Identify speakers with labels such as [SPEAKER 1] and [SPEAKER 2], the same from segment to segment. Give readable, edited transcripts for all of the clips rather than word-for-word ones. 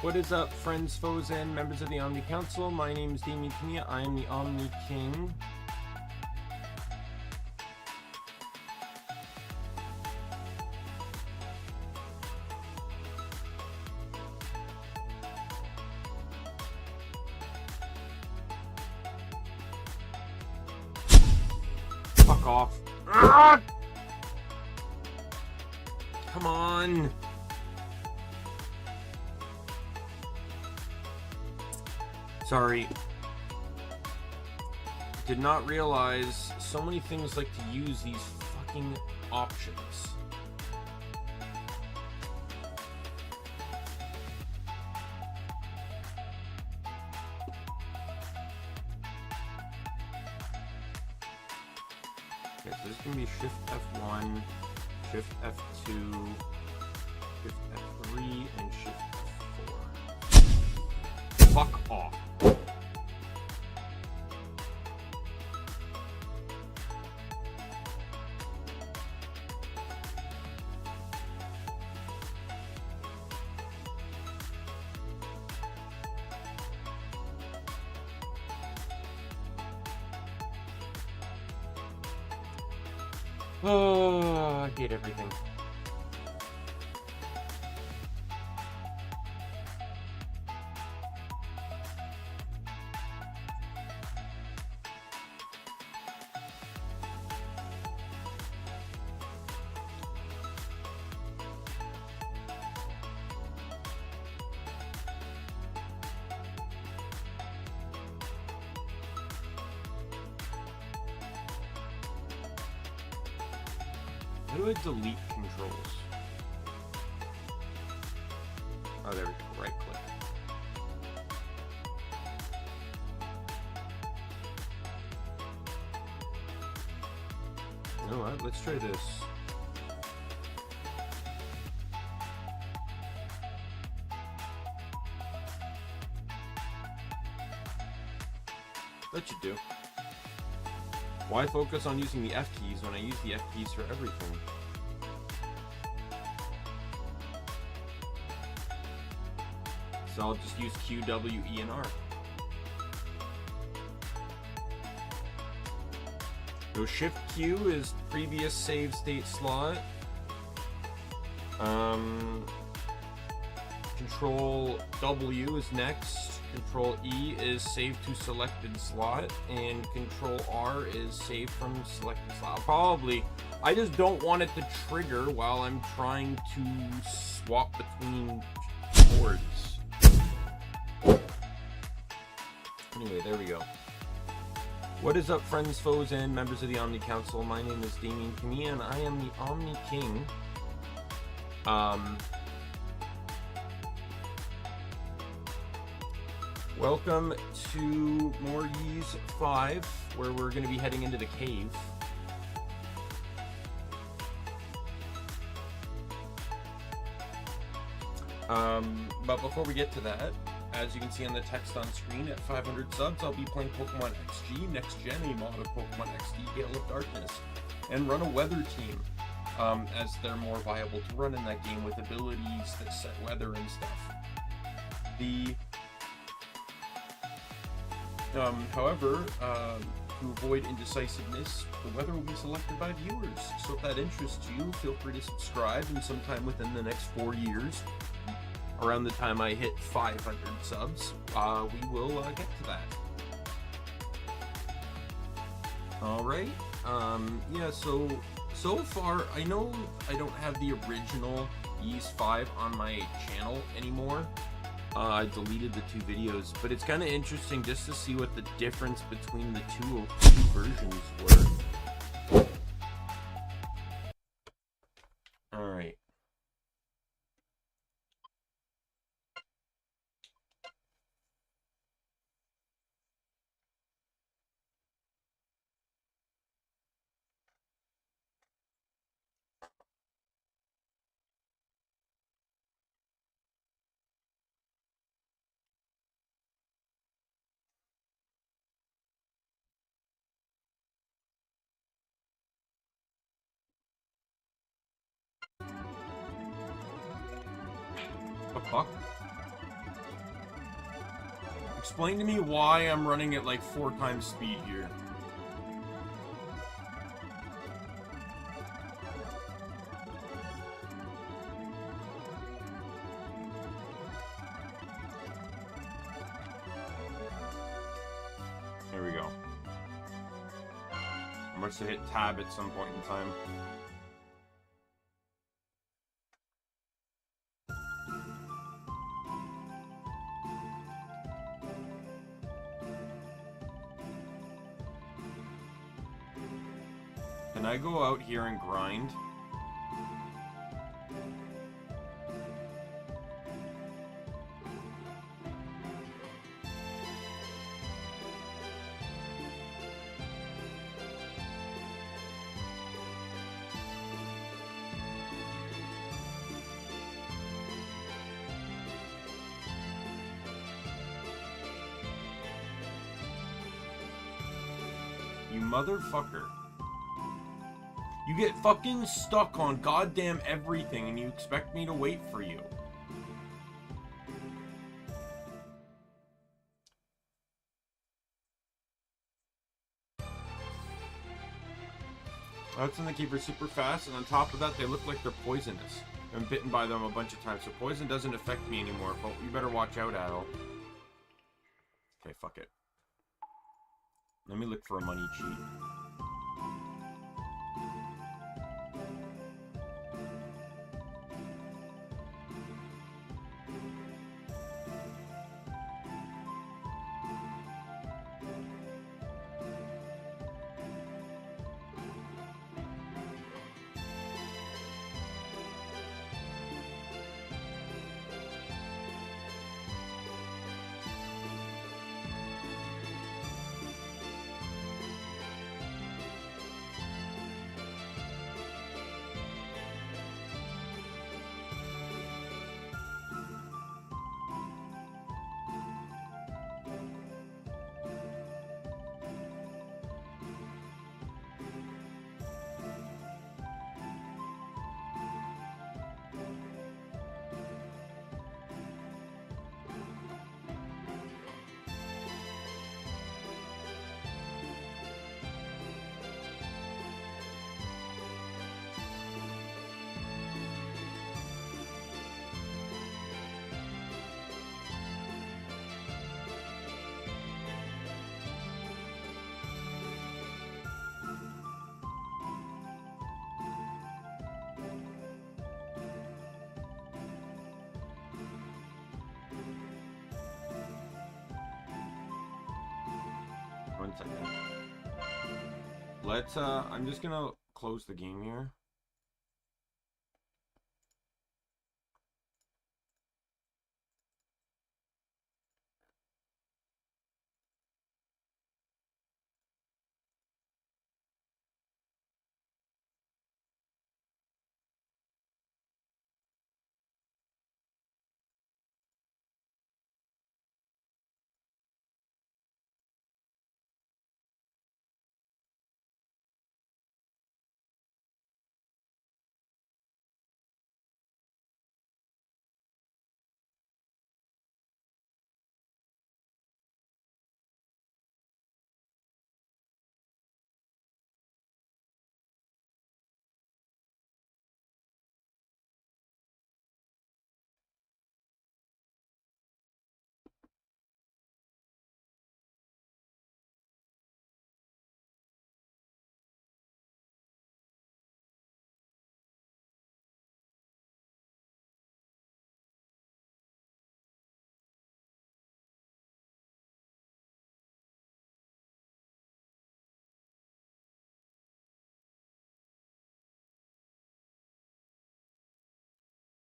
[SPEAKER 1] What is up, friends, foes, and members of the Omni Council? My name is Daimien Kamiya. I am the Omni King. Fuck off. Ah! Come on. Sorry. Did not realize so many things like to use these fucking options. Okay, so this is gonna be Shift F1, Shift F2, Shift F3, and Shift F4. Fuck off. Oh, I hate everything. How do I delete controls? Oh, there we go. Right click. You know what? Let's try this. That should do. Why focus on using the F keys when I use the F keys for everything? So I'll just use Q, W, E, and R. So Shift Q is previous save state slot. Control W is next. Control E is save to selected slot, and Control R is save from selected slot. Probably, I just don't want it to trigger while I'm trying to swap between boards. Anyway, there we go. What is up, friends, foes, and members of the Omni Council? My name is Daimien Kamiya, and I am the Omni King. Welcome to more Ys 5, where we're going to be heading into the cave. But before we get to that, as you can see on the text on screen, at 500 subs, I'll be playing Pokemon XG, Next Gen, a mod of Pokemon XD, Gale of Darkness, and run a weather team, as they're more viable to run in that game with abilities that set weather and stuff. However, to avoid indecisiveness, the weather will be selected by viewers. So if that interests you, feel free to subscribe, and sometime within the next 4 years, around the time I hit 500 subs, we will get to that. Alright, yeah, so far, I know I don't have the original Ys 5 on my channel anymore. I deleted the 2 videos, but it's kind of interesting just to see what the difference between the two versions were. Alright. The fuck? Explain to me why I'm running at like 4 times speed here. Here we go. I must have hit tab at some point in time. Can I go out here and grind? You motherfucker. You get fucking stuck on goddamn everything and you expect me to wait for you. That's when they keep her super fast, and on top of that, they look like they're poisonous. I've been bitten by them a bunch of times, so poison doesn't affect me anymore, but you better watch out, Adel. Okay, fuck it. Let me look for a money cheat. One second. Let's, I'm just gonna close the game here.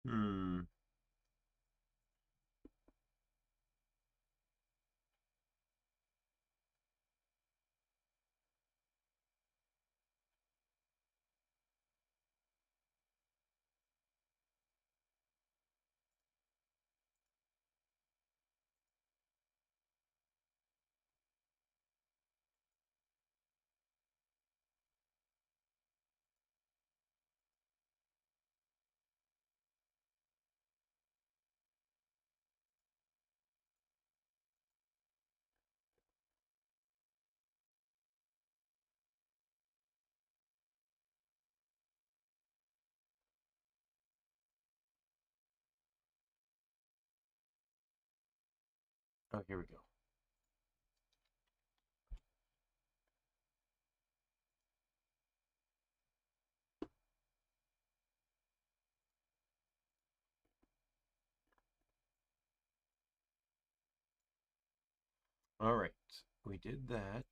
[SPEAKER 1] Hmm. Oh, here we go. All right, we did that.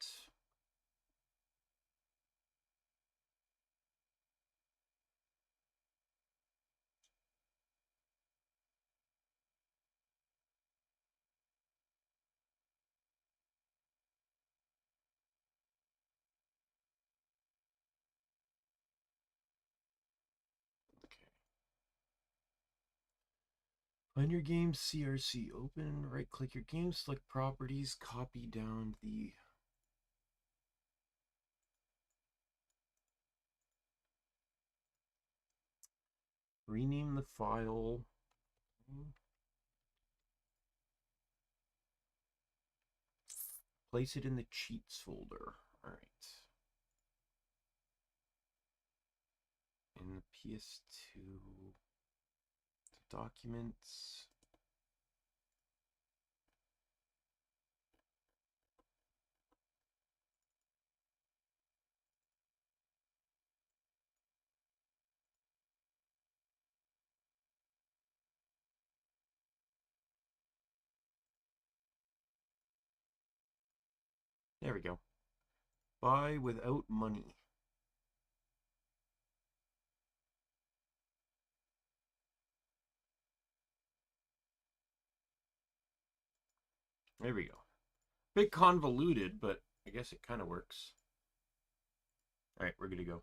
[SPEAKER 1] On your game CRC, open, right click your game, select properties, copy down the rename the file. Place it in the cheats folder. All right. In the PS2 documents. There we go. Buy without money. There we go. Bit convoluted, but I guess it kind of works. All right, we're good to go.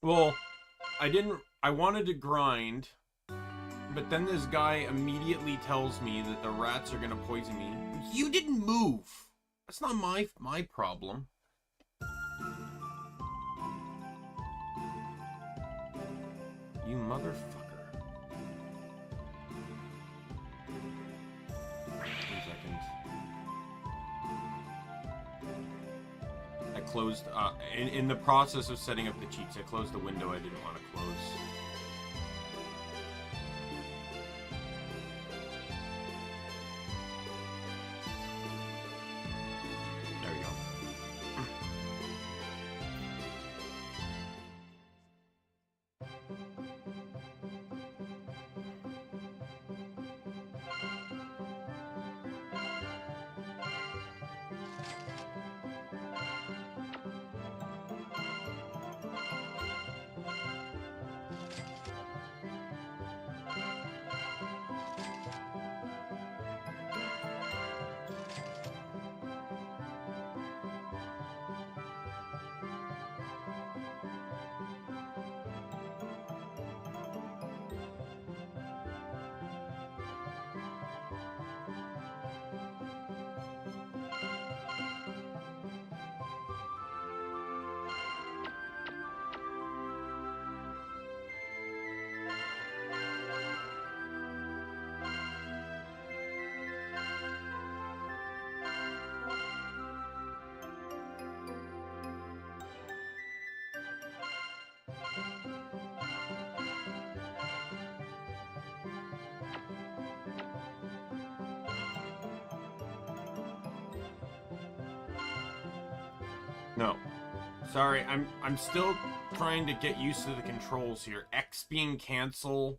[SPEAKER 1] Well, I wanted to grind, but then this guy immediately tells me that the rats are gonna poison me. You didn't move! That's not my problem. You motherfucker. 1 second. I closed, in the process of setting up the cheats, I closed the window I didn't want to close. There we go. No. Sorry, I'm still trying to get used to the controls here. X being cancel,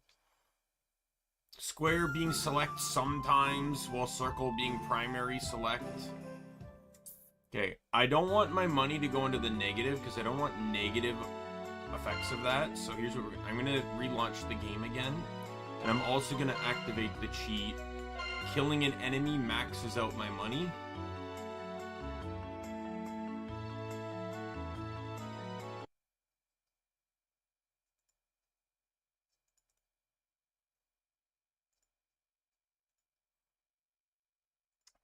[SPEAKER 1] square being select sometimes, while circle being primary select. Okay, I don't want my money to go into the negative, because I don't want negative effects of that. So here's what I'm gonna relaunch the game again, and I'm also gonna activate the cheat. Killing an enemy maxes out my money.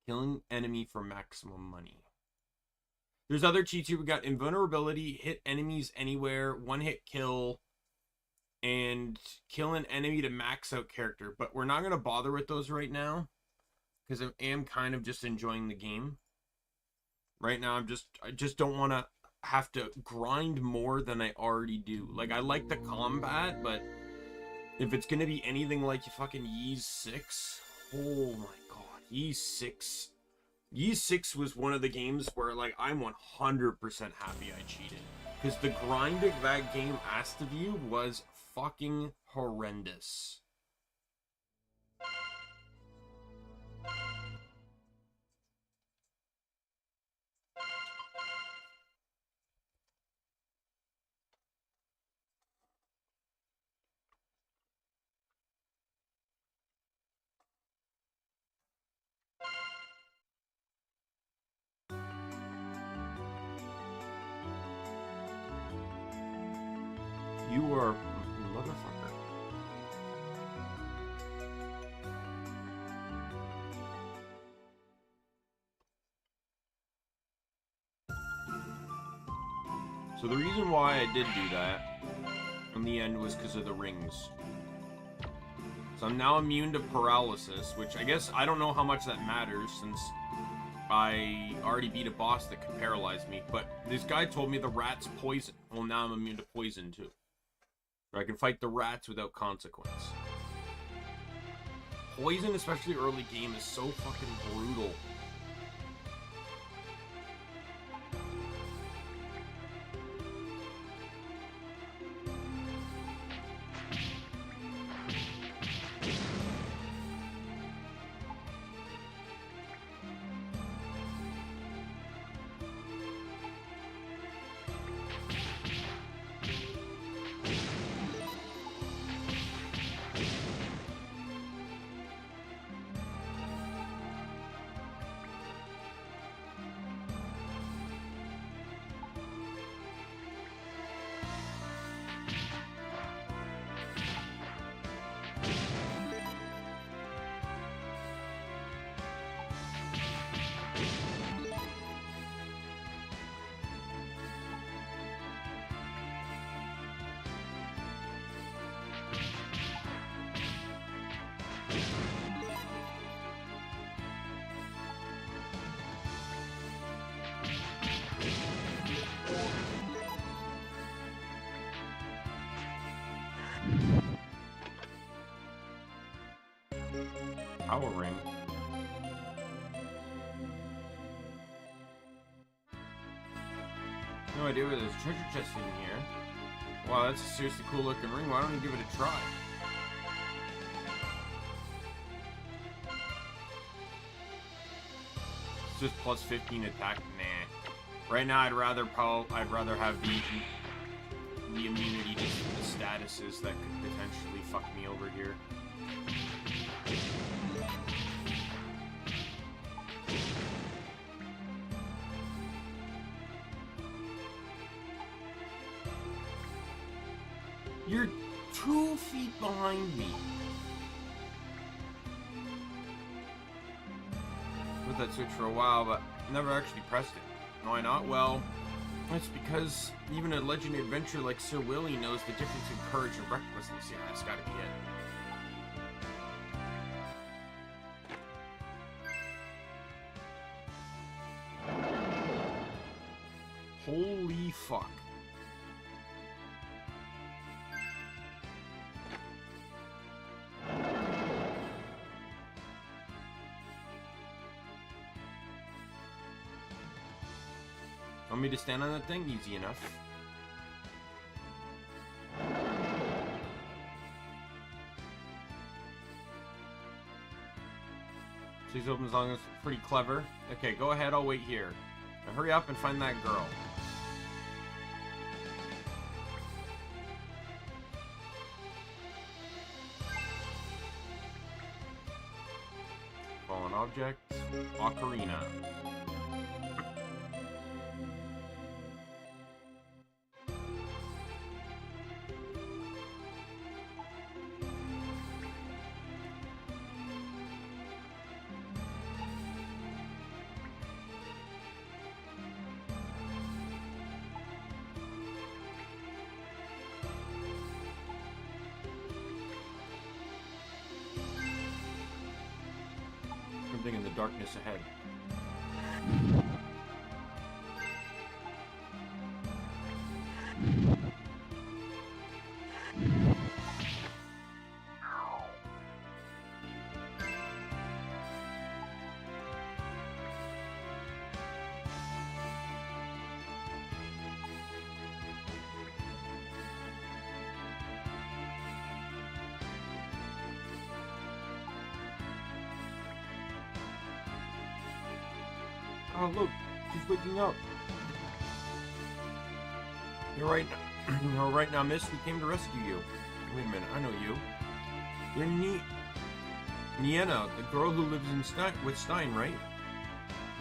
[SPEAKER 1] Killing enemy for maximum money. There's other cheats here. We got invulnerability, hit enemies anywhere, one hit kill, and kill an enemy to max out character. But we're not going to bother with those right now because I am kind of just enjoying the game. Right now, I just don't want to have to grind more than I already do. Like, I like the combat, but if it's going to be anything like fucking Ys 6, oh my god, Ys 6. Ys 6 was one of the games where, like, I'm 100% happy I cheated. Because the grinding that game asked of you was fucking horrendous. You are a motherfucker. So the reason why I did do that in the end was because of the rings. So I'm now immune to paralysis, which I guess I don't know how much that matters since I already beat a boss that could paralyze me. But this guy told me the rat's poison. Well, now I'm immune to poison too. I can fight the rats without consequence. Poison, especially early game, is so fucking brutal. Power ring. No idea where there's a treasure chest in here. Wow, that's a seriously cool looking ring. Why don't we give it a try? It's just plus 15 attack. Nah. Right now, I'd rather have the immunity to the statuses that could potentially fuck me over here. You're 2 feet behind me. Put that switch for a while, but never actually pressed it. Why not? Well, it's because even a legendary adventurer like Sir Willie knows the difference in courage and recklessness. Yeah, that's gotta be it. Holy fuck. Want me to stand on that thing? Easy enough. Please open as long as it's pretty clever. Okay, go ahead, I'll wait here. Now hurry up and find that girl. Fallen object. Ocarina. something in the darkness ahead. Oh, look, she's waking up. You're right. You're right now, miss. We came to rescue you. Wait a minute, I know you. You're Nienna, the girl who lives in with Stein, right?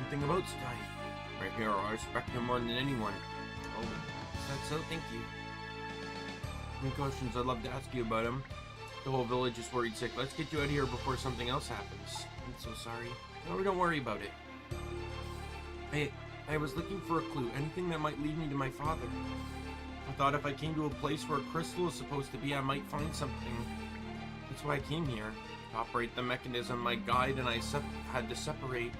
[SPEAKER 1] Anything about Stein? Right here, I respect him more than anyone. Oh, is that so? Thank you. Any questions I'd love to ask you about him? The whole village is worried sick. Let's get you out of here before something else happens. I'm so sorry. No, don't worry about it. I was looking for a clue, anything that might lead me to my father. I thought if I came to a place where a crystal is supposed to be, I might find something. That's why I came here. To operate the mechanism, my guide and I had to separate.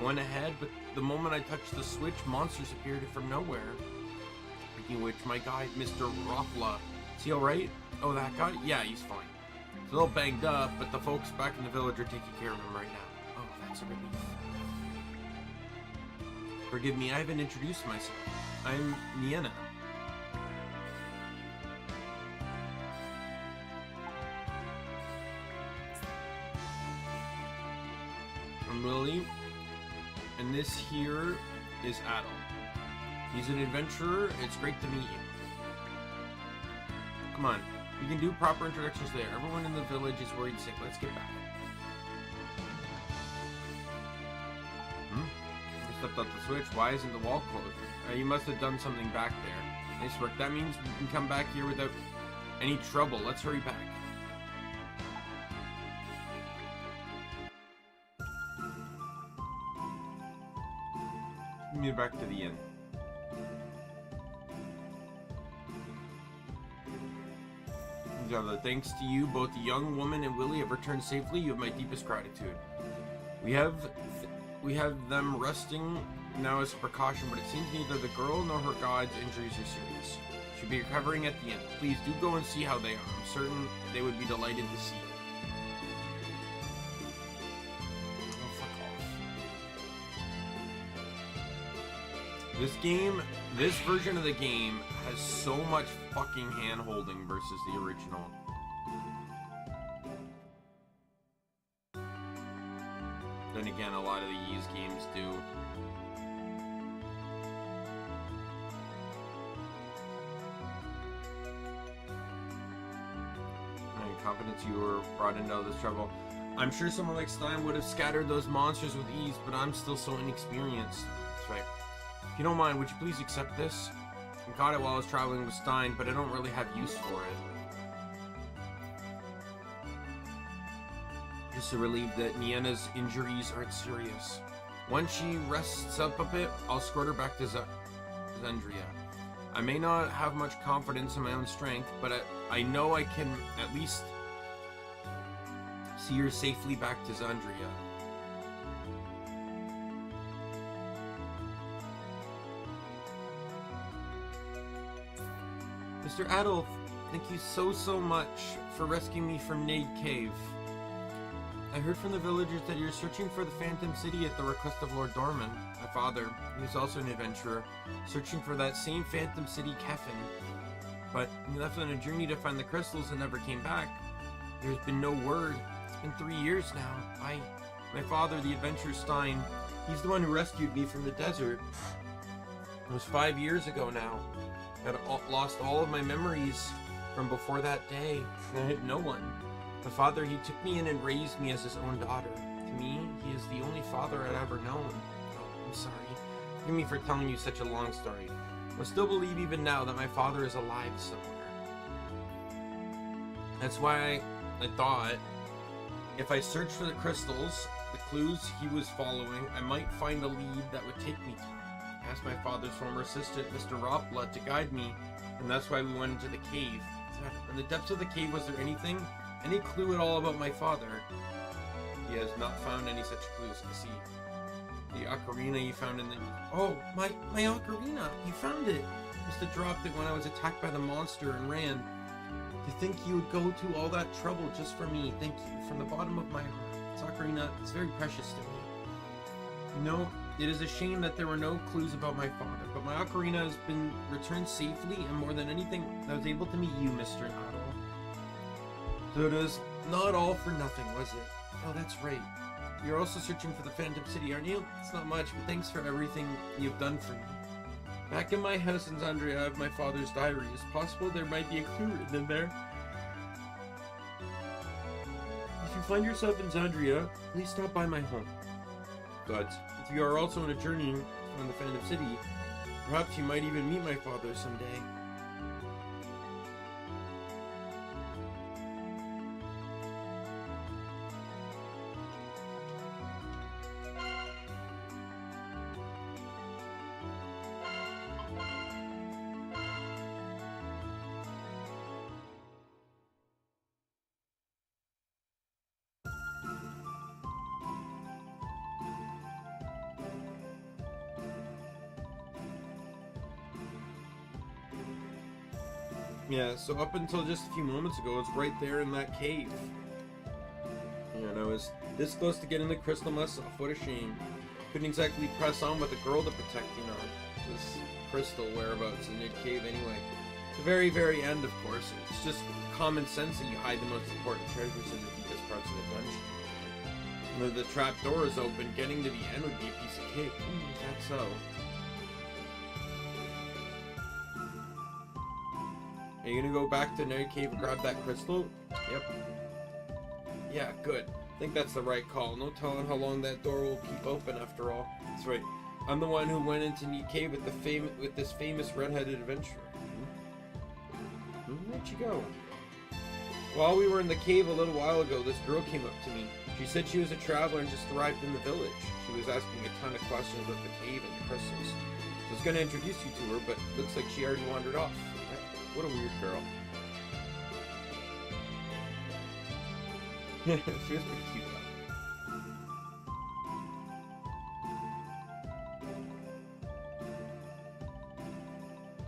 [SPEAKER 1] I went ahead, but the moment I touched the switch, monsters appeared from nowhere. Speaking of which, my guide, Mr. Roppla, is he alright? Oh, that guy? Yeah, he's fine. He's a little banged up, but the folks back in the village are taking care of him right now. Oh, that's a relief. Forgive me, I haven't introduced myself. I'm Nienna. I'm Lily, and this here is Adel. He's an adventurer. It's great to meet you. Come on, we can do proper introductions there. Everyone in the village is worried sick. Let's get back. Stepped out the switch. Why isn't the wall closed? You must have done something back there. Nice work. That means we can come back here without any trouble. Let's hurry back. Move back to the inn. Thanks to you, both the young woman and Willie have returned safely. You have my deepest gratitude. We have them resting now as a precaution, but it seems neither the girl nor her guide's injuries are serious. She'll be recovering at the end. Please do go and see how they are. I'm certain they would be delighted to see you. Oh, fuck off. This version of the game has so much fucking hand-holding versus the original. Then again, a lot of these games do. Confidence you were brought into all this trouble. I'm sure someone like Stein would have scattered those monsters with ease, but I'm still so inexperienced. That's right. If you don't mind, would you please accept this? I got it while I was traveling with Stein, but I don't really have use for it. Just to relieve that Nienna's injuries aren't serious. Once she rests up a bit, I'll escort her back to Zendria. I may not have much confidence in my own strength, but I know I can at least see her safely back to Zendria. Mr. Adolf, thank you so much for rescuing me from Nade Cave. I heard from the villagers that you're searching for the Phantom City at the request of Lord Dorman. My father, he was also an adventurer, searching for that same Phantom City, Kefin. But he left on a journey to find the crystals and never came back. There's been no word. It's been 3 years now. My father, the adventurer Stein, he's the one who rescued me from the desert. It was 5 years ago now. I had lost all of my memories from before that day. I had no one. My father, he took me in and raised me as his own daughter. To me, he is the only father I'd ever known. Oh, I'm sorry. Forgive me for telling you such a long story. I still believe even now that my father is alive somewhere. That's why I thought if I searched for the crystals, the clues he was following, I might find a lead that would take me to him. I asked my father's former assistant, Mr. Roppla, to guide me, and that's why we went into the cave. In the depths of the cave, was there anything? Any clue at all about my father? He has not found any such clues. I see. The ocarina you found in the... Oh, my ocarina! You found it! Must have dropped it when I was attacked by the monster and ran. To think you would go to all that trouble just for me. Thank you. From the bottom of my heart. This ocarina is very precious to me. No, it is a shame that there were no clues about my father, but my ocarina has been returned safely, and more than anything, I was able to meet you, Mr. Noddle. So it was not all for nothing, was it? Oh, that's right. You're also searching for the Phantom City, aren't you? It's not much, but thanks for everything you've done for me. Back in my house in Zandria, I have my father's diary. It's possible there might be a clue written in there. If you find yourself in Zandria, please stop by my home. Gods, if you are also on a journey from the Phantom City, perhaps you might even meet my father someday. Yeah, so up until just a few moments ago, it's right there in that cave. And I was this close to getting the crystal myself. What a shame. Couldn't exactly press on with a girl to protect, you know, this crystal whereabouts in the cave anyway. The very, very end, of course. It's just common sense that you hide the most important treasures in the deepest parts of the dungeon. When the trap door is open, getting to the end would be a piece of cake. That's so. Are you gonna go back to Nerd Cave and grab that crystal? Yep. Yeah, good. I think that's the right call. No telling how long that door will keep open after all. That's right. I'm the one who went into Nerd Cave with this famous red-headed adventurer. Where'd you go? While we were in the cave a little while ago, this girl came up to me. She said she was a traveler and just arrived in the village. She was asking a ton of questions about the cave and the crystals. So I was gonna introduce you to her, but looks like she already wandered off. What a weird girl. She was pretty cute though.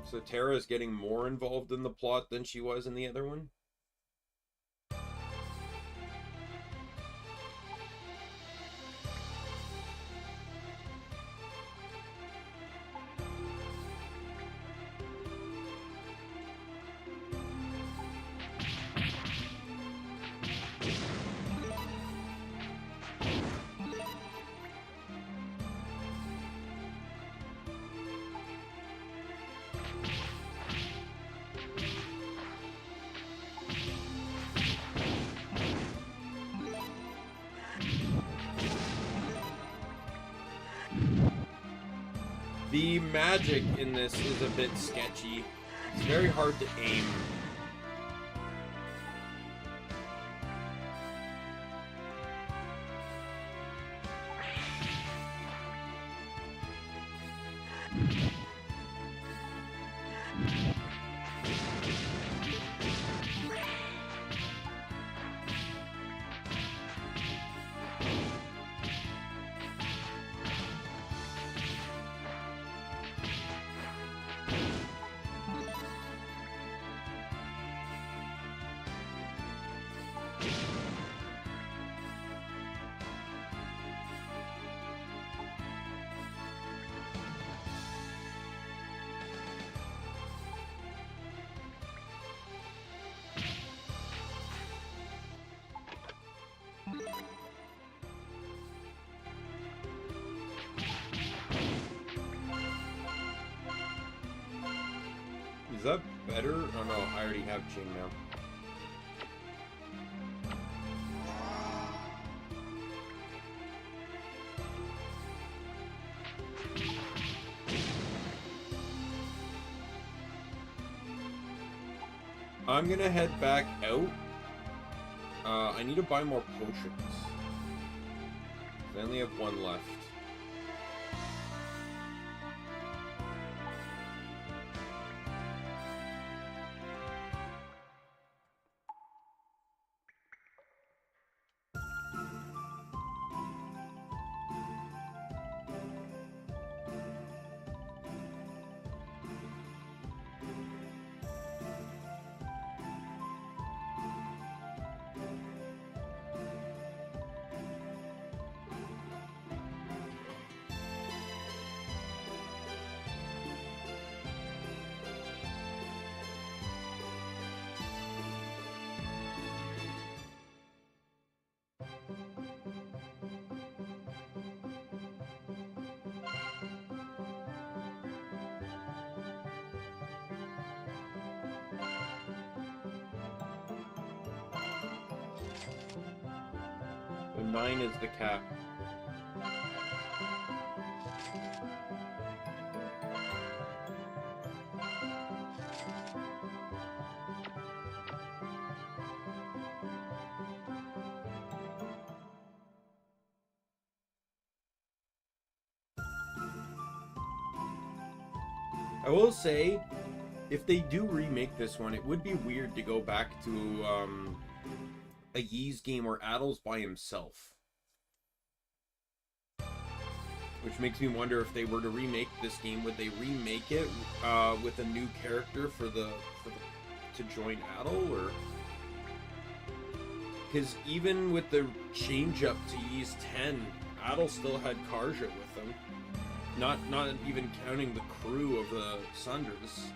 [SPEAKER 1] So Tara is getting more involved in the plot than she was in the other one? The magic in this is a bit sketchy. It's very hard to aim. Is that better? Oh no, I already have chain now. I'm gonna head back out. I need to buy more potions. I only have one left. So 9 is the cap. I will say, if they do remake this one, it would be weird to go back to a Ys game where Adol's by himself. Which makes me wonder, if they were to remake this game, would they remake it with a new character for the to join Adol, or? Because even with the change up to Ys 10, Adol still had Karja with them. Not even counting the crew of the Sunders.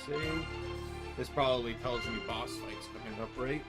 [SPEAKER 1] Save. This probably tells me boss fights coming up, right?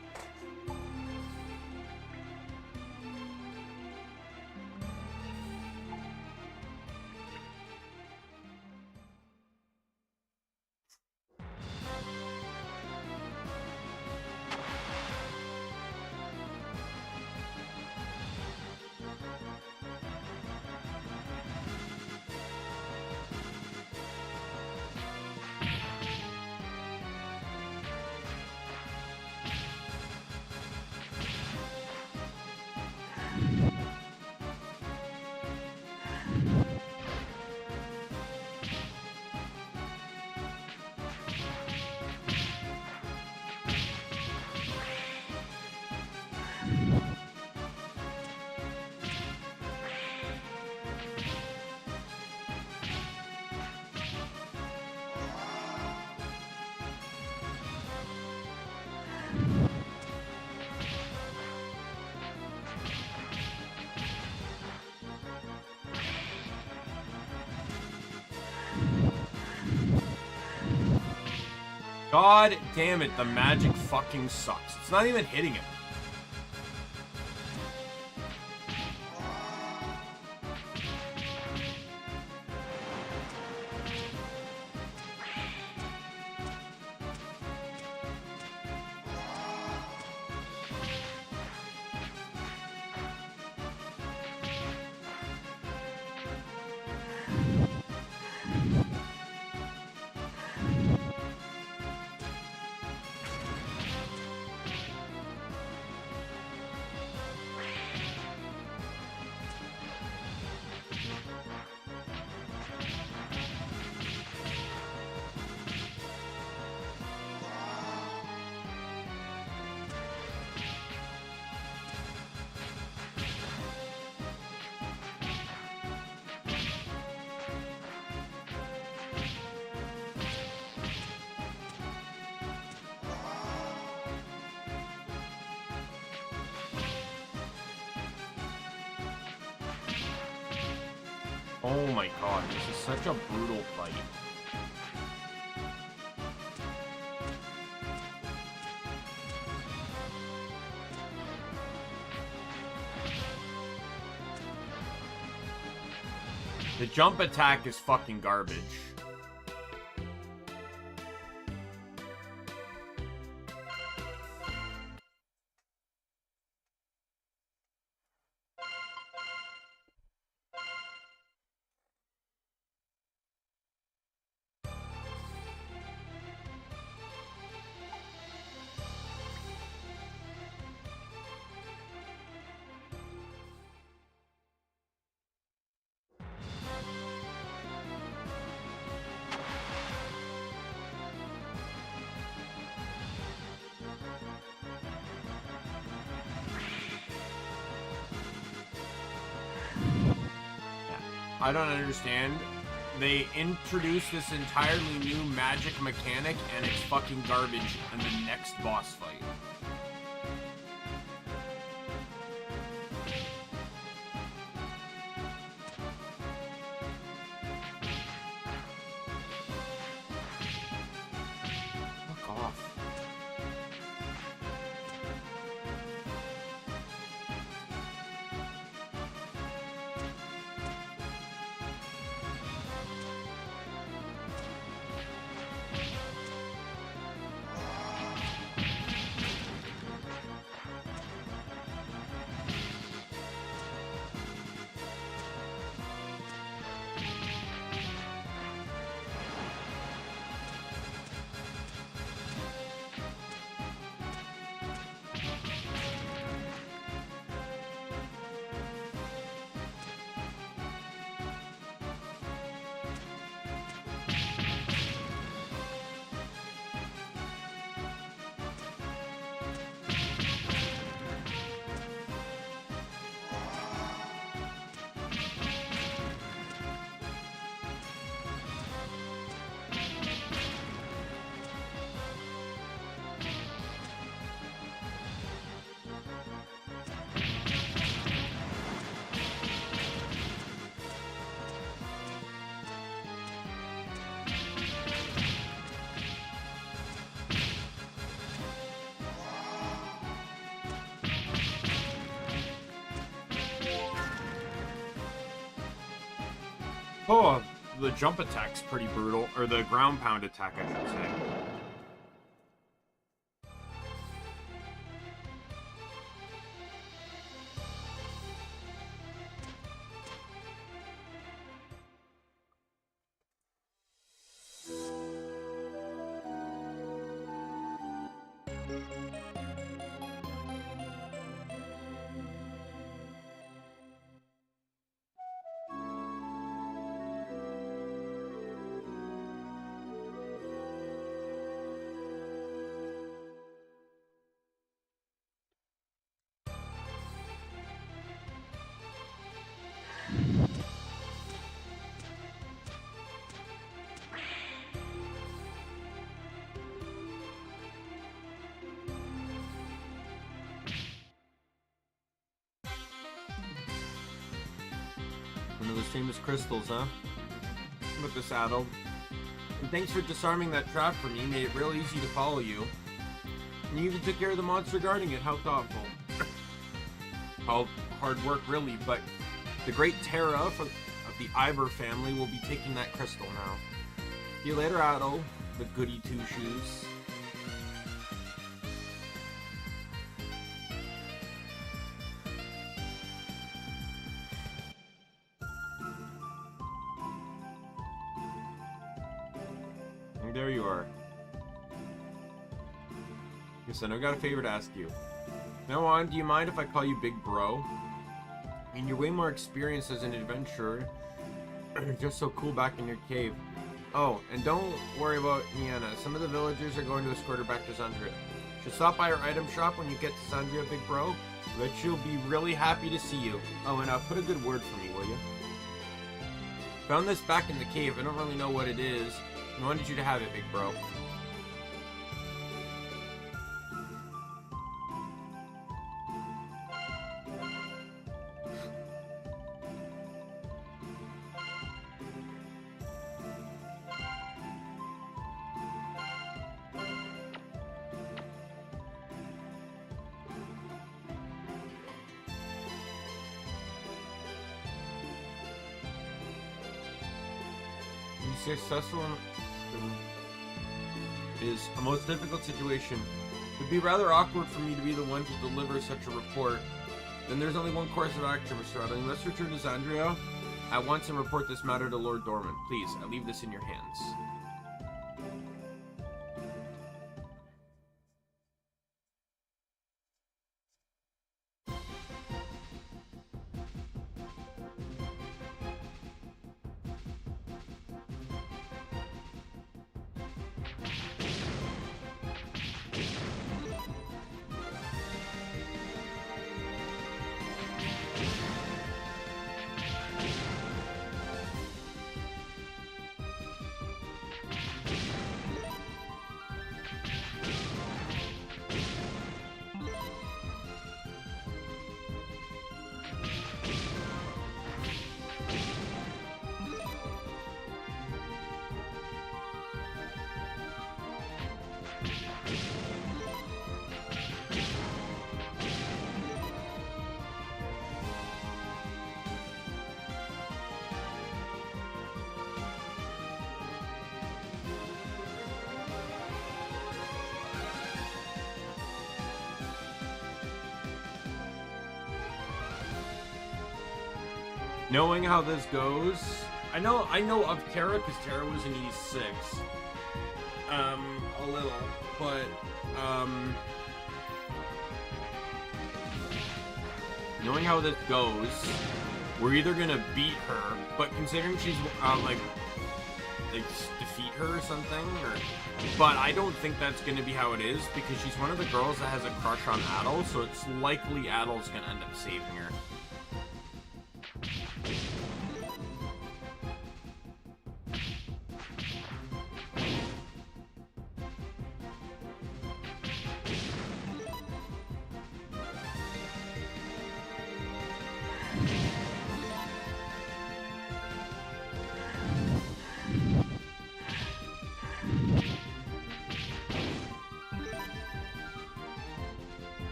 [SPEAKER 1] God damn it, the magic fucking sucks. It's not even hitting him. Oh my god, this is such a brutal fight. The jump attack is fucking garbage. I don't understand. They introduced this entirely new magic mechanic, and it's fucking garbage in the next boss fight. Fuck off. Oh, the jump attack's pretty brutal. Or the ground pound attack, I should say. One of those famous crystals, huh? With the saddle. And thanks for disarming that trap for me. Made it real easy to follow you. And you even took care of the monster guarding it. How thoughtful. All hard work, really, but the great Terra of the Iber family will be taking that crystal now. See you later, Otto. The goody two-shoes. There you are. Listen, I've got a favor to ask you. Now on, do you mind if I call you Big Bro? I mean, you're way more experienced as an adventurer. Just so cool back in your cave. Oh, and don't worry about Niana. Some of the villagers are going to escort her back to Zandria. Should stop by her item shop when you get to Zandria, Big Bro. Bet she'll be really happy to see you. Oh, and put a good word for me, will you? Found this back in the cave. I don't really know what it is. I wanted you to have it, Big Bro. Successful is a most difficult situation. It would be rather awkward for me to be the one to deliver such a report. Then there's only one course of action, Mr. Otto. You must return to Zandria at once and report this matter to Lord Dorman. Please, I leave this in your hands. Knowing how this goes, I know of Terra because Terra was in E6. A little, but knowing how this goes, we're either gonna beat her, but considering she's like defeat her or something, but I don't think that's gonna be how it is because she's one of the girls that has a crush on Adel, so it's likely Adel's gonna end up saving her.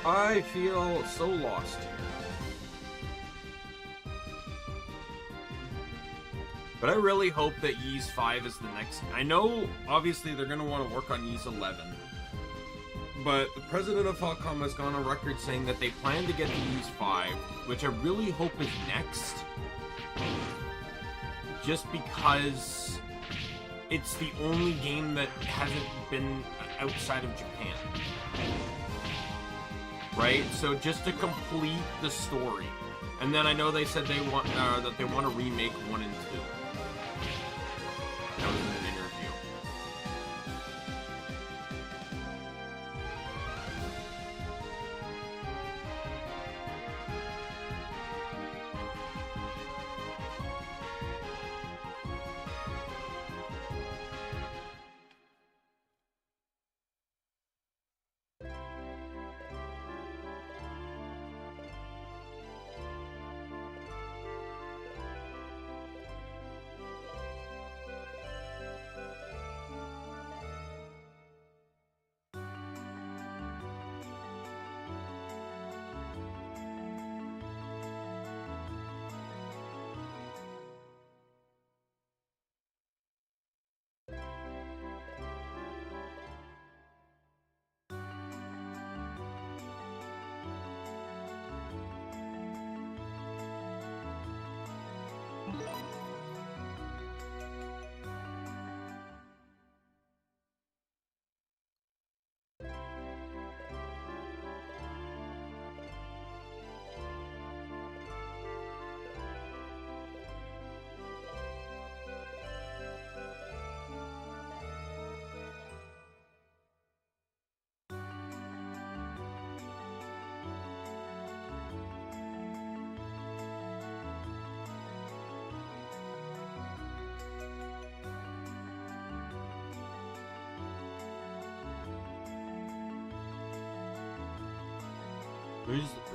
[SPEAKER 1] I feel so lost here. But I really hope that Ys 5 is the next. I know, obviously, they're going to want to work on Ys 11. But the president of Falcom has gone on record saying that they plan to get to Ys 5, which I really hope is next. Just because it's the only game that hasn't been outside of Japan. Right? So just to complete the story. And then I know they said they want that they want to remake 1 and 2. That was in an interview.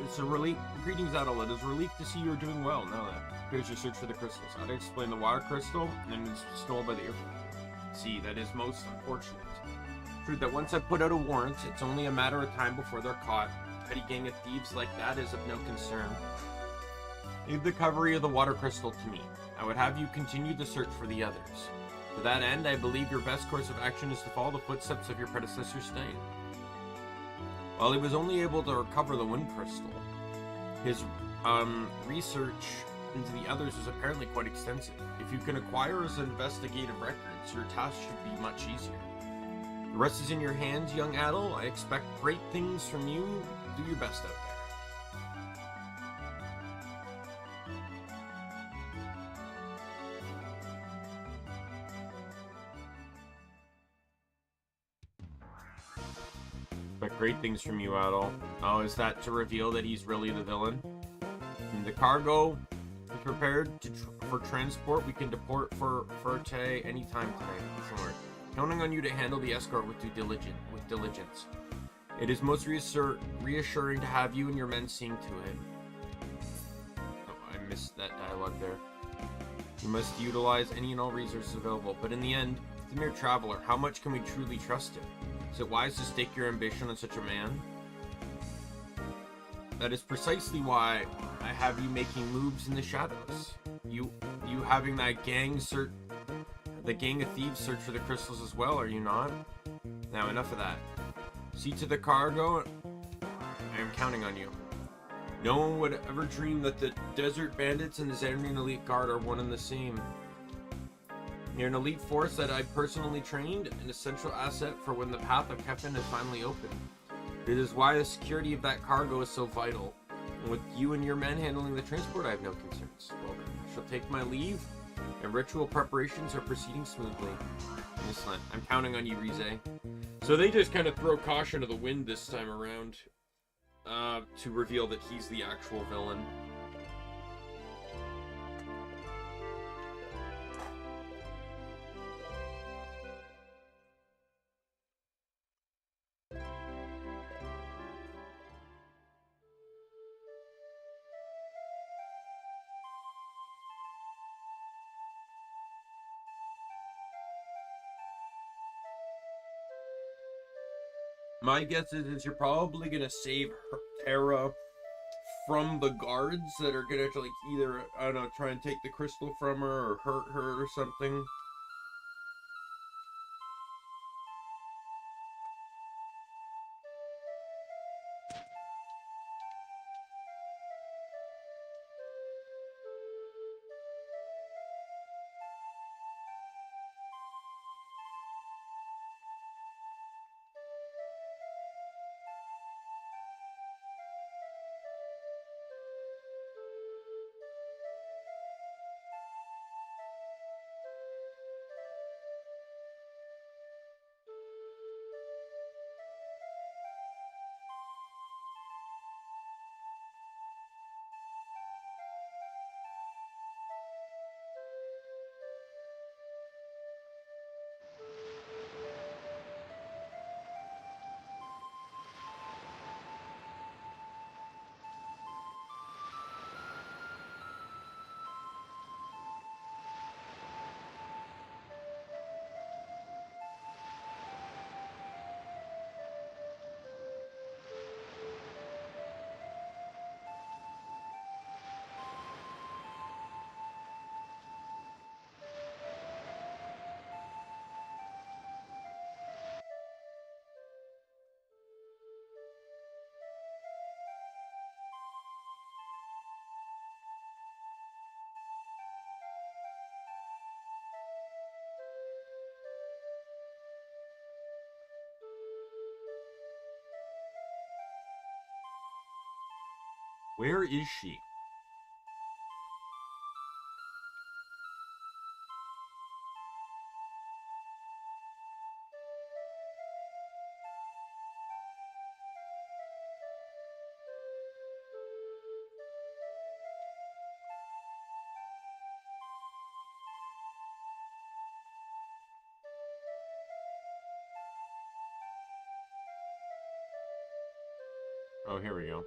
[SPEAKER 1] It's a relief. Greetings, Adel. It is a relief to see you're doing well now that here's your search for the crystals. I'd explain the water crystal, and then it's stolen by the airport. See, that is most unfortunate. True that once I've put out a warrant, it's only a matter of time before they're caught. A petty gang of thieves like that is of no concern. Leave the recovery of the water crystal to me. I would have you continue the search for the others. To that end, I believe your best course of action is to follow the footsteps of your predecessor Stein. While he was only able to recover the wind crystal, his research into the others was apparently quite extensive. If you can acquire his investigative records, your task should be much easier. The rest is in your hands, young Adel. I expect great things from you. Do your best out there. But great things from you, Adel. Oh, is that to reveal that he's really the villain? And the cargo is prepared for transport. We can deport for Ferte anytime today. Somewhere. Counting on you to handle the escort with diligence. It is most reassuring to have you and your men seeing to it. Oh, I missed that dialogue there. You must utilize any and all resources available, but in the end, it's a mere traveler. How much can we truly trust him? Is it wise to stake your ambition on such a man? That is precisely why I have you making moves in the shadows. You having that gang the gang of thieves search for the crystals as well, are you not? Now enough of that. See to the cargo. I am counting on you. No one would ever dream that the desert bandits and the Xandrian elite guard are one and the same. You're an elite force that I personally trained, an essential asset for when the path of Kefin is finally open. It is why the security of that cargo is so vital. And with you and your men handling the transport, I have no concerns. Well then, I shall take my leave, and ritual preparations are proceeding smoothly. Excellent. I'm counting on you, Rize. So they just kind of throw caution to the wind this time around, to reveal that he's the actual villain. My guess is you're probably gonna save Terra from the guards that are gonna like either, I don't know, try and take the crystal from her or hurt her or something. Where is she? Oh, here we go.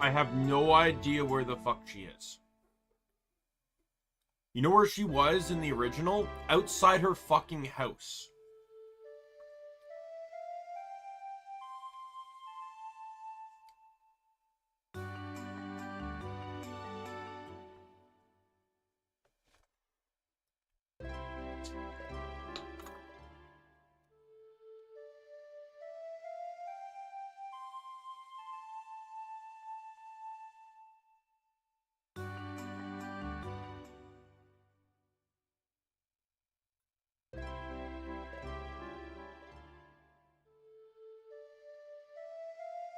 [SPEAKER 1] I have no idea where the fuck she is. You know where she was in the original? Outside her fucking house.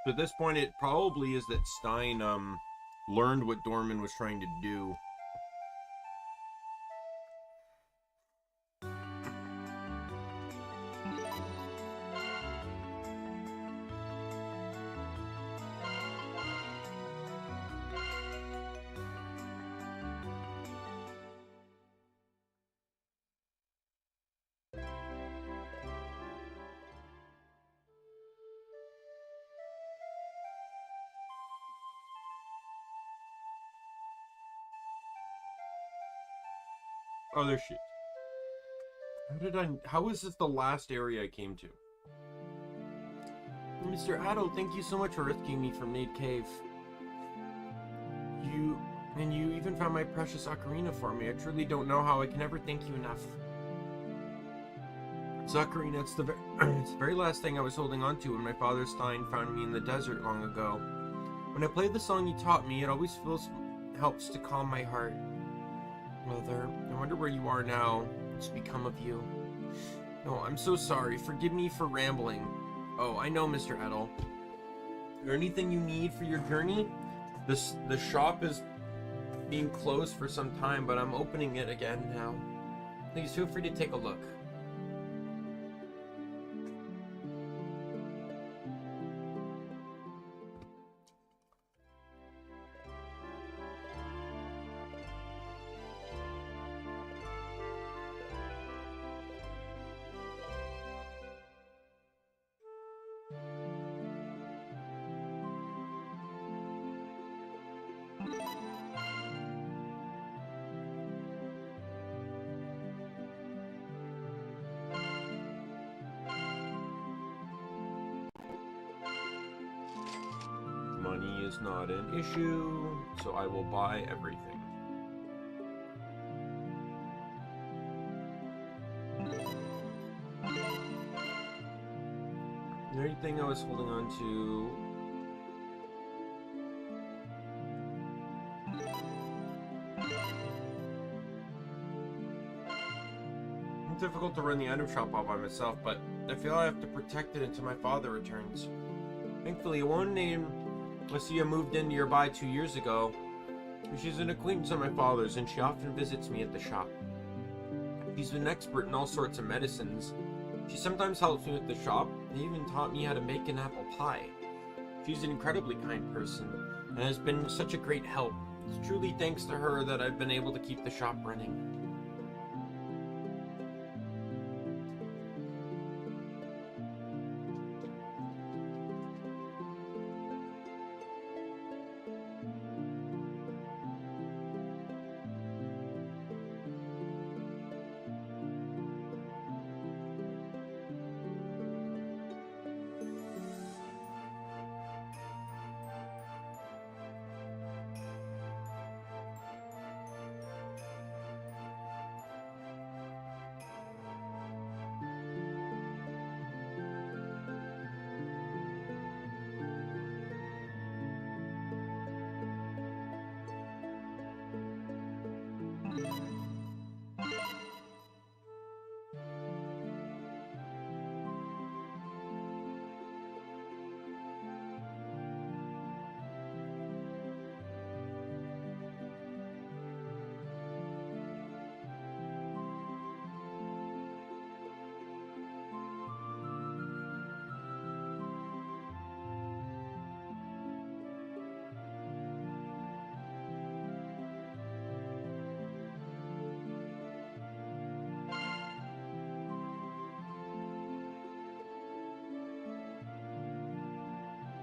[SPEAKER 1] So at this point, it probably is that Stein learned what Dorman was trying to do. Oh, there she is. How is this the last area I came to? Mr. Addo, thank you so much for rescuing me from Nade Cave. You even found my precious ocarina for me. I truly don't know how I can ever thank you enough. This ocarina, it's the very last thing I was holding on to when my father Stein found me in the desert long ago. When I play the song you taught me, it always helps to calm my heart. Mother, I wonder where you are now. What's become of you? No, I'm so sorry. Forgive me for rambling. Oh, I know, Mr. Edel. Is there anything you need for your journey? The shop is being closed for some time, but I'm opening it again now. Please feel free to take a look. Money is not an issue, so I will buy everything. The only thing I was holding on to... It's difficult to run the item shop all by myself, but I feel I have to protect it until my father returns. Thankfully, one named Lucia moved in nearby 2 years ago. She's an acquaintance of my father's, and she often visits me at the shop. She's an expert in all sorts of medicines. She sometimes helps me with the shop, and even taught me how to make an apple pie. She's an incredibly kind person, and has been such a great help. It's truly thanks to her that I've been able to keep the shop running.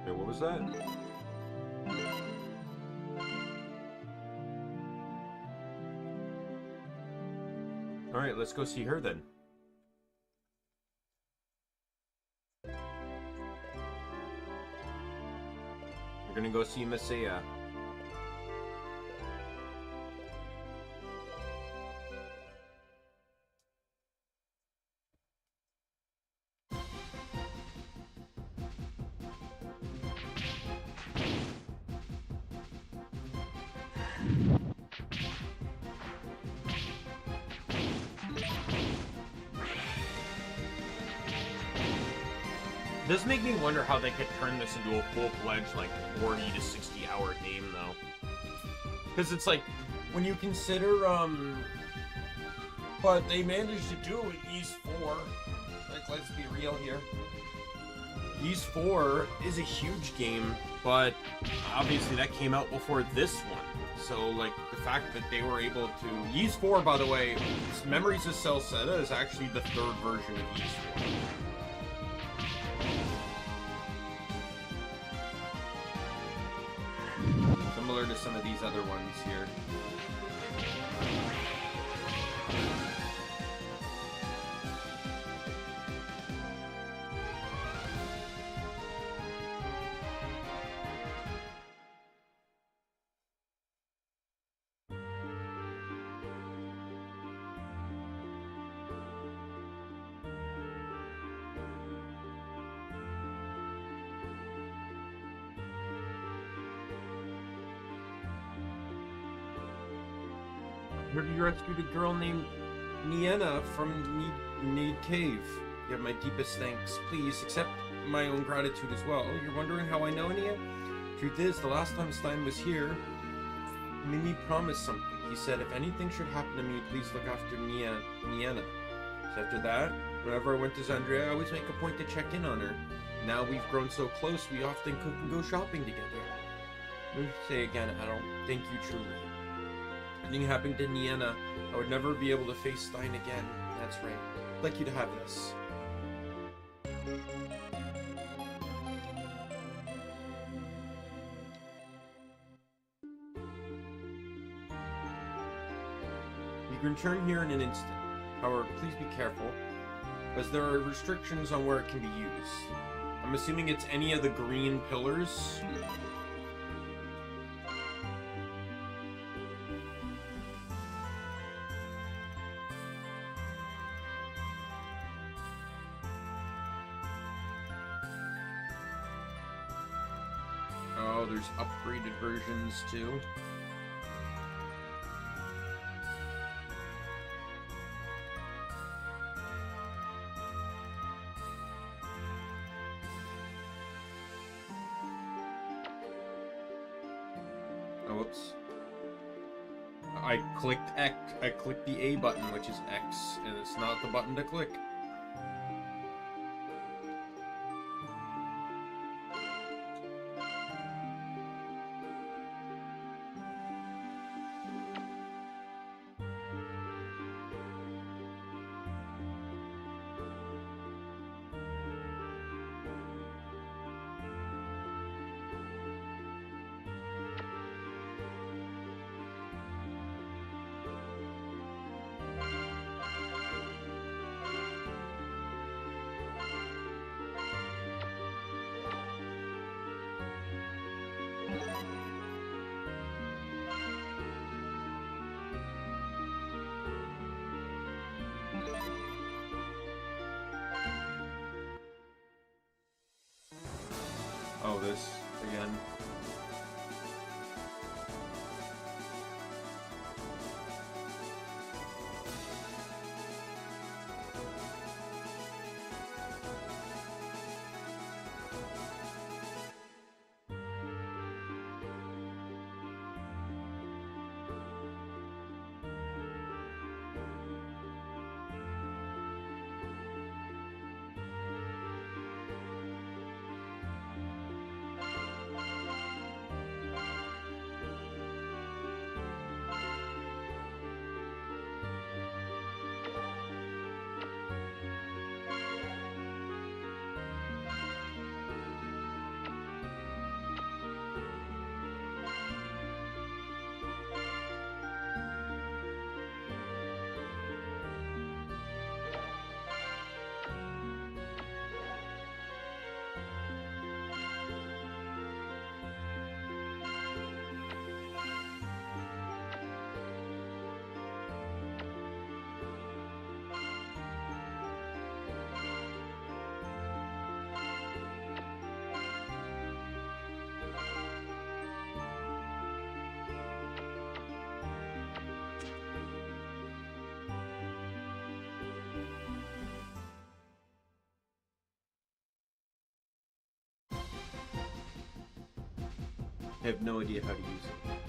[SPEAKER 1] What was that? Alright, let's go see her then. We're gonna go see Messiah. It does make me wonder how they could turn this into a full-fledged, like, 40 to 60-hour game, though. Because it's like, when you consider, but they managed to do it with Ys 4. Like, let's be real here. Ys 4 is a huge game, but obviously that came out before this one. So, like, the fact that they were able to... Ys 4, by the way, Memories of Celceta is actually the third version of Ys 4. Similar to some of these other ones here. I heard you rescued a girl named Nienna from Need Cave. You have my deepest thanks. Please accept my own gratitude as well. You're wondering how I know Nia? Truth is, the last time Stein was here, he made me promise something. He said, if anything should happen to me, please look after Nienna. So after that, whenever I went to Zandria, I always make a point to check in on her. Now we've grown so close, we often cook and go shopping together. Let me say again, Adel, thank you truly. If anything happened to Nienna, I would never be able to face Stein again. That's right. I'd like you to have this. You can return here in an instant. However, please be careful, as there are restrictions on where it can be used. I'm assuming it's any of the green pillars. Oh, there's upgraded versions too. Oh, whoops. I clicked X. I clicked the A button, which is X, and it's not the button to click. Oh, this again. have no idea how to use it.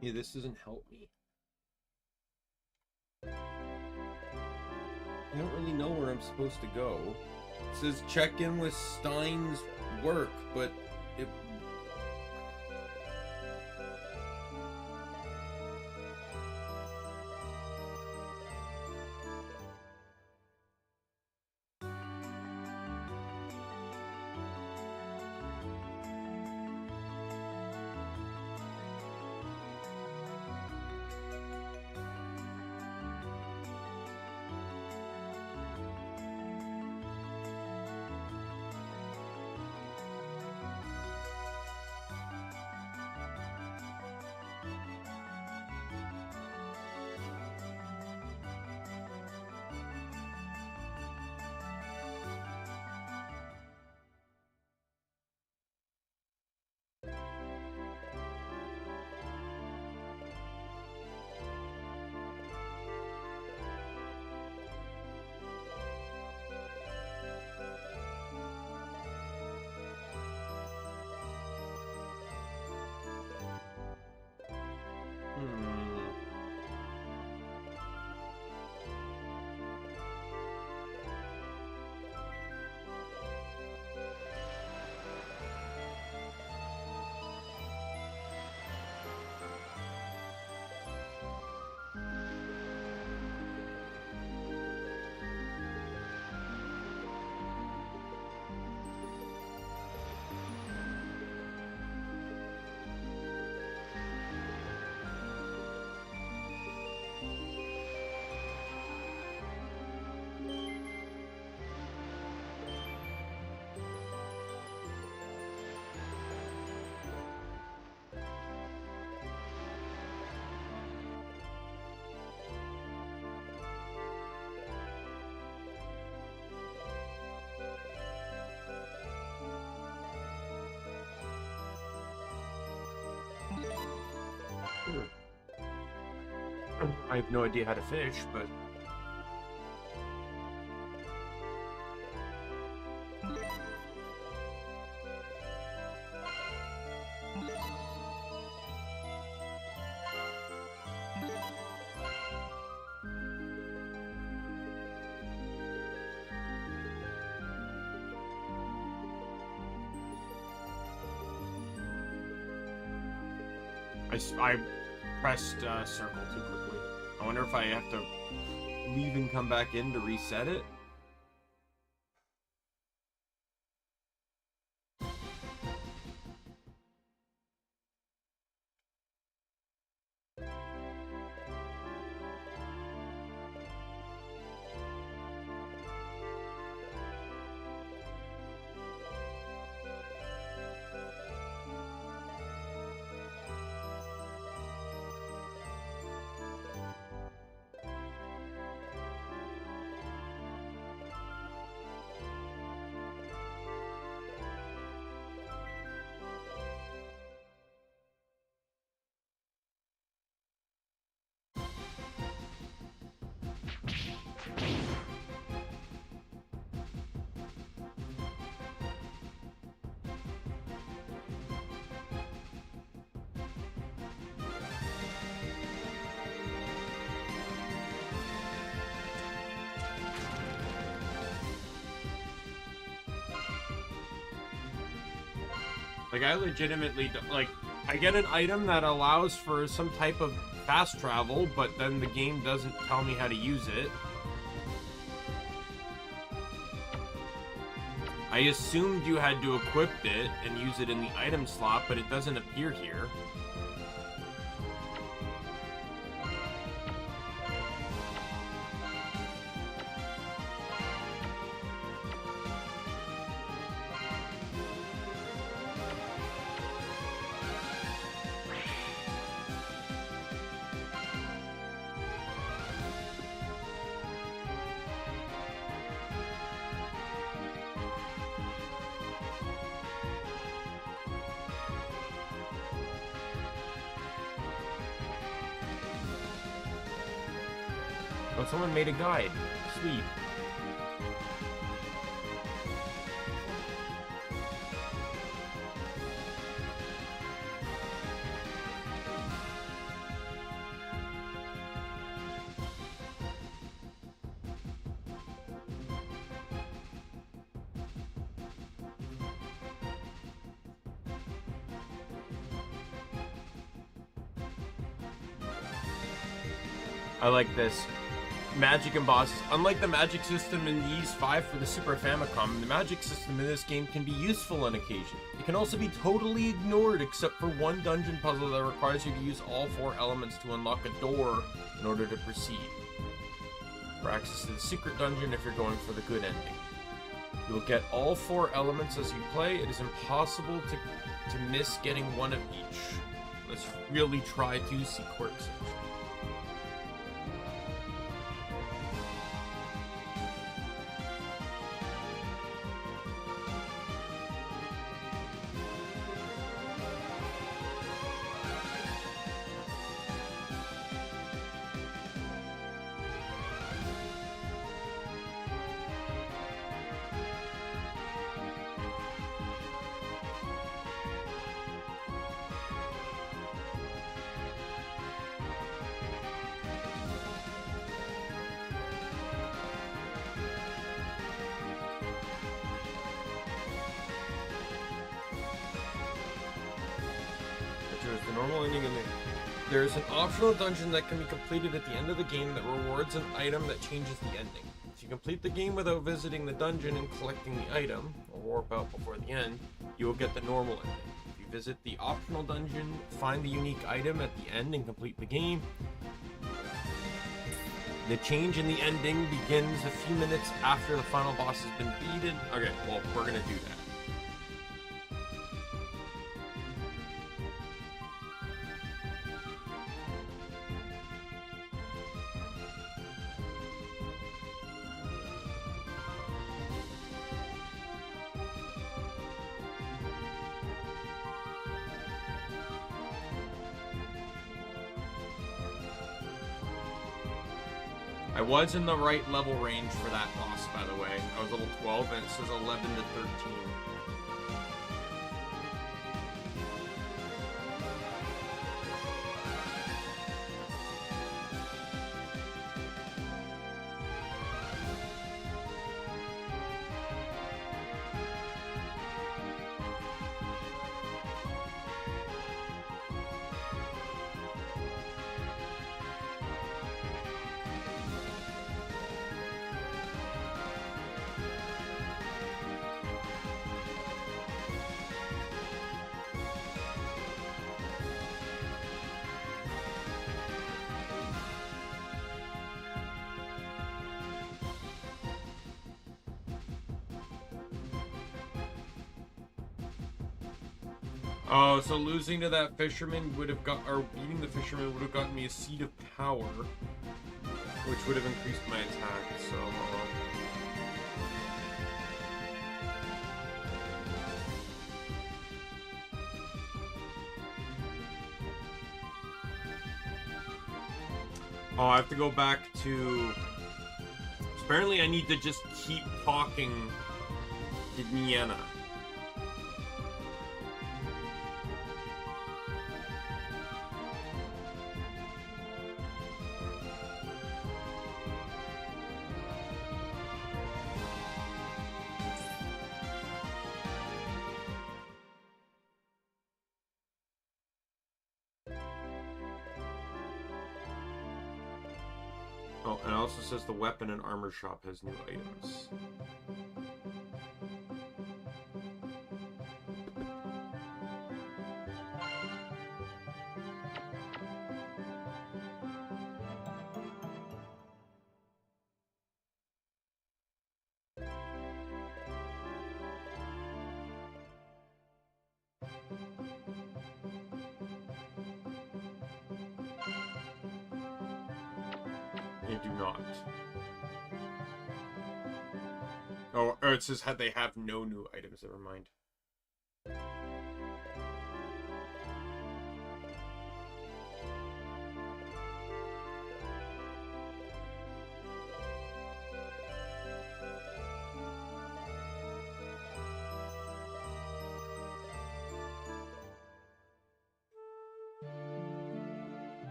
[SPEAKER 1] Yeah, this doesn't help me. I don't really know where I'm supposed to go. It says check in with Stein's work, but it... I have no idea how to fish, but... I pressed circle too quickly. I wonder if I have to leave and come back in to reset it? Like, I legitimately, like, I get an item that allows for some type of fast travel, but then the game doesn't tell me how to use it. I assumed you had to equip it and use it in the item slot, but it doesn't appear here. Oh, someone made a guide. Sweet. I like this. Magic and bosses. Unlike the magic system in the Ys 5 for the Super Famicom, the magic system in this game can be useful on occasion. It can also be totally ignored except for one dungeon puzzle that requires you to use all 4 elements to unlock a door in order to proceed. For access to the secret dungeon if you're going for the good ending. You will get all 4 elements as you play. It is impossible to miss getting one of each. Let's really try to see quirks. The normal ending in there is an optional dungeon that can be completed at the end of the game that rewards an item that changes the ending. If you complete the game without visiting the dungeon and collecting the item, or warp out before the end, you will get the normal ending. If you visit the optional dungeon, find the unique item at the end and complete the game, the change in the ending begins a few minutes after the final boss has been beaten. Okay, well, we're gonna do that. I was in the right level range for that boss, by the way. I was level 12, and it says 11 to 13. Oh, so losing to that fisherman would have got, or beating the fisherman would have gotten me a seat of power, which would have increased my attack, so... Oh, I have to go back to... Apparently I need to just keep talking to Niena. Oh, and it also says the weapon and armor shop has new items. They do not. Oh, or it says they have no new items. Never mind.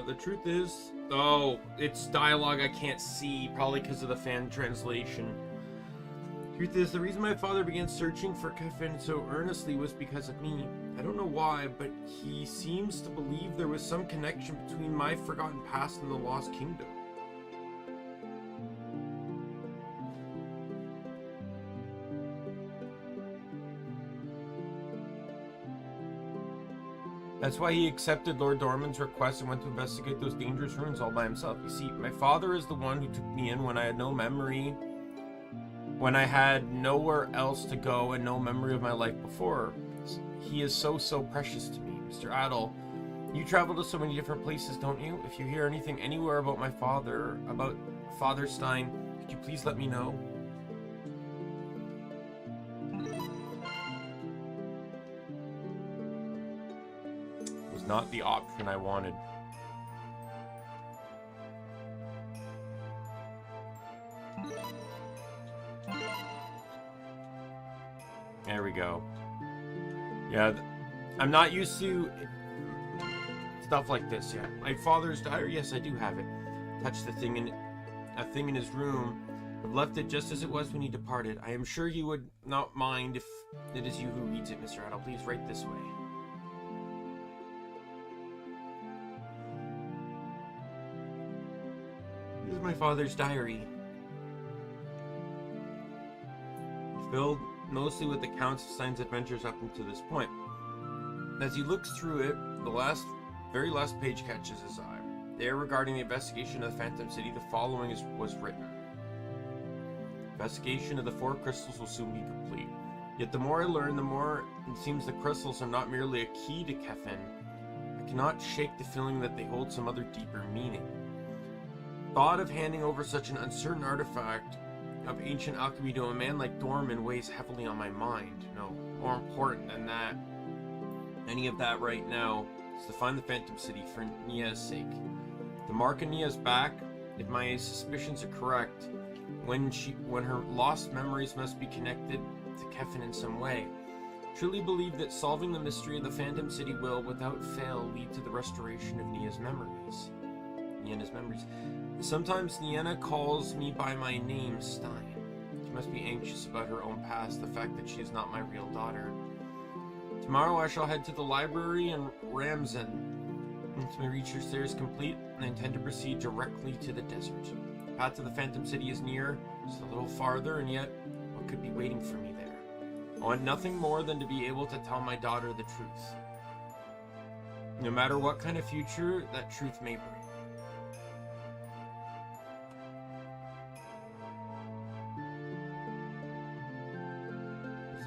[SPEAKER 1] The truth is, oh, it's dialogue I can't see, probably because of the fan translation. Truth is, the reason my father began searching for Kefin so earnestly was because of me. I don't know why, but he seems to believe there was some connection between my forgotten past and the Lost Kingdom. That's why he accepted Lord Dorman's request and went to investigate those dangerous ruins all by himself. You see, my father is the one who took me in when I had no memory, when I had nowhere else to go and no memory of my life before. He is so precious to me. Mr. Adel, you travel to so many different places, don't you? If you hear anything anywhere about my father, about Father Stein, could you please let me know? Not the option I wanted. There we go. Yeah, I'm not used to stuff like this yet. My father's diary, yes, I do have it. Touched a thing in his room. I've left it just as it was when he departed. I am sure you would not mind if it is you who reads it, Mr. Adel. Please write this way. My father's diary, filled mostly with accounts of Stein's adventures up until this point. As he looks through it, the very last page catches his eye. There, regarding the investigation of the Phantom City, the following was written. Investigation of the 4 crystals will soon be complete. Yet the more I learn, the more it seems the crystals are not merely a key to Kefin. I cannot shake the feeling that they hold some other deeper meaning. Thought of handing over such an uncertain artifact of ancient alchemy to a man like Dorman weighs heavily on my mind. No, more important than that, any of that right now, is to find the Phantom City for Nia's sake. The mark on Nia's back, if my suspicions are correct, when her lost memories must be connected to Kefin in some way. Truly believe that solving the mystery of the Phantom City will, without fail, lead to the restoration of Nia's memories. Sometimes Nienna calls me by my name, Stein. She must be anxious about her own past, the fact that she is not my real daughter. Tomorrow I shall head to the library in Ramsen. Once my research there is complete, I intend to proceed directly to the desert. The path to the Phantom City is near, just a little farther, and yet what could be waiting for me there? I want nothing more than to be able to tell my daughter the truth. No matter what kind of future that truth may bring.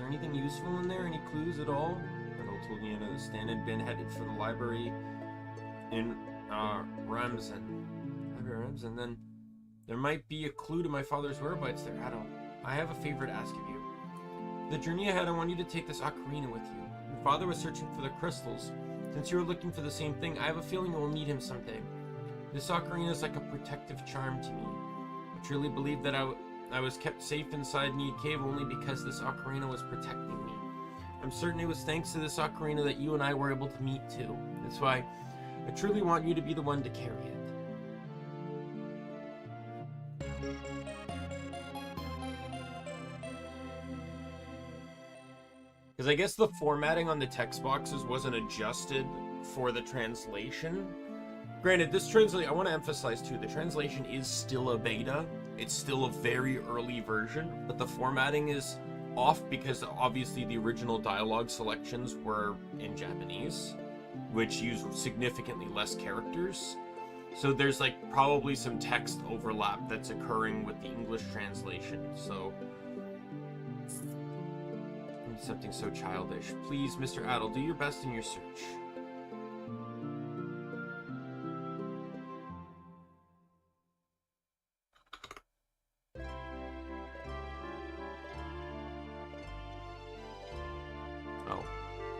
[SPEAKER 1] Anything useful in there? Any clues at all? Adel told Nienna that Stan had been headed for the library in Ramsen. Then there might be a clue to my father's whereabouts there. Adel, I have a favor to ask of you. The journey ahead, I want you to take this ocarina with you. Your father was searching for the crystals. Since you are looking for the same thing, I have a feeling you will need him someday. This ocarina is like a protective charm to me. I truly believe that I was kept safe inside Need Cave only because this ocarina was protecting me. I'm certain it was thanks to this ocarina that you and I were able to meet too. That's why I truly want you to be the one to carry it. Because I guess the formatting on the text boxes wasn't adjusted for the translation. Granted, this translation, I want to emphasize too, the translation is still a beta. It's still a very early version, but the formatting is off because obviously the original dialogue selections were in Japanese, which use significantly less characters. So there's like probably some text overlap that's occurring with the English translation. So something so childish. Please, Mr. Adel, do your best in your search. Oh.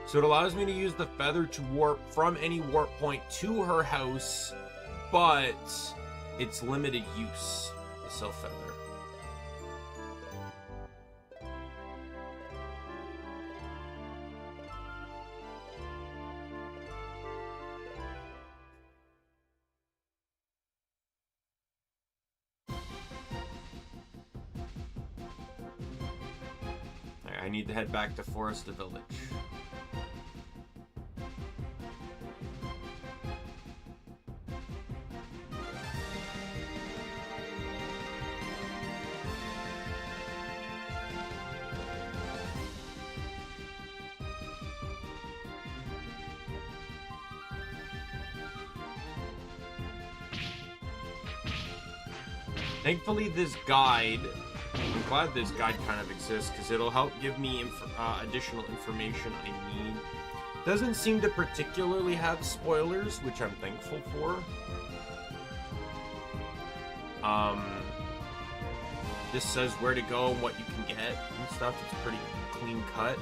[SPEAKER 1] So it allows me to use the feather to warp from any warp point to her house, but it's limited use, the self feather. I need to head back to Foresta Village. Thankfully, this guide, I'm glad this guide kind of exists because it'll help give me additional information I need. Doesn't seem to particularly have spoilers, which I'm thankful for. This says where to go and what you can get and stuff. It's pretty clean cut.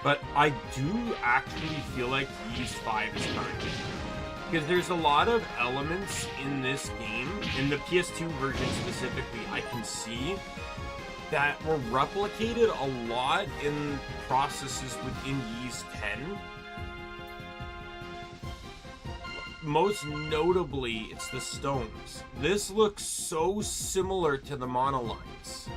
[SPEAKER 1] But I do actually feel like Ys 5 is coming. Because there's a lot of elements in this game, in the PS2 version specifically, I can see that were replicated a lot in processes within Ys 10. Most notably, it's the stones. This looks so similar to the monolines.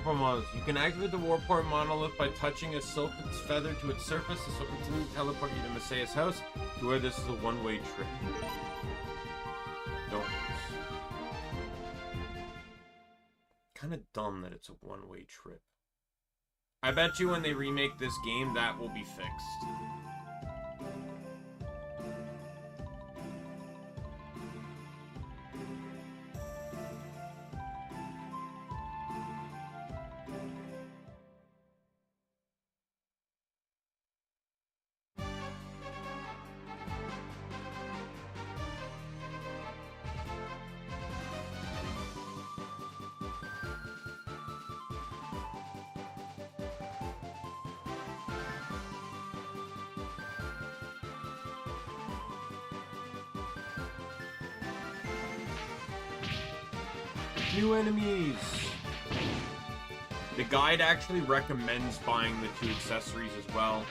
[SPEAKER 1] Warport monolith. You can activate the Warport monolith by touching a Silphid's feather to its surface. The Silphid's will teleport you to Messiah's house, to where this is a one-way trip. Don't. Kind of dumb that it's a one-way trip. I bet you when they remake this game, that will be fixed. New enemies! The guide actually recommends buying the 2 accessories as well.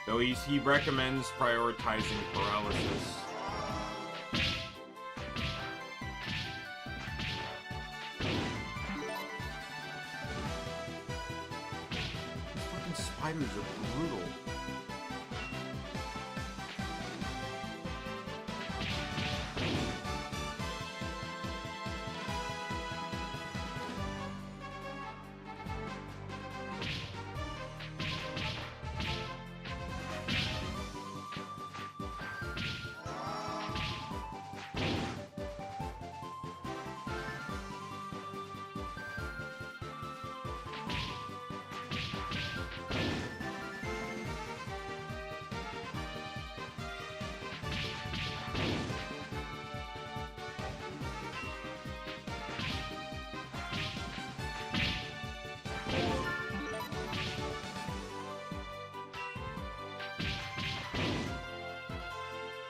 [SPEAKER 1] Though he recommends prioritizing paralysis. These fucking spiders are brutal.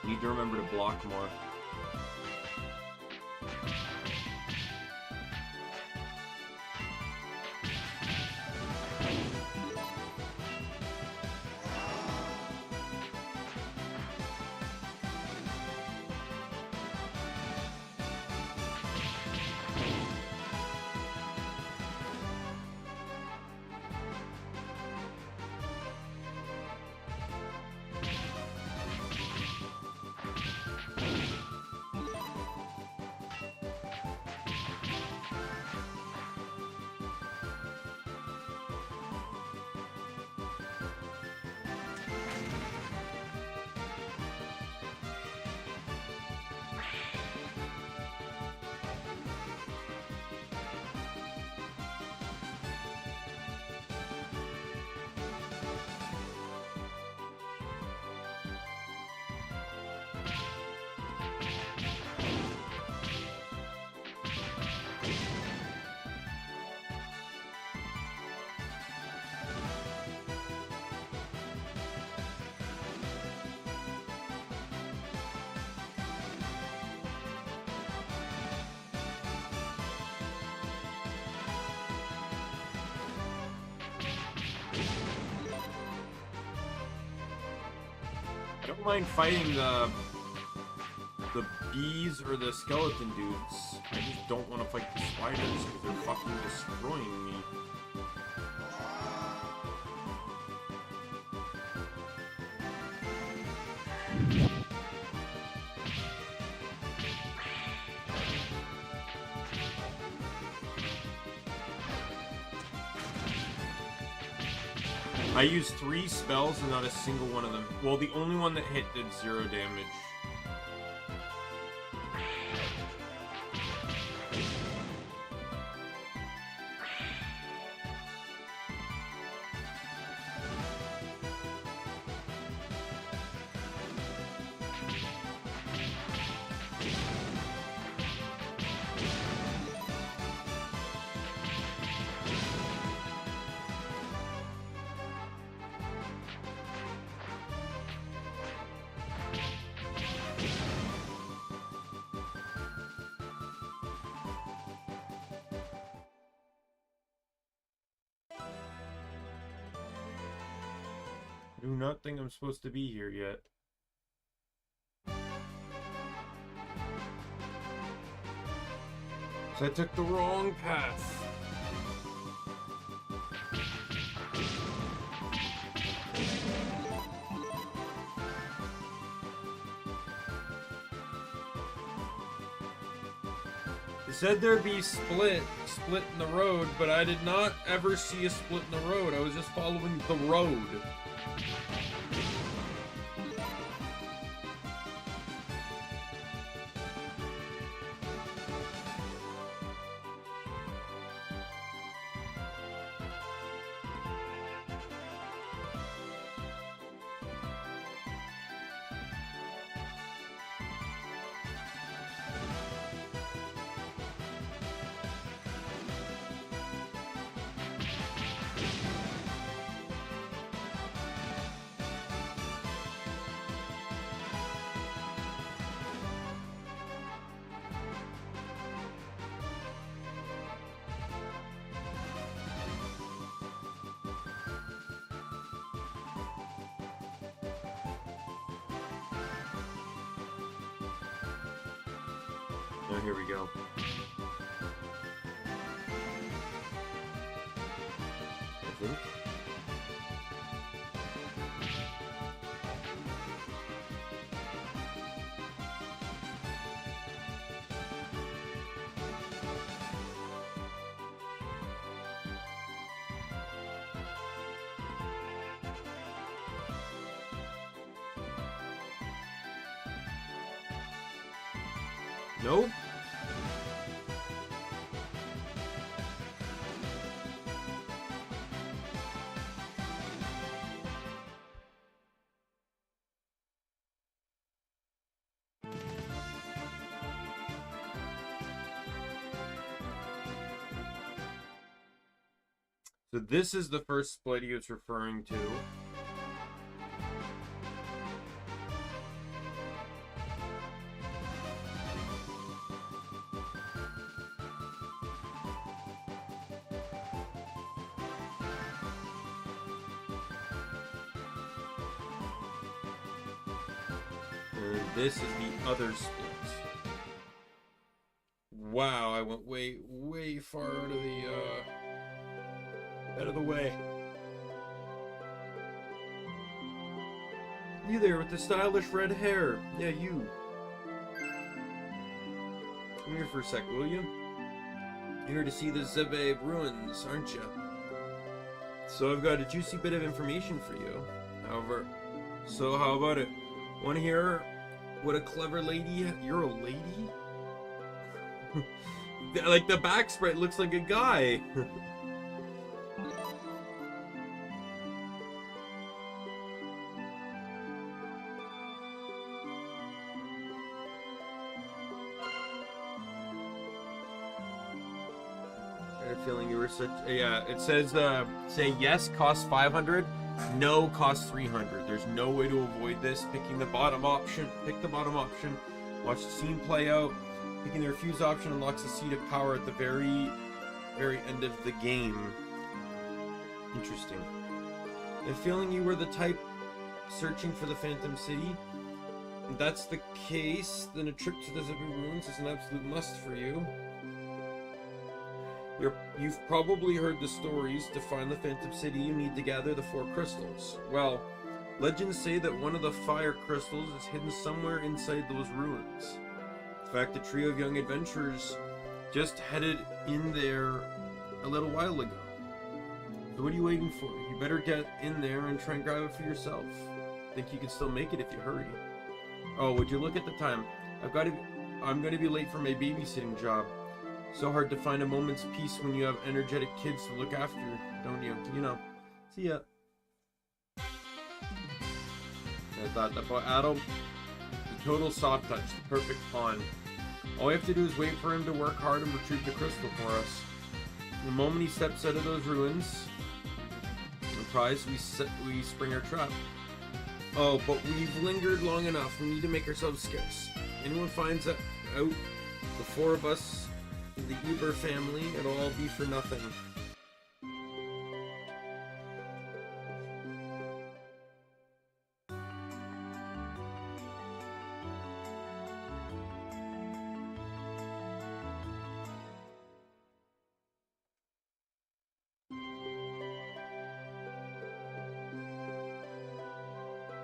[SPEAKER 1] Need to remember to block more. I don't mind fighting the bees or the skeleton dudes. I just don't want to fight the spiders because they're fucking destroying me. I used 3 spells and not a single one of them. Well, the only one that hit did 0 damage. I do not think I'm supposed to be here yet. So I took the wrong path. It said there'd be split in the road, but I did not ever see a split in the road. I was just following the road. Oh, here we go. I think. Nope. So this is the first split he was referring to. And this is the other split. Wow, I went way far out of the way. You there with the stylish red hair. Yeah, you. Come here for a sec, will you? You're here to see the Zebe ruins, aren't you? So I've got a juicy bit of information for you. So how about it? Want to hear what a clever lady... You're a lady? Like the back sprite looks like a guy. I had a feeling you were such... Yeah, it says, say yes costs 500, no costs 300. There's no way to avoid this. Picking the bottom option, pick the bottom option, watch the scene play out. Picking the refuse option unlocks a seat of power at the very end of the game. Interesting. I had a feeling you were the type searching for the Phantom City. If that's the case, then a trip to the Zebe ruins is an absolute must for you. You've probably heard the stories. To find the Phantom City, you need to gather the 4 crystals. Well, legends say that one of the fire crystals is hidden somewhere inside those ruins. In fact, a trio of young adventurers just headed in there a little while ago. So what are you waiting for? You better get in there and try and grab it for yourself. Think you can still make it if you hurry. Oh, would you look at the time? I'm going to be late for my babysitting job. So hard to find a moment's peace when you have energetic kids to look after, don't you? You know. See ya. I thought that about Adam. The total soft touch, the perfect pawn. All we have to do is wait for him to work hard and retrieve the crystal for us. The moment he steps out of those ruins, surprise, we spring our trap. Oh, but we've lingered long enough. We need to make ourselves scarce. Anyone finds out the 4 of us, the Uber family, it'll all be for nothing.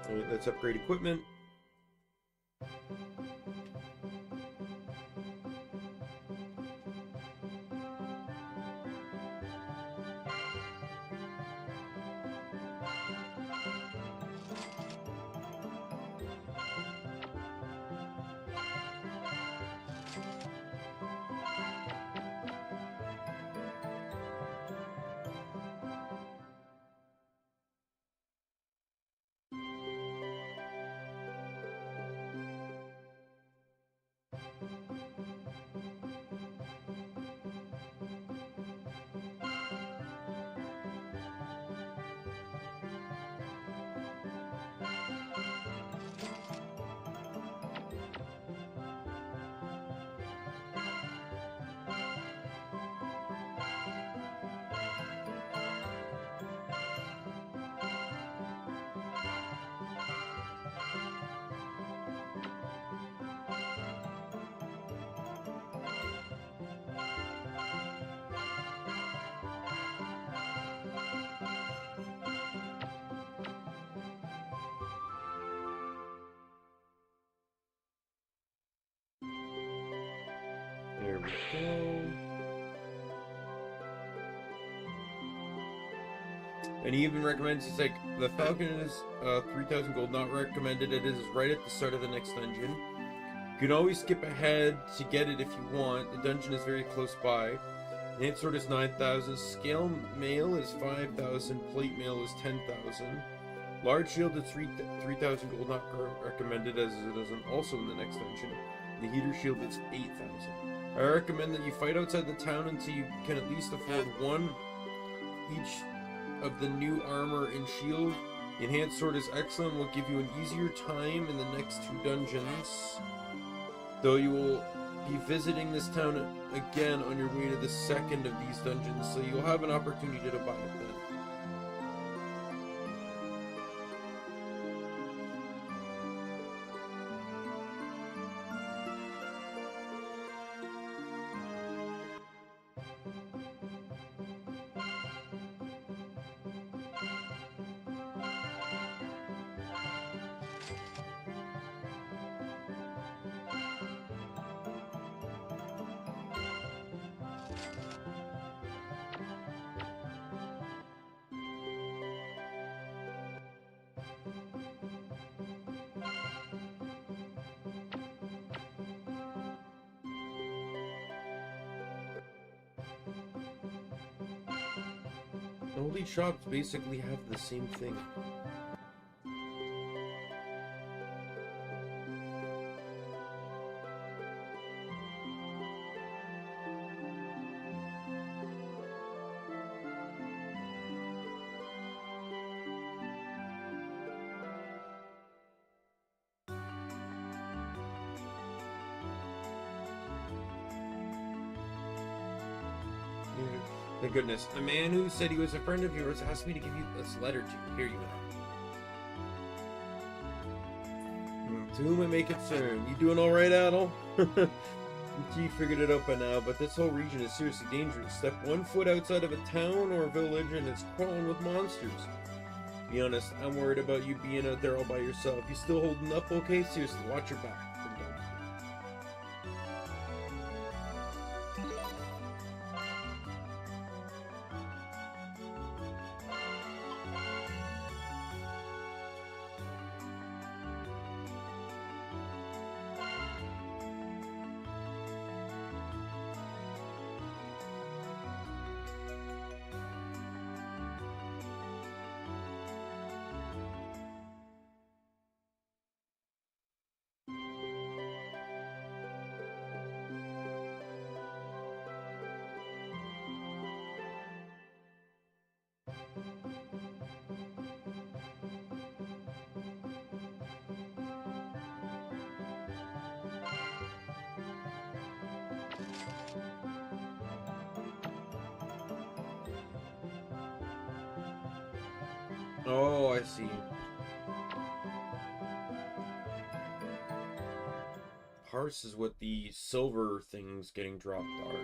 [SPEAKER 1] Alright, let's upgrade equipment. There we go. And he even recommends, it's like, the Falcon is 3,000 gold, not recommended. It is right at the start of the next dungeon. You can always skip ahead to get it if you want. The dungeon is very close by. Hand sword is 9,000. Scale mail is 5,000. Plate mail is 10,000. Large shield is 3,000 gold, not recommended, as it is also in the next dungeon. The heater shield is 8,000. I recommend that you fight outside the town until you can at least afford one each of the new armor and shield. The enhanced sword is excellent, will give you an easier time in the next 2 dungeons. Though you will be visiting this town again on your way to the second of these dungeons, so you'll have an opportunity to buy it then. All these shops basically have the same thing. Thank goodness. A man who said he was a friend of yours asked me to give you this letter to. Here you are. To whom it may concern. You doing alright, Adel? You figured it out by now, but this whole region is seriously dangerous. Step 1 foot outside of a town or a village and it's crawling with monsters. To be honest, I'm worried about you being out there all by yourself. You still holding up okay? Seriously, watch your back. Oh, I see. Parse is what the silver things getting dropped are.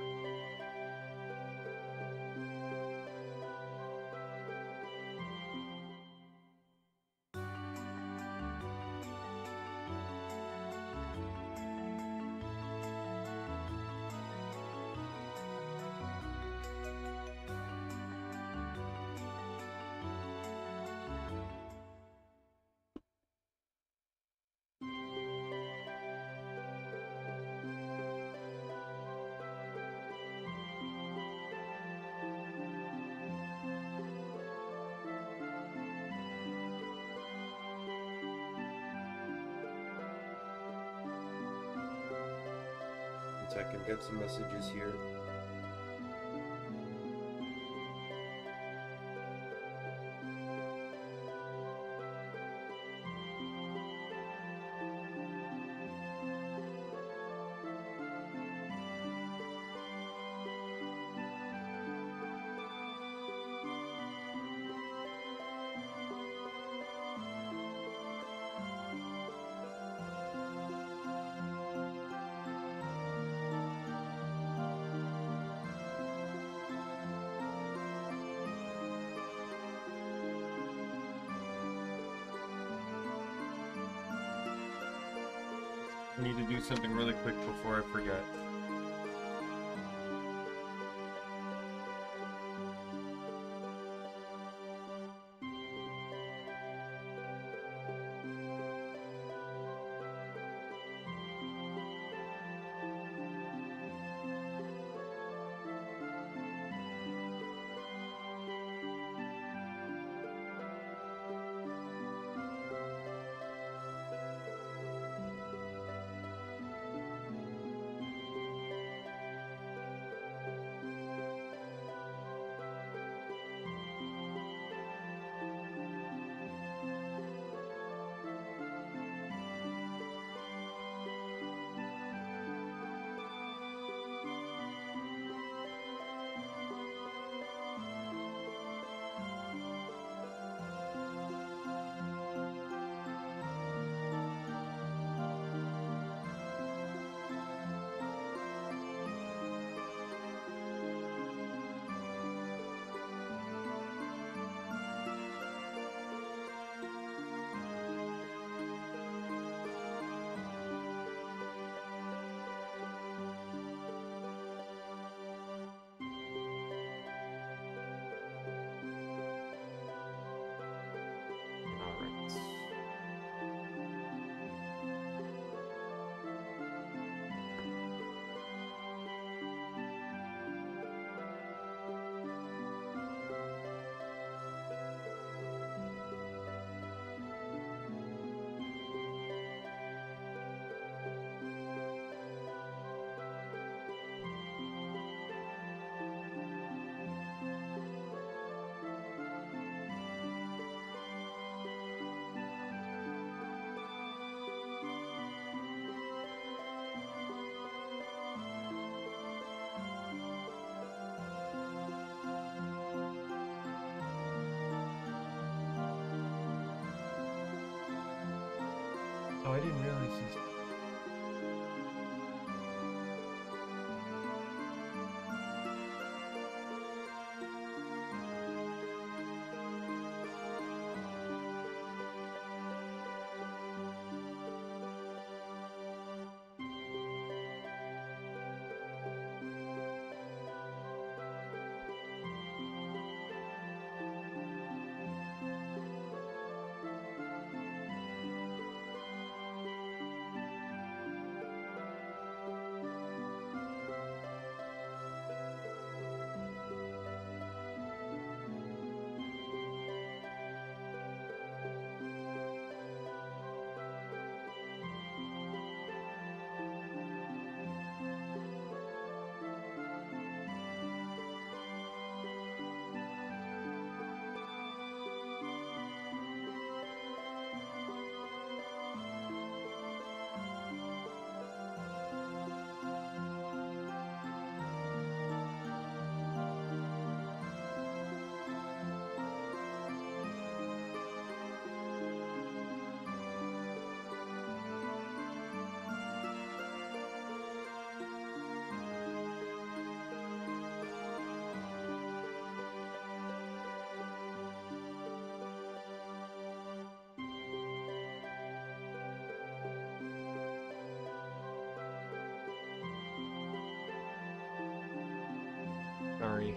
[SPEAKER 2] So I can get some messages here.
[SPEAKER 3] I need to do something really quick before I forget. Oh, I didn't realize this. Sorry.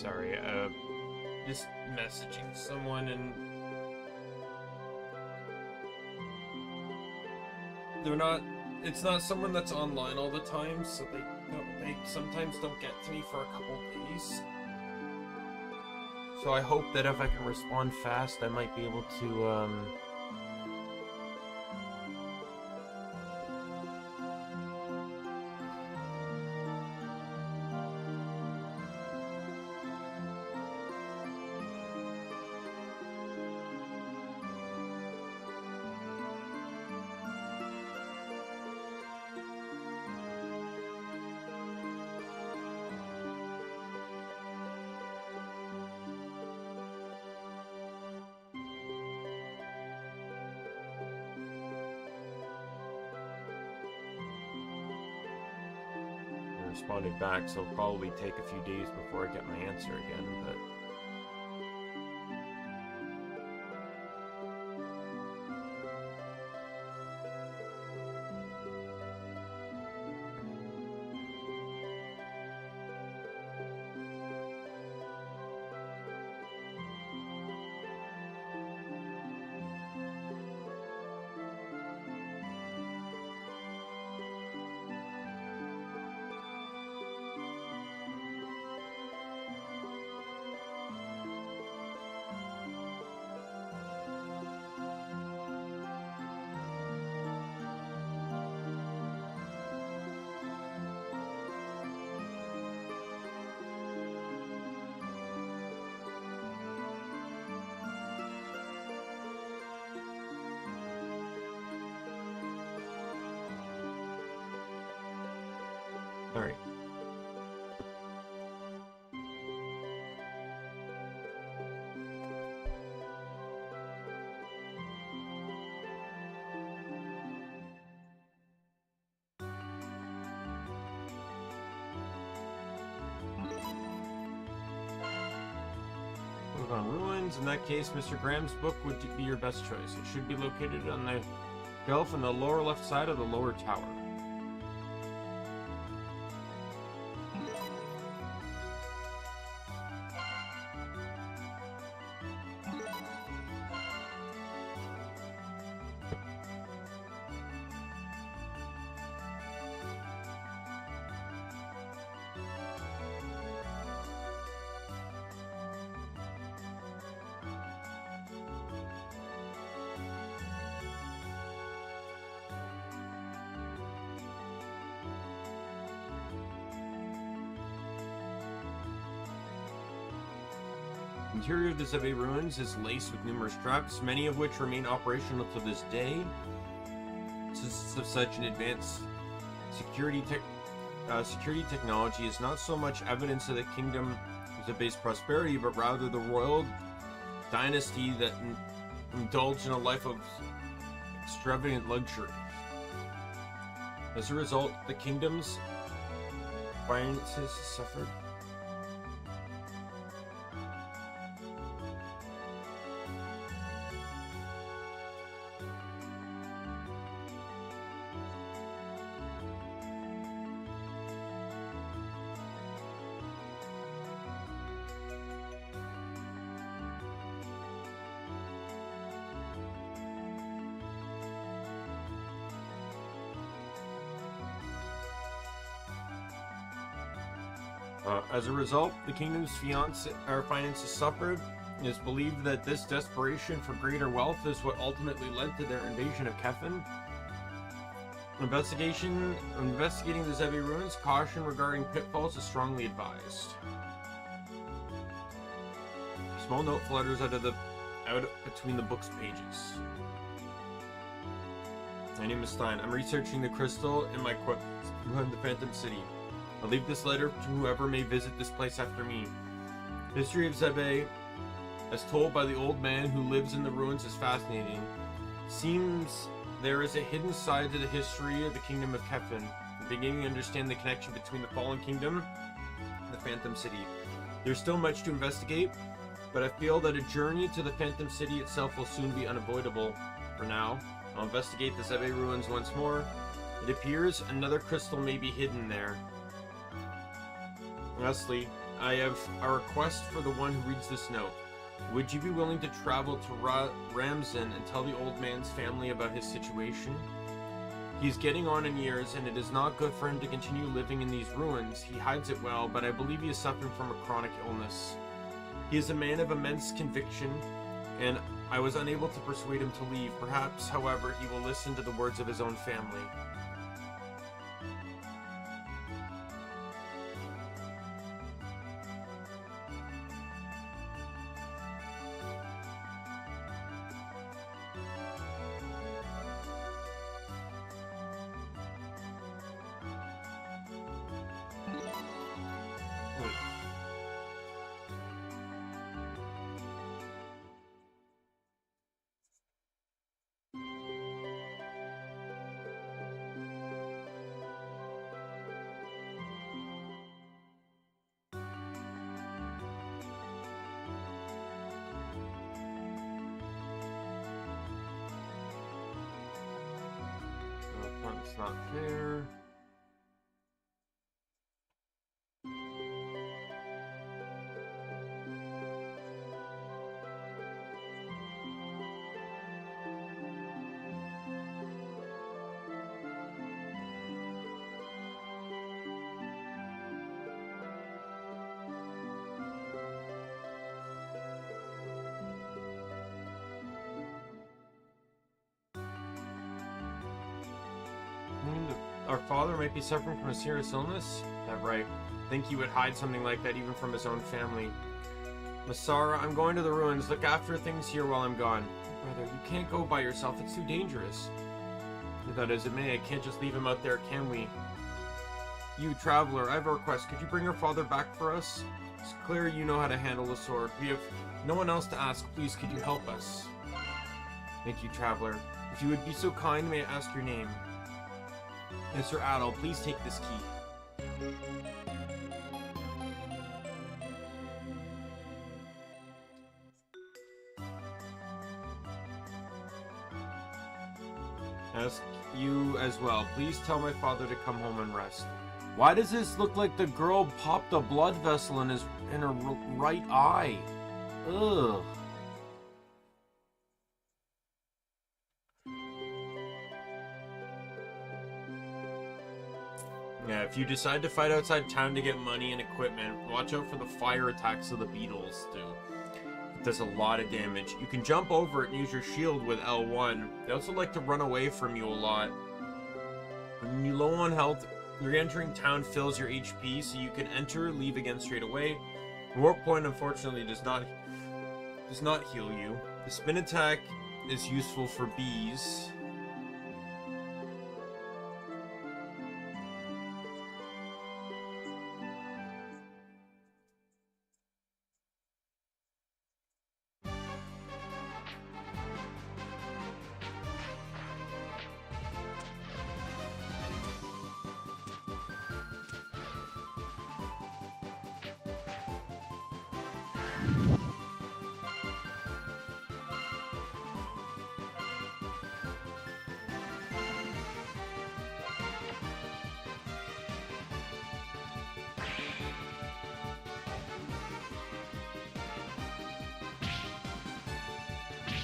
[SPEAKER 3] Sorry,
[SPEAKER 1] Just messaging someone and they're not. It's not someone that's online all the time, so they sometimes don't get to me for a couple days. So I hope that if I can respond fast, I might be able to responded back, so it'll probably take a few days before I get my answer again, but alright. Work on ruins. In that case, Mr. Graham's book would be your best choice. It should be located on the shelf on the lower left side of the lower tower. The interior of the Zebe ruins is laced with numerous traps, many of which remain operational to this day. Since of such an advanced security technology is not so much evidence of the kingdom Zebe's prosperity, but rather the royal dynasty that indulged in a life of extravagant luxury. As a result, the kingdom's finances suffered. As a result, the kingdom's finances suffered. It is believed that this desperation for greater wealth is what ultimately led to their invasion of Kefin. Investigating the Zebe ruins, caution regarding pitfalls is strongly advised. Small note flutters out between the book's pages. My name is Stein. I'm researching the crystal in my quest to find the Phantom City. I'll leave this letter to whoever may visit this place after me. The history of Zebe, as told by the old man who lives in the ruins, is fascinating. Seems there is a hidden side to the history of the kingdom of Kefin. I'm beginning to understand the connection between the fallen kingdom and the Phantom City. There's still much to investigate, but I feel that a journey to the Phantom City itself will soon be unavoidable. For now, I'll investigate the Zebe ruins once more. It appears another crystal may be hidden there. Lastly, I have a request for the one who reads this note. Would you be willing to travel to Ramzan and tell the old man's family about his situation? He is getting on in years, and it is not good for him to continue living in these ruins. He hides it well, but I believe he is suffering from a chronic illness. He is a man of immense conviction, and I was unable to persuade him to leave. Perhaps, however, he will listen to the words of his own family. That's not fair. Our father might be suffering from a serious illness? That right. Think he would hide something like that even from his own family. Masara, I'm going to the ruins. Look after things here while I'm gone. Brother, you can't go by yourself. It's too dangerous. Be that as it may, I can't just leave him out there, can we? You, traveler, I have a request. Could you bring your father back for us? It's clear you know how to handle a sword. We have no one else to ask. Please, could you help us? Thank you, traveler. If you would be so kind, may I ask your name? Mr. Adel, please take this key. Ask you as well. Please tell my father to come home and rest. Why does this look like the girl popped a blood vessel in her right eye? Ugh. Yeah, if you decide to fight outside town to get money and equipment, watch out for the fire attacks of the beetles, too. It does a lot of damage. You can jump over it and use your shield with L1. They also like to run away from you a lot. When you're low on health, re-entering town fills your HP, so you can enter, leave again straight away. Warp Point, unfortunately, does not heal you. The spin attack is useful for bees.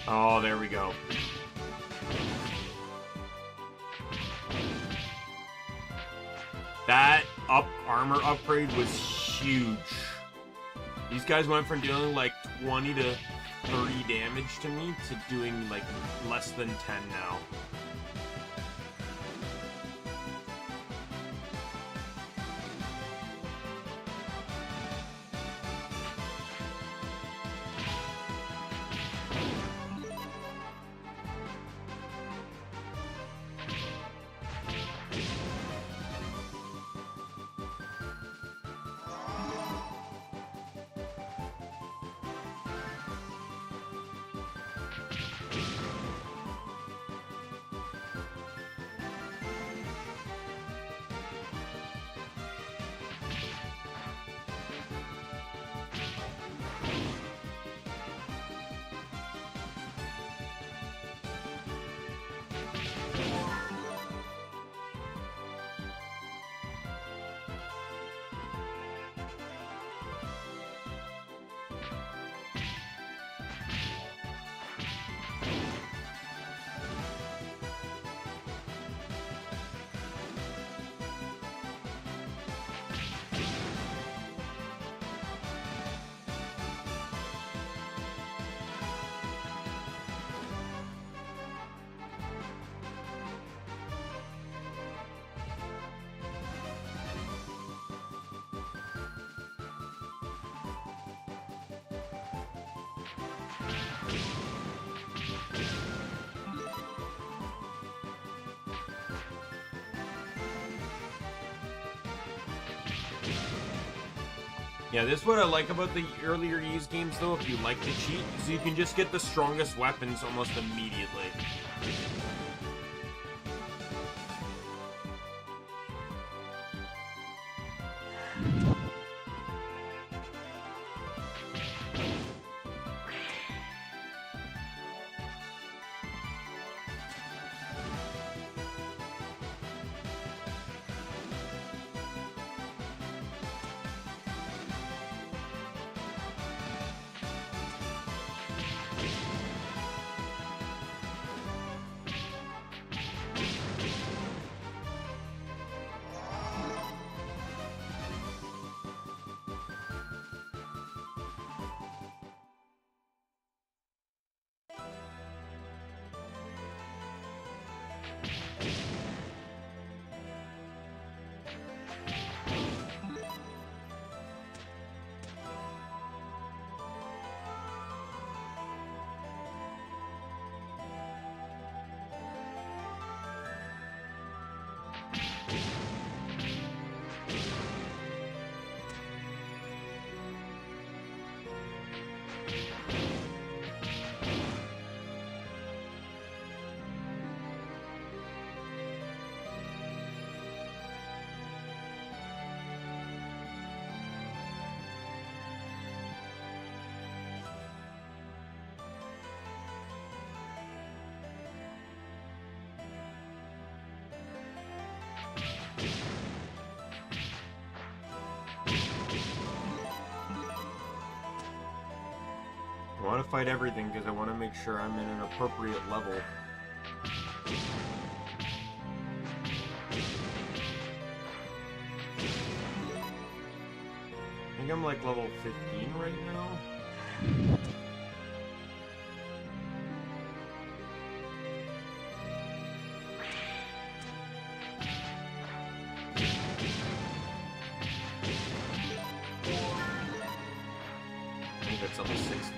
[SPEAKER 1] Oh, there we go. That armor upgrade was huge. These guys went from dealing like 20 to 30 damage to me to doing like less than 10 now.
[SPEAKER 3] Yeah, this is what I like about the earlier Ys games, though, if you like to cheat, so you can just get the strongest weapons almost immediately. I want to fight everything because I want to make sure I'm in an appropriate level. I think I'm like level 15 right now. I think that's level 16.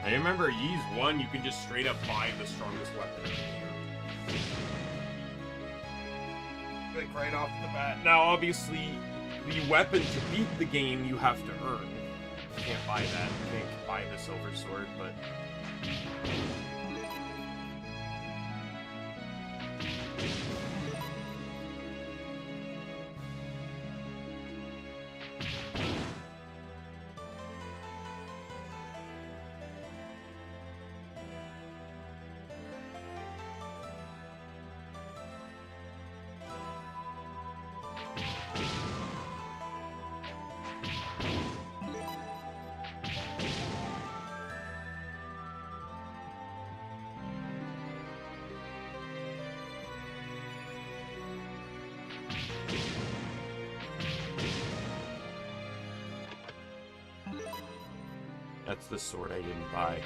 [SPEAKER 3] I remember Ys 1, you can just straight up buy the strongest weapon in the game. Like right off the bat. Now obviously, the weapon to beat the game you have to earn. You can't buy that. You can't buy the silver sword, but... That's the sword I didn't buy.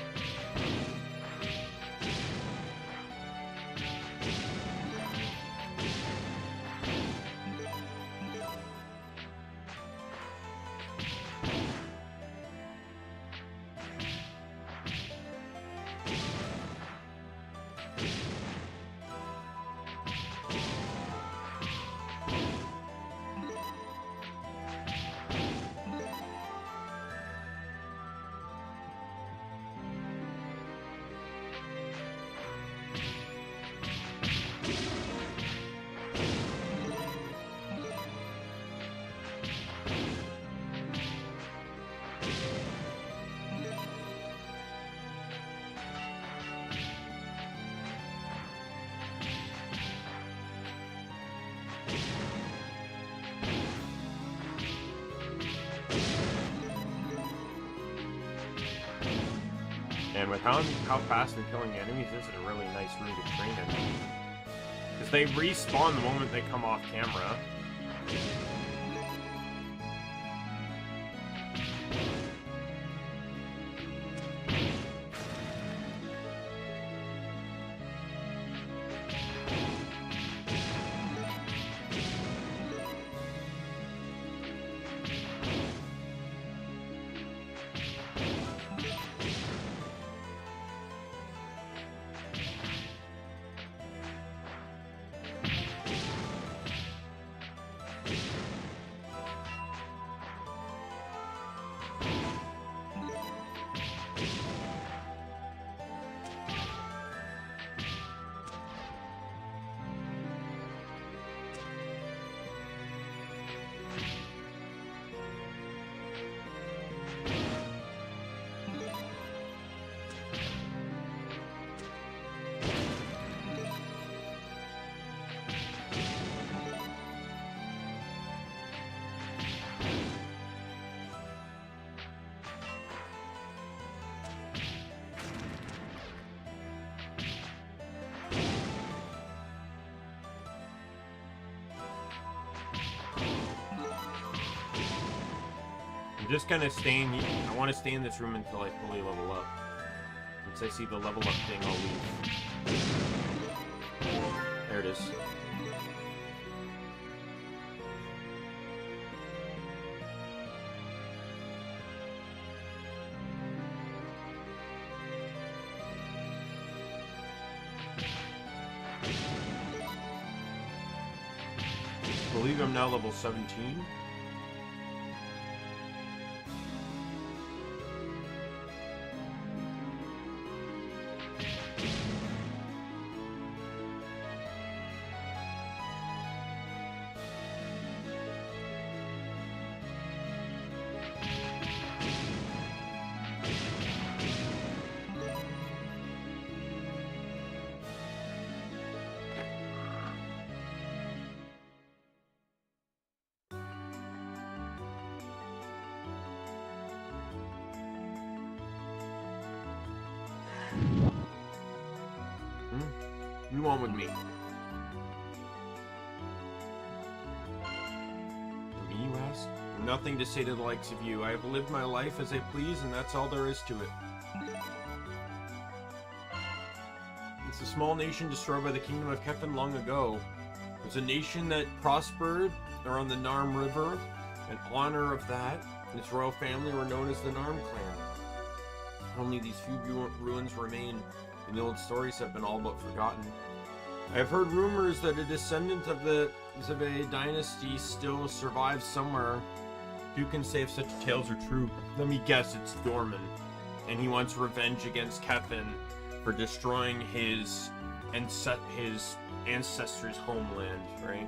[SPEAKER 3] And with how fast I'm killing enemies, this is a really nice room to train in. Because they respawn the moment they come off camera. I'm just gonna stay in. I want to stay in this room until I fully level up. Once I see the level up thing, I'll leave. There it is. I believe I'm now level 17. You want with me? Me, you ask? Nothing to say to the likes of you. I have lived my life as I please, and that's all there is to it. It's a small nation destroyed by the kingdom of Kefin long ago. It was a nation that prospered around the Narm River. In honor of that, its royal family were known as the Narm clan. Only these few ruins remain, and the old stories have been all but forgotten. I have heard rumors that a descendant of the Zebe dynasty still survives somewhere. Who can say if such tales are true? Let me guess, it's Dorman. And he wants revenge against Kefin for destroying his ancestors' homeland, right?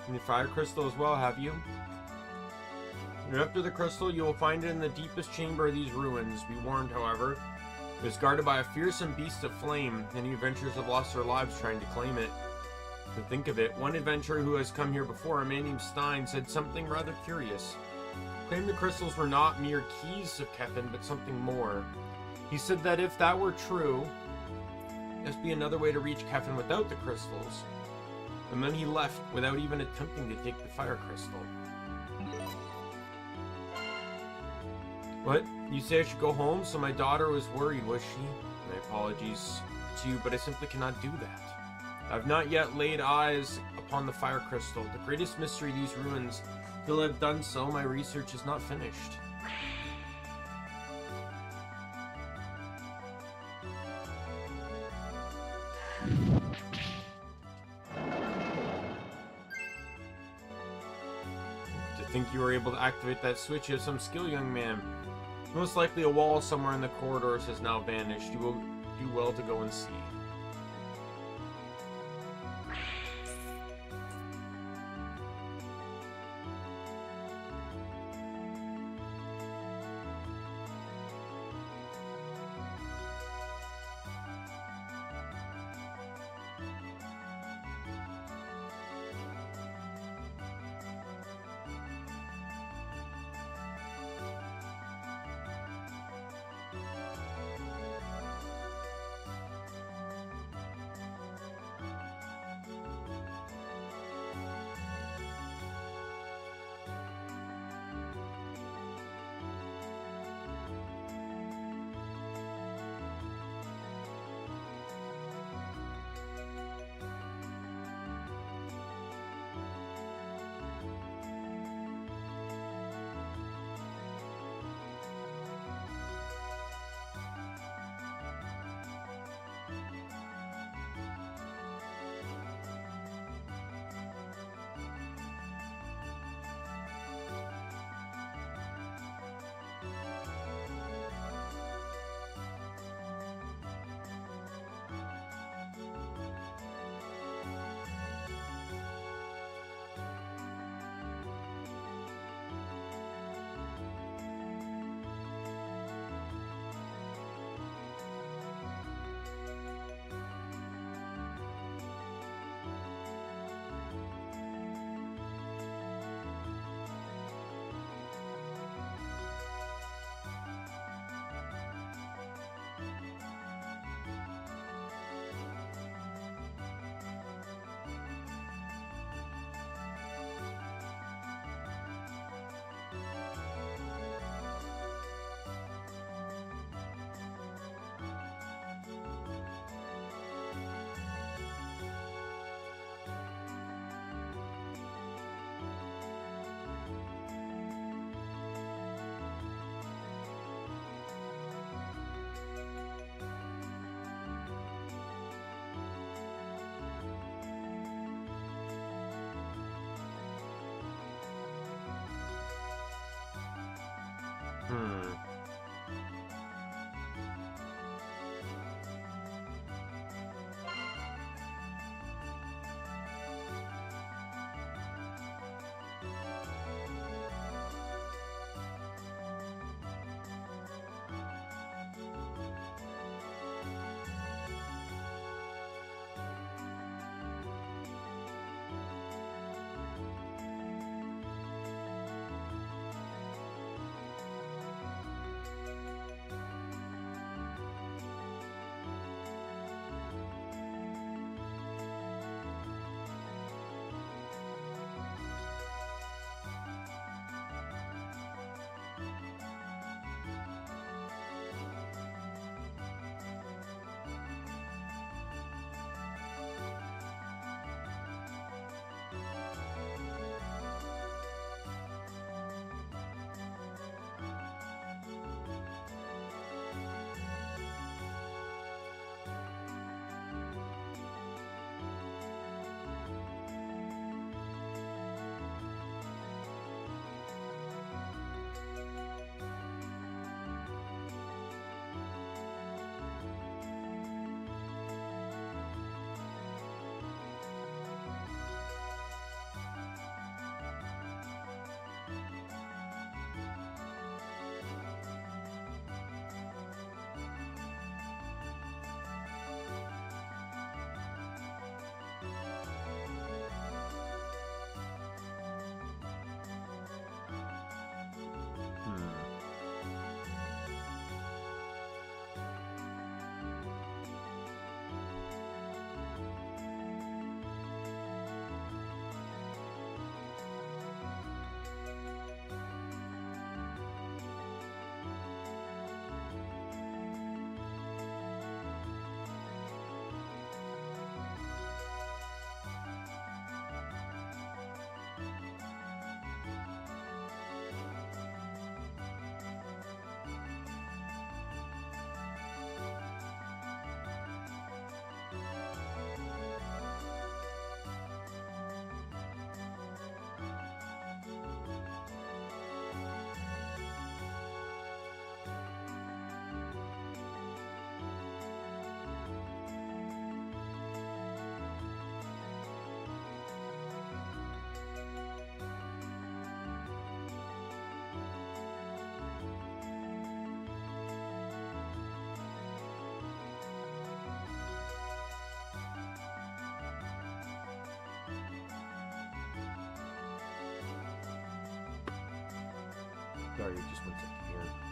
[SPEAKER 3] And the fire crystal as well, have you? You're after the crystal, you will find it in the deepest chamber of these ruins. Be warned, however, it is guarded by a fearsome beast of flame. Many adventurers have lost their lives trying to claim it. To think of it, one adventurer who has come here before, a man named Stein, said something rather curious. He claimed the crystals were not mere keys of Kefin, but something more. He said that if that were true, there must be another way to reach Kefin without the crystals. And then he left without even attempting to take the fire crystal. What? You say I should go home? So my daughter was worried, was she? My apologies to you, but I simply cannot do that. I've not yet laid eyes upon the fire crystal. The greatest mystery of these ruins. Till I've done so, my research is not finished. To think you were able to activate that switch, you have some skill, young man. Most likely a wall somewhere in the corridors has now vanished. You will do well to go and see. Hmm. Sorry, just one second here.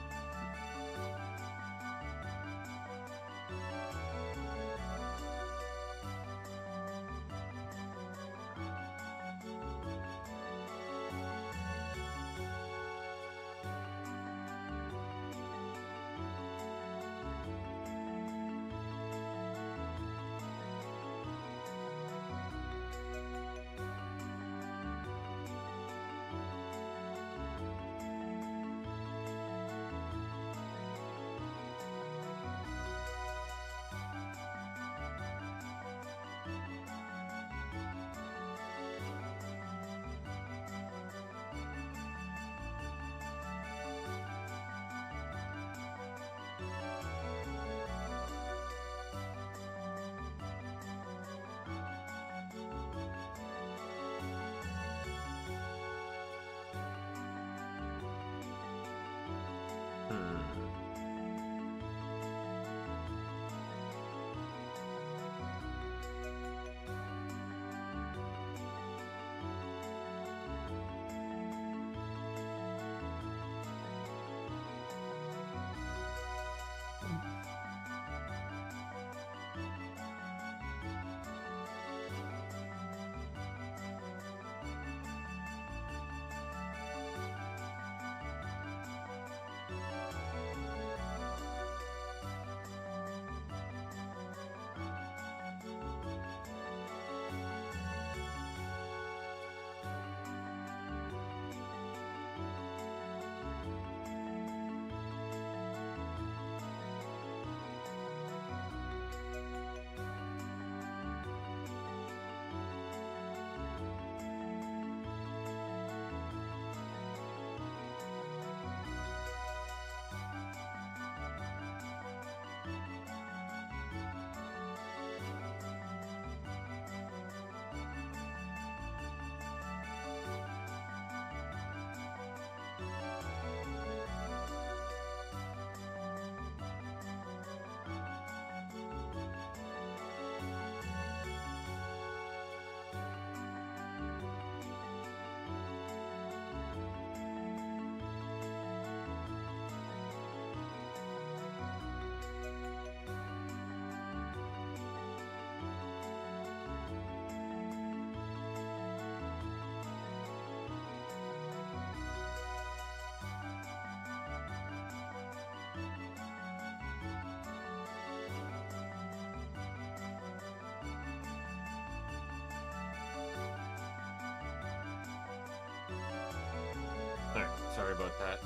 [SPEAKER 3] Sorry about that.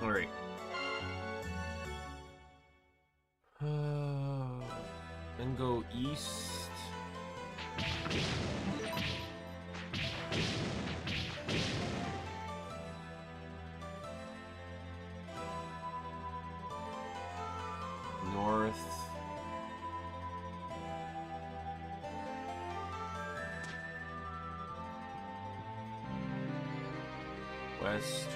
[SPEAKER 3] Alright. Then go east. North. West.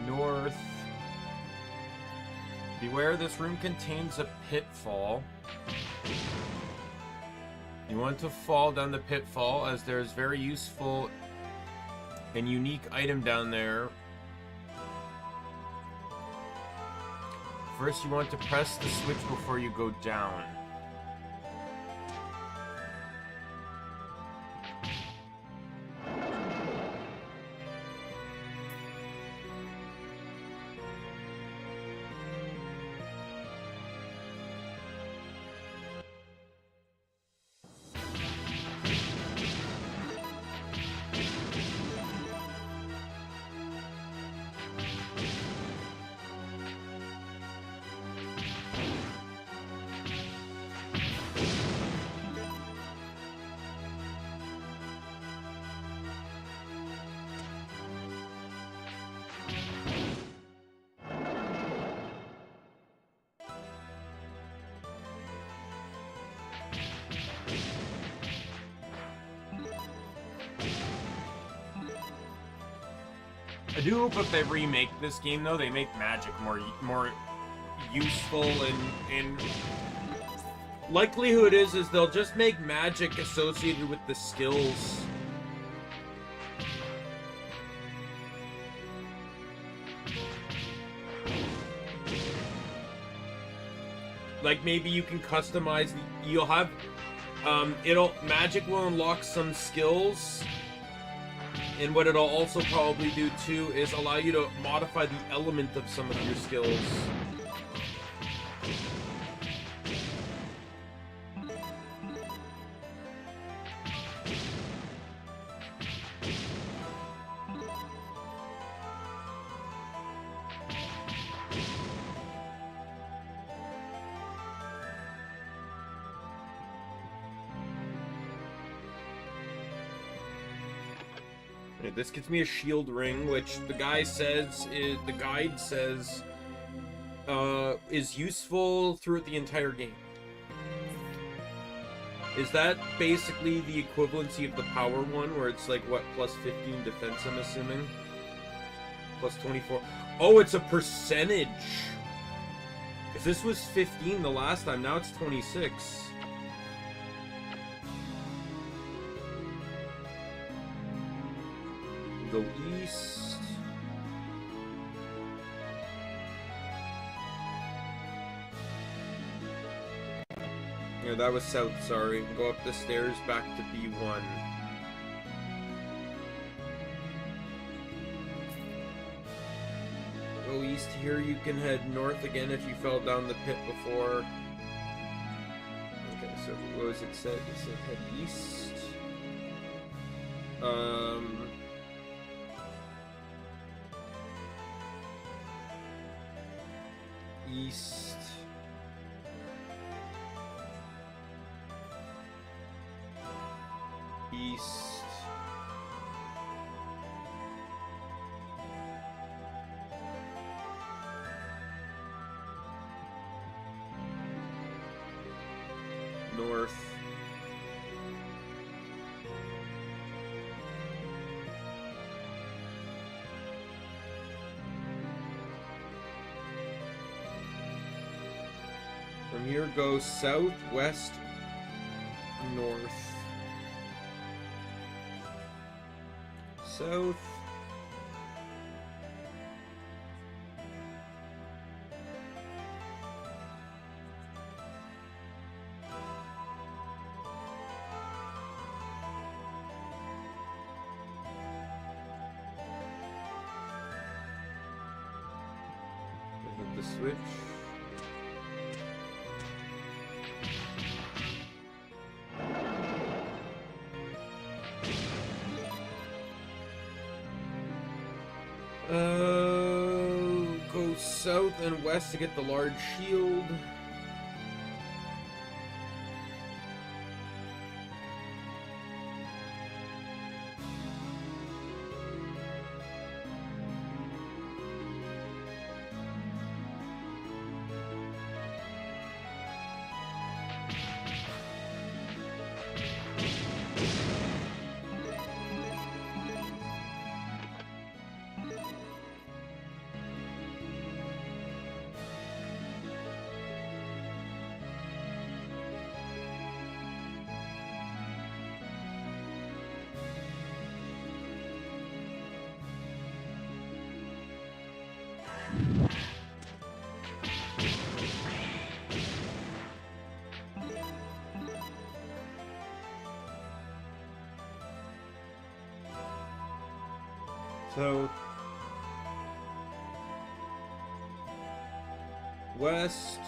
[SPEAKER 3] North. Beware, this room contains a pitfall. You want to fall down the pitfall, as there's very useful and unique item down there. First, you want to press the switch before you go down. I do hope if they remake this game, though, they make magic more useful, and likelihood is they'll just make magic associated with the skills. Like, maybe you can customize, you'll have, magic will unlock some skills. And what it'll also probably do, too, is allow you to modify the element of some of your skills. This gets me a shield ring, which the guide says is useful throughout the entire game. Is that basically the equivalency of the power one, where it's like, what, plus 15 defense, I'm assuming? Plus 24. Oh, it's a percentage! If this was 15 the last time, now it's 26. Go east. Yeah, that was south, sorry. Go up the stairs back to B1. Go east here, you can head north again if you fell down the pit before. Okay, so what was it said? It said head east. East. East. North. From here, go south, west, north. South. switch. Go south and west to get the large shield. So, west,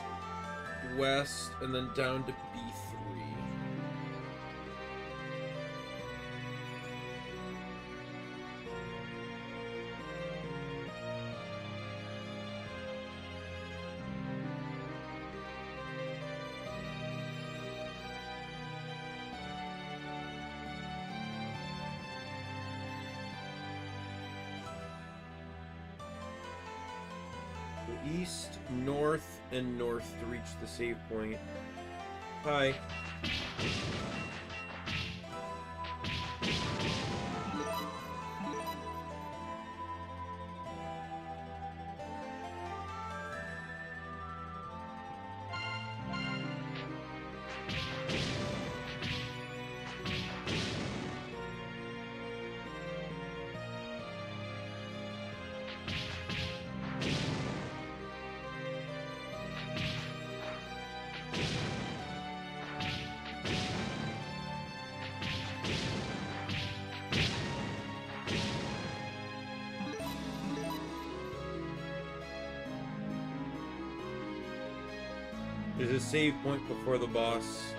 [SPEAKER 3] west, and then down to B3. East, north, and north to reach the save point. Hi. There's a save point before the boss.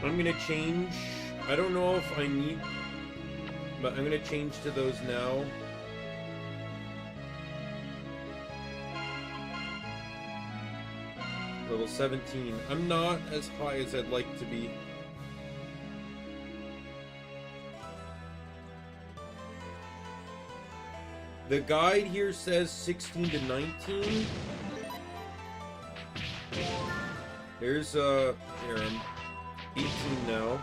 [SPEAKER 3] I'm gonna change. I don't know if I need, but I'm gonna change to those now. Level 17. I'm not as high as I'd like to be. The guide here says 16 to 19. There's here I'm 18 now.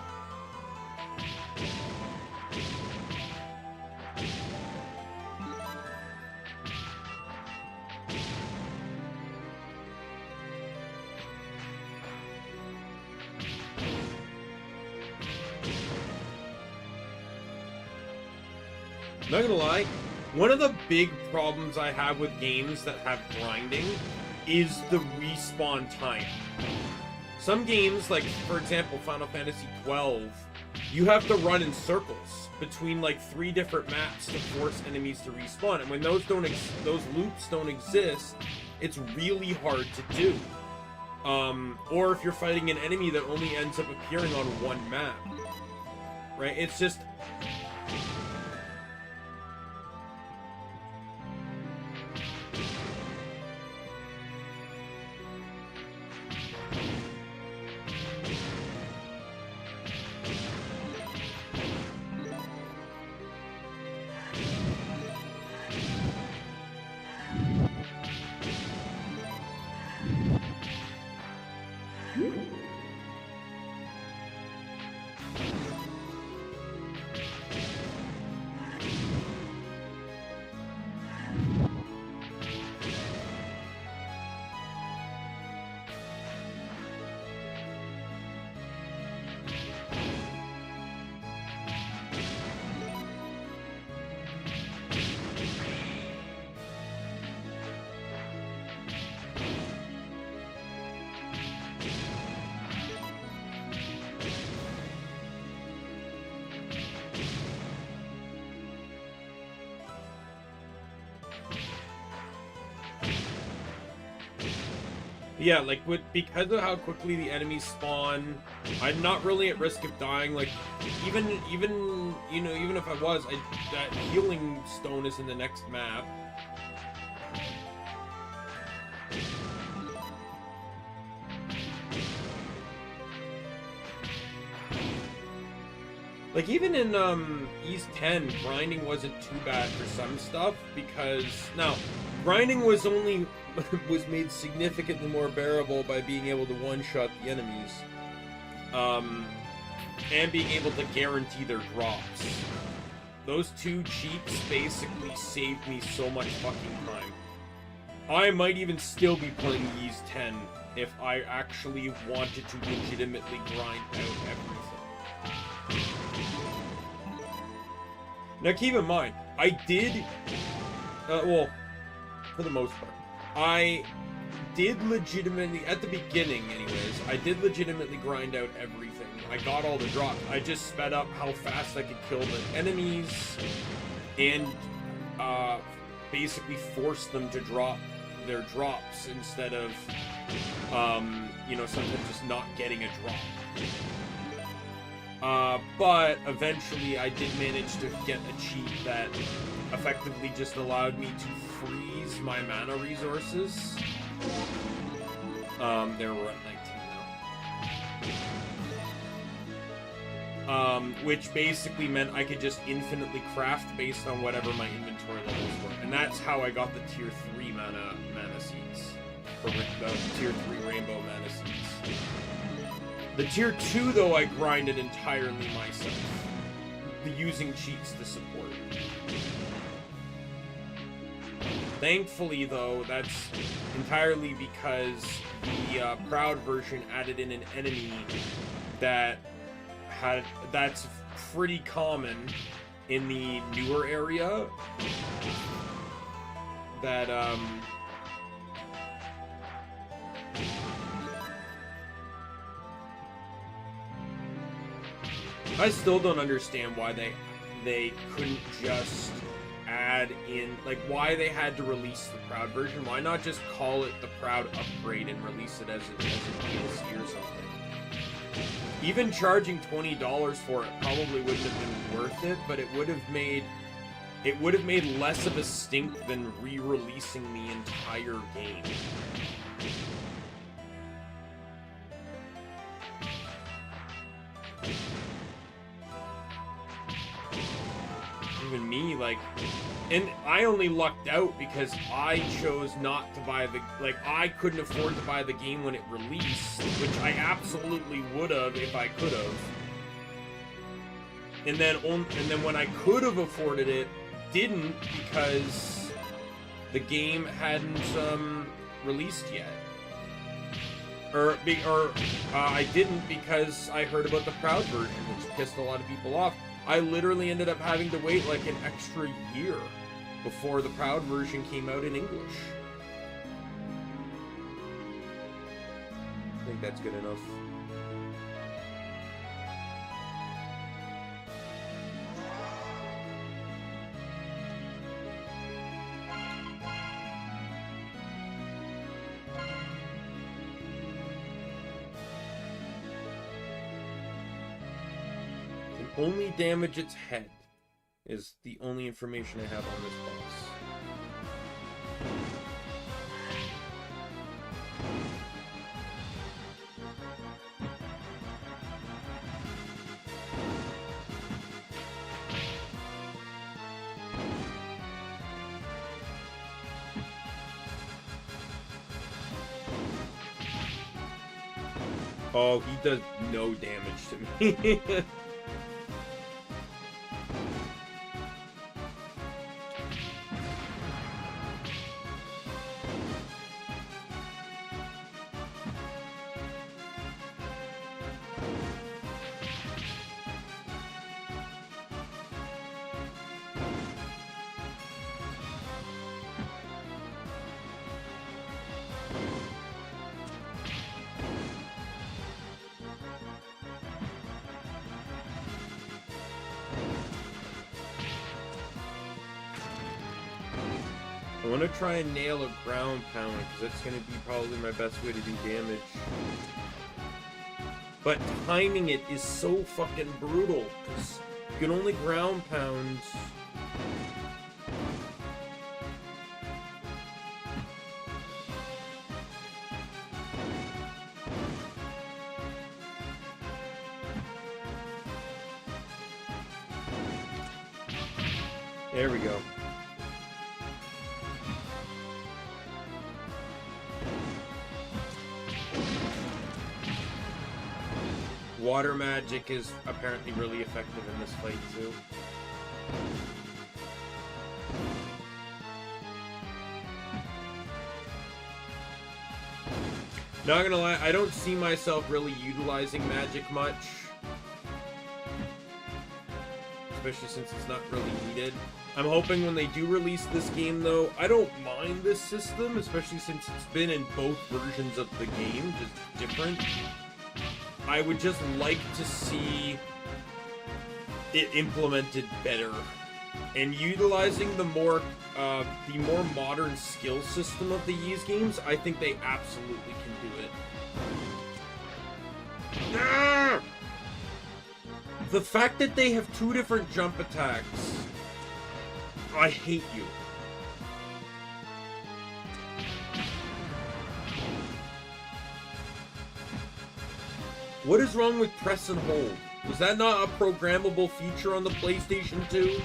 [SPEAKER 3] Not gonna lie, one of the big problems I have with games that have grinding is the respawn time. Some games, like for example Final Fantasy 12, you have to run in circles between like 3 different maps to force enemies to respawn, and when those loops don't exist, it's really hard to do. Or if you're fighting an enemy that only ends up appearing on one map, right? It's just. Yeah, like because of how quickly the enemies spawn, I'm not really at risk of dying. Like even you know, even if I was, that healing stone is in the next map. Like even in East 10, grinding wasn't too bad for some stuff because now grinding was made significantly more bearable by being able to one-shot the enemies, and being able to guarantee their drops. Those two cheats basically saved me so much fucking time. I might even still be playing East 10 if I actually wanted to legitimately grind out everything. Now keep in mind, I did, well, for the most part, I did legitimately, at the beginning anyways, I did legitimately grind out everything. I got all the drops. I just sped up how fast I could kill the enemies, and basically forced them to drop their drops instead of, you know, sometimes just not getting a drop. But eventually I did manage to get a cheat that effectively just allowed me to freeze my mana resources. We're at 19 now. Which basically meant I could just infinitely craft based on whatever my inventory levels were. And that's how I got the tier 3 mana seeds. For the tier 3 rainbow mana seeds. The tier 2, though, I grinded entirely myself, using cheats to support. Thankfully, though, that's entirely because the Proud version added in an enemy that's pretty common in the newer area. That, I still don't understand why they couldn't just add in, like, why they had to release the Proud version. Why not just call it the Proud Upgrade and release it as a DLC or something? Even charging $20 for it probably wouldn't have been worth it, but it would have made less of a stink than re-releasing the entire game. Even me, like, and I only lucked out because I chose not to buy the, like, I couldn't afford to buy the game when it released, which I absolutely would have if I could have. And then when I could have afforded it, didn't, because the game hadn't released yet. I didn't because I heard about the Proud version, which pissed a lot of people off. I literally ended up having to wait like an extra year before the Proud version came out in English.
[SPEAKER 2] I think that's good enough.
[SPEAKER 3] Only damage its head is the only information I have on this boss. Oh, he does no damage to me. I want to try and nail a ground pound, because that's going to be probably my best way to do damage. But timing it is so fucking brutal, because you can only ground pound. There we go. Water magic is apparently really effective in this fight too. Not gonna lie, I don't see myself really utilizing magic much. Especially since it's not really needed. I'm hoping when they do release this game though, I don't mind this system, especially since it's been in both versions of the game, just different. I would just like to see it implemented better. And utilizing the more modern skill system of the Ys games, I think they absolutely can do it. Ah! The fact that they have two different jump attacks, I hate you. What is wrong with press and hold? Was that not a programmable feature on the PlayStation 2?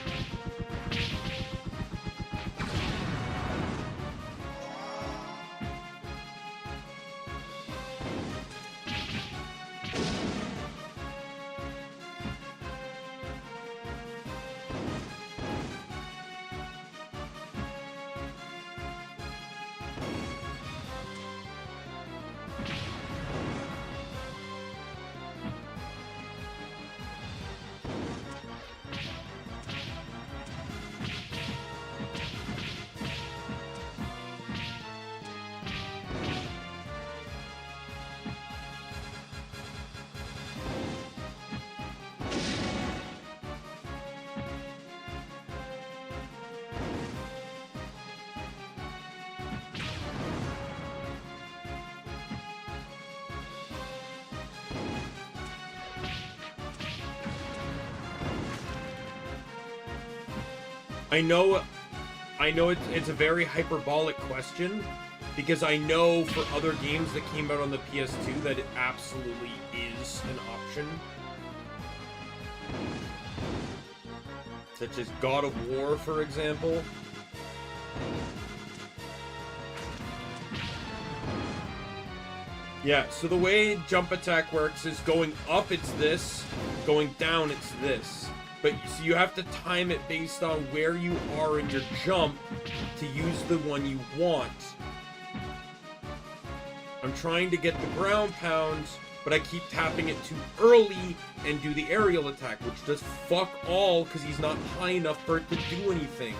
[SPEAKER 3] I know it's a very hyperbolic question, because I know for other games that came out on the PS2 that it absolutely is an option. Such as God of War, for example. Yeah, so the way jump attack works is going up, it's this. Going down, it's this. But so you have to time it based on where you are in your jump to use the one you want. I'm trying to get the ground pound, but I keep tapping it too early and do the aerial attack, which does fuck all because he's not high enough for it to do anything.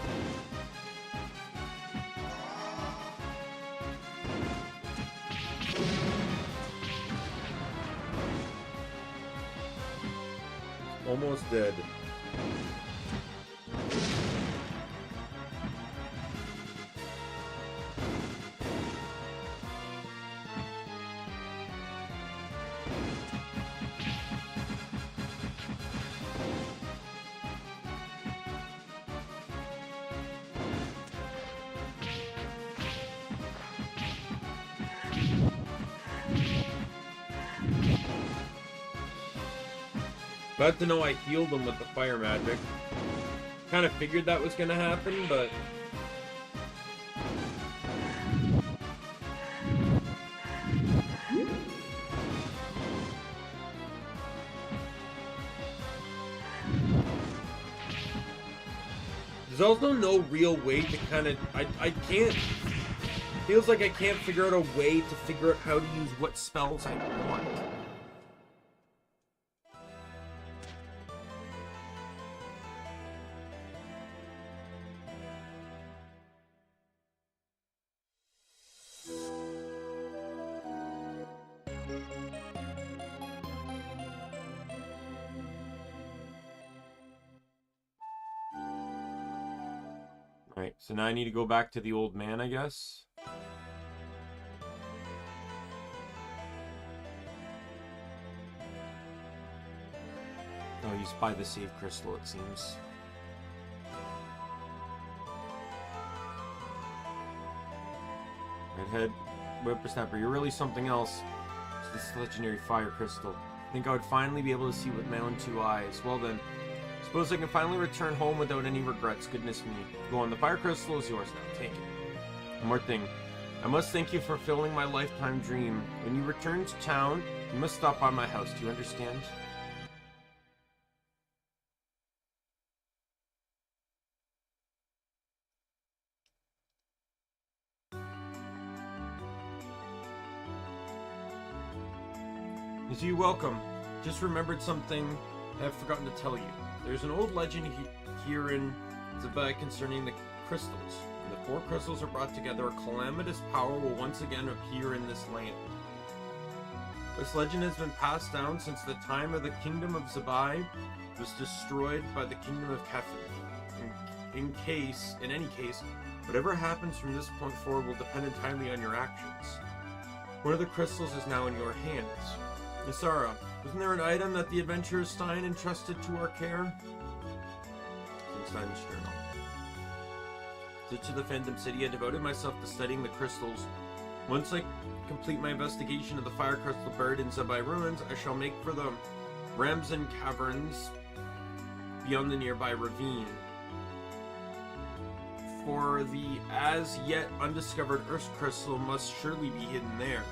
[SPEAKER 3] Almost dead. Glad to know I healed him with the fire magic. Kind of figured that was gonna happen, but... There's also no real way to kind of... I can't... Feels like I can't figure out a way to figure out how to use what spells I want. Right, so now I need to go back to the old man, I guess. Oh, he's by the save crystal, it seems. Redhead, Whippersnapper, you're really something else. It's this legendary fire crystal. I think I would finally be able to see with my own two eyes. Well then, suppose I can finally return home without any regrets. Goodness me. Go on, the fire crystal is yours now. Take it. One more thing. I must thank you for fulfilling my lifetime dream. When you return to town, you must stop by my house. Do you understand? Is you welcome. Just remembered something I've forgotten to tell you. There's an old legend here in Zubai concerning the crystals. When the 4 crystals are brought together, a calamitous power will once again appear in this land. This legend has been passed down since the time of the kingdom of Zubai was destroyed by the kingdom of Kefin. In any case, whatever happens from this point forward will depend entirely on your actions. One of the crystals is now in your hands. Nisara, wasn't there an item that the adventurer Stein entrusted to our care? In Stein's journal. To the Phantom City, I devoted myself to studying the crystals. Once I complete my investigation of the fire crystal buried in Zubai ruins, I shall make for the Ramzan caverns beyond the nearby ravine. For the as yet undiscovered Earth crystal must surely be hidden there.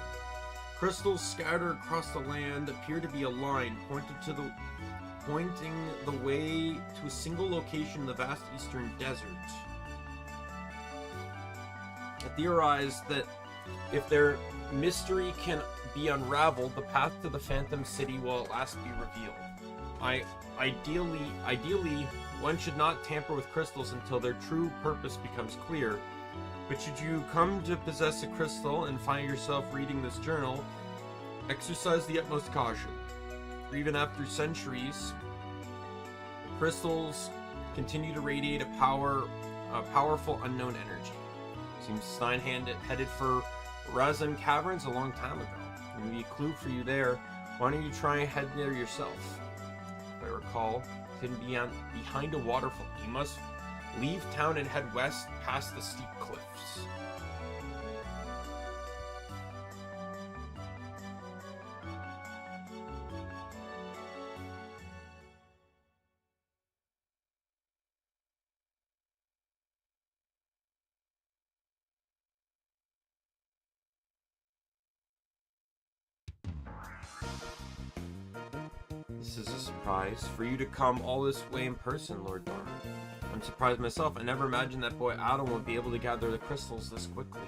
[SPEAKER 3] Crystals scattered across the land appear to be a line pointing the way to a single location in the vast eastern desert. I theorize that if their mystery can be unraveled, the path to the Phantom City will at last be revealed. Ideally, one should not tamper with crystals until their true purpose becomes clear. But should you come to possess a crystal and find yourself reading this journal, exercise the utmost caution. For even after centuries, crystals continue to radiate a powerful unknown energy. Seems Stein headed for Razan Caverns a long time ago. Maybe a clue for you there. Why don't you try and head there yourself? If I recall, hidden behind a waterfall. You must leave town and head west past the steep cliffs. This is a surprise. For you to come all this way in person, Lord Dorman. I'm surprised myself. I never imagined that boy Adam would be able to gather the crystals this quickly.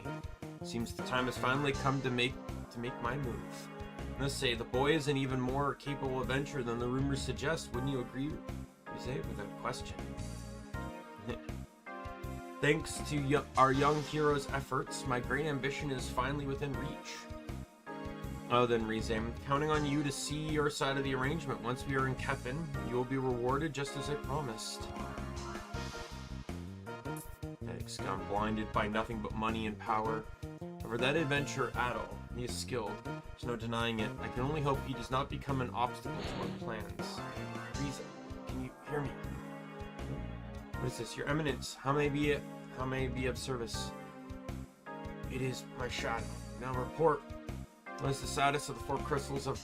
[SPEAKER 3] Seems the time has finally come to make my move. Let's say the boy is an even more capable adventurer than the rumors suggest. Wouldn't you agree, Rizé? Without question. Thanks to our young hero's efforts, my great ambition is finally within reach. Oh, then Rizé, I'm counting on you to see your side of the arrangement. Once we are in Kefin, you will be rewarded just as I promised. That scum, blinded by nothing but money and power. However, that adventurer Adol, he is skilled. There's no denying it. I can only hope he does not become an obstacle to our plans. Rizé, can you hear me? What is this? Your Eminence, how may I be of service? It is my shadow. Now report. What is the status of the 4 crystals of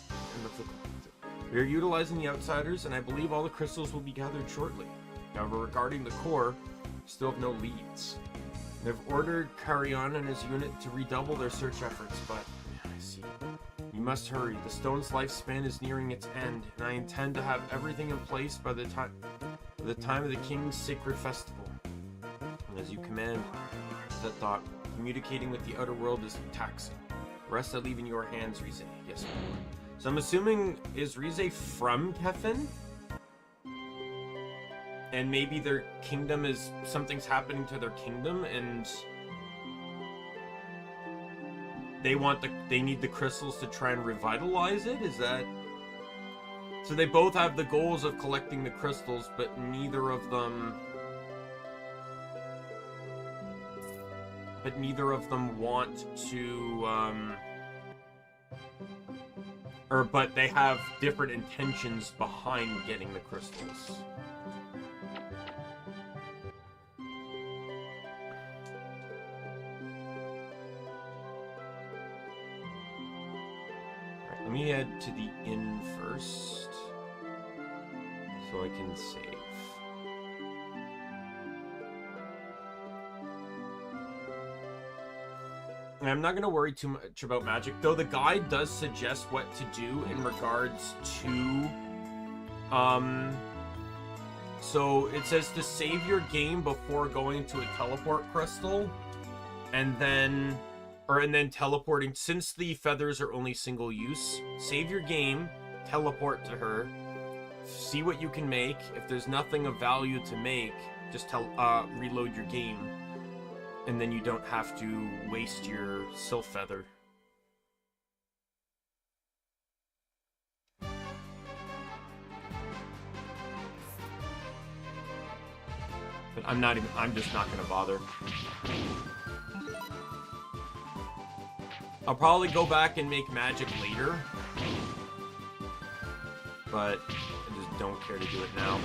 [SPEAKER 3] We are utilizing the outsiders, and I believe all the crystals will be gathered shortly. However, regarding the core, we still have no leads. They've ordered Kaisaan and his unit to redouble their search efforts, but I see. You must hurry. The stone's lifespan is nearing its end, and I intend to have everything in place by the time of the King's sacred festival. And as you command, that thought, communicating with the outer world is taxing. The rest I leave in your hands, Rizé. Yes, my lord. So I'm assuming, is Rizé from Kefin? And maybe their kingdom is, something's happening to their kingdom, and they need the crystals to try and revitalize it? Is that... So they both have the goals of collecting the crystals, but neither of them but neither of them want to, but they have different intentions behind getting the crystals. Alright, let me head to the inn first, so I can save. And I'm not going to worry too much about magic, though the guide does suggest what to do in regards to, so it says to save your game before going to a teleport crystal, and then teleporting, since the feathers are only single use, save your game, teleport to her, see what you can make. If there's nothing of value to make, just reload your game. And then you don't have to waste your sylph feather. But I'm just not gonna bother. I'll probably go back and make magic later. But I just don't care to do it now.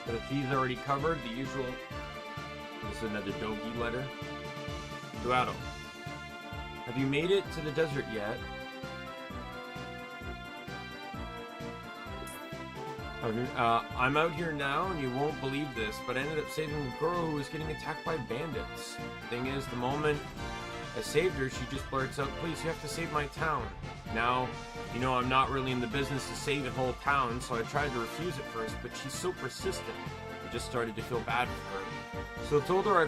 [SPEAKER 3] But if he's already covered, the usual... This is another Dogi letter. Duado, have you made it to the desert yet? I'm out here now, and you won't believe this, but I ended up saving a girl who was getting attacked by bandits. Thing is, the moment I saved her, she just blurts out, "Please, you have to save my town." Now, you know, I'm not really in the business of saving whole towns, so I tried to refuse at first, but she's so persistent. I just started to feel bad for her. So I told her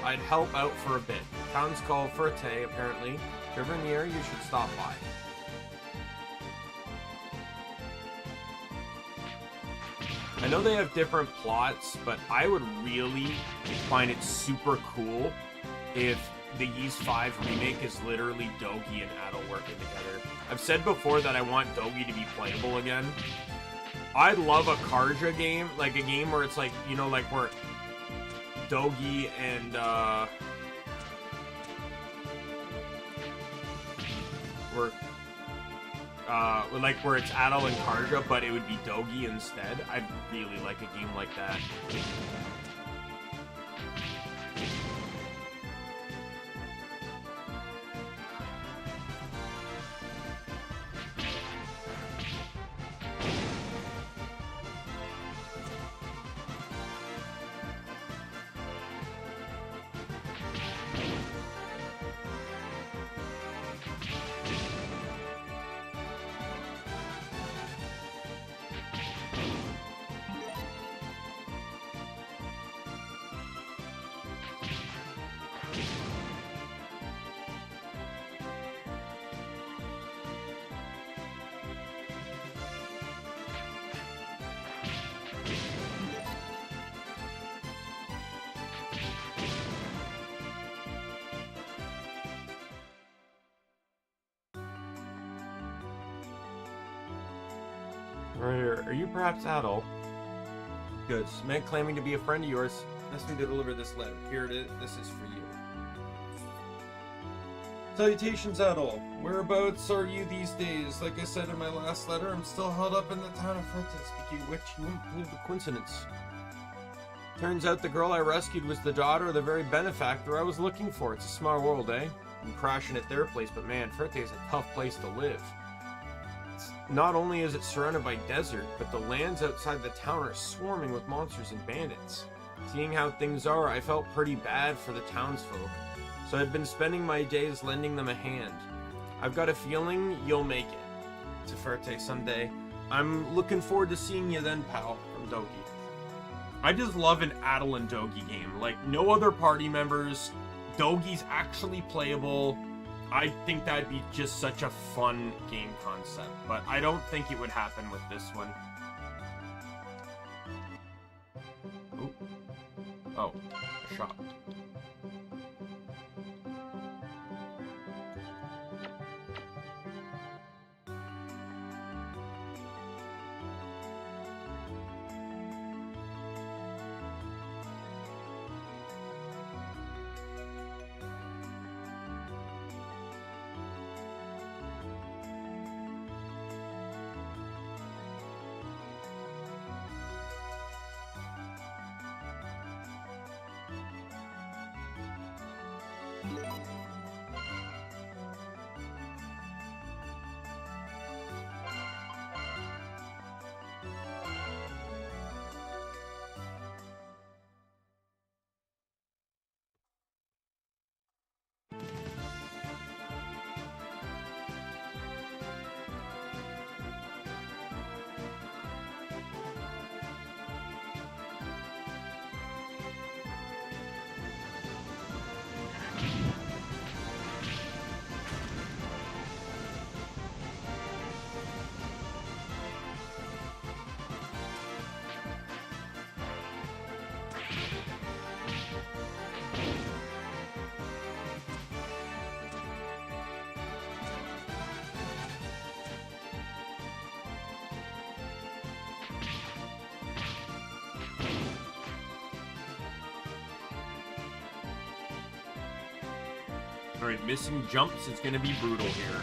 [SPEAKER 3] I'd help out for a bit. Town's called Furte, apparently. If you're ever in the area, you should stop by. I know they have different plots, but I would really find it super cool if the Ys 5 remake is literally Dogi and Adol working together. I've said before that I want Dogi to be playable again. I love a Karja game, like a game where it's like, you know, like where Dogi and like where it's Adol and Karja, but it would be Dogi instead. I'd really like a game like that. Are you perhaps Adol? Good. Man claiming to be a friend of yours asked me to deliver this letter. Here it is. This is for you.
[SPEAKER 1] Salutations, Adol. Whereabouts are you these days? Like I said in my last letter, I'm still held up in the town of Furtis. Speaking of which, you won't believe the coincidence.
[SPEAKER 3] Turns out the girl I rescued was the daughter of the very benefactor I was looking for. It's a small world, eh? I'm crashing at their place, but man, Furte is a tough place to live. Not only is it surrounded by desert, but the lands outside the town are swarming with monsters and bandits. Seeing how things are, I felt pretty bad for the townsfolk, so I've been spending my days lending them a hand. I've got a feeling you'll make it to Furte someday. I'm looking forward to seeing you then, pal, from Dogi.
[SPEAKER 1] I just love an Adol and Dogi game. Like, no other party members. Dogi's actually playable. I think that'd be just such a fun game concept, but I don't think it would happen with this one. Ooh. Oh, a shop. Alright, missing jumps. It's gonna be brutal here.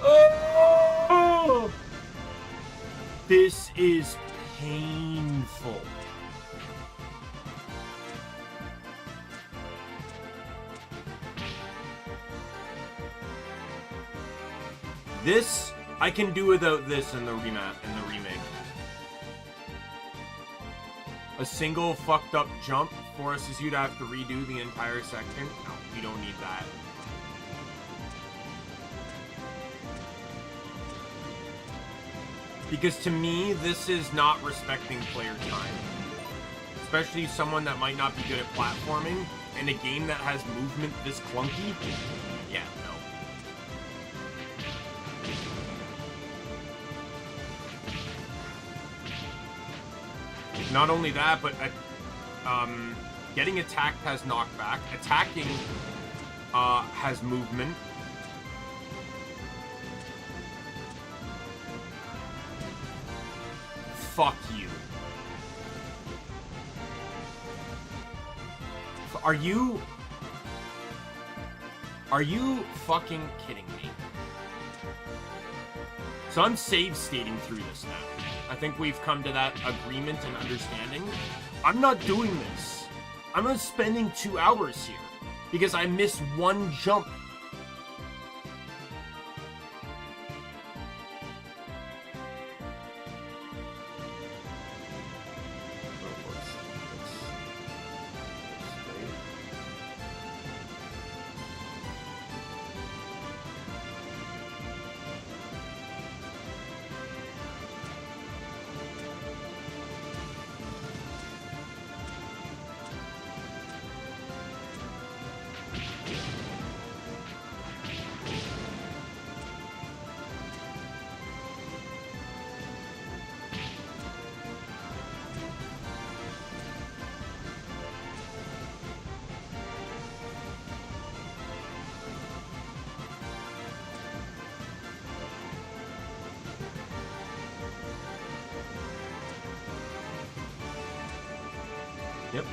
[SPEAKER 1] Oh! This is painful. This I can do without this in the remake. A single fucked up jump forces you to have to redo the entire section. No, we don't need that. Because to me, this is not respecting player time. Especially someone that might not be good at platforming, in a game that has movement this clunky. Yeah, no. Not only that, but
[SPEAKER 3] Getting attacked has knockback. Attacking has movement. Fuck you. Are you fucking kidding me? So I'm save stating through this now. I think we've come to that agreement and understanding. I'm not doing this. I'm not spending 2 hours here because I missed one jump. Yep.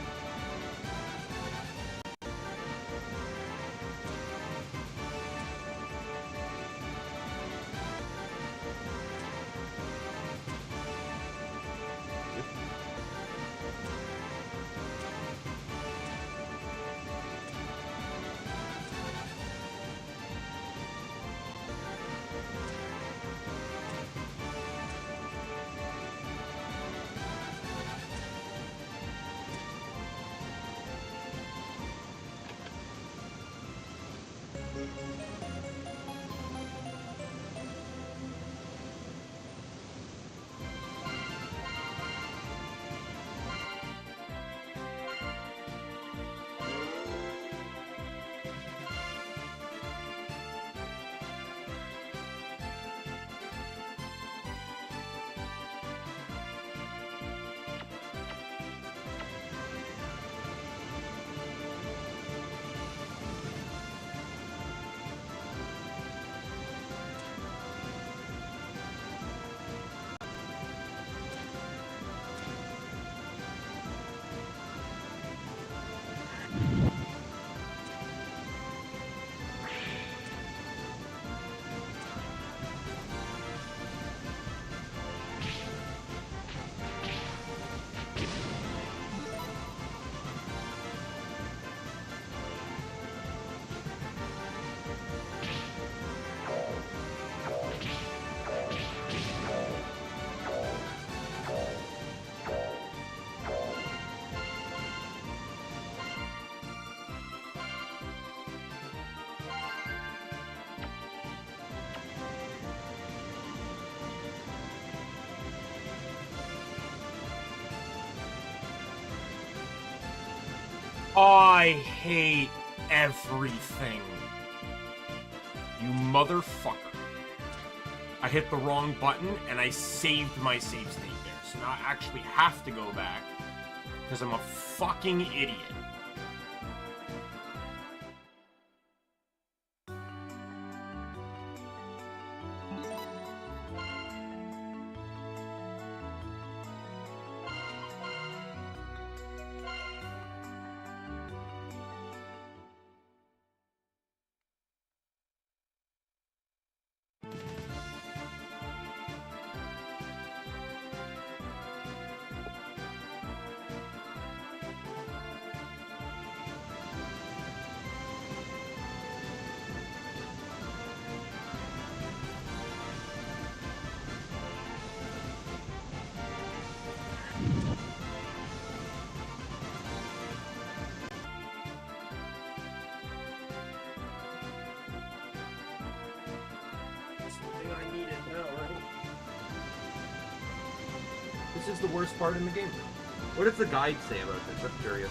[SPEAKER 3] I hate everything. You motherfucker. I hit the wrong button and I saved my save state there. So now I actually have to go back because I'm a fucking idiot. This is the worst part in the game.
[SPEAKER 2] What does the guide say about this? I'm curious.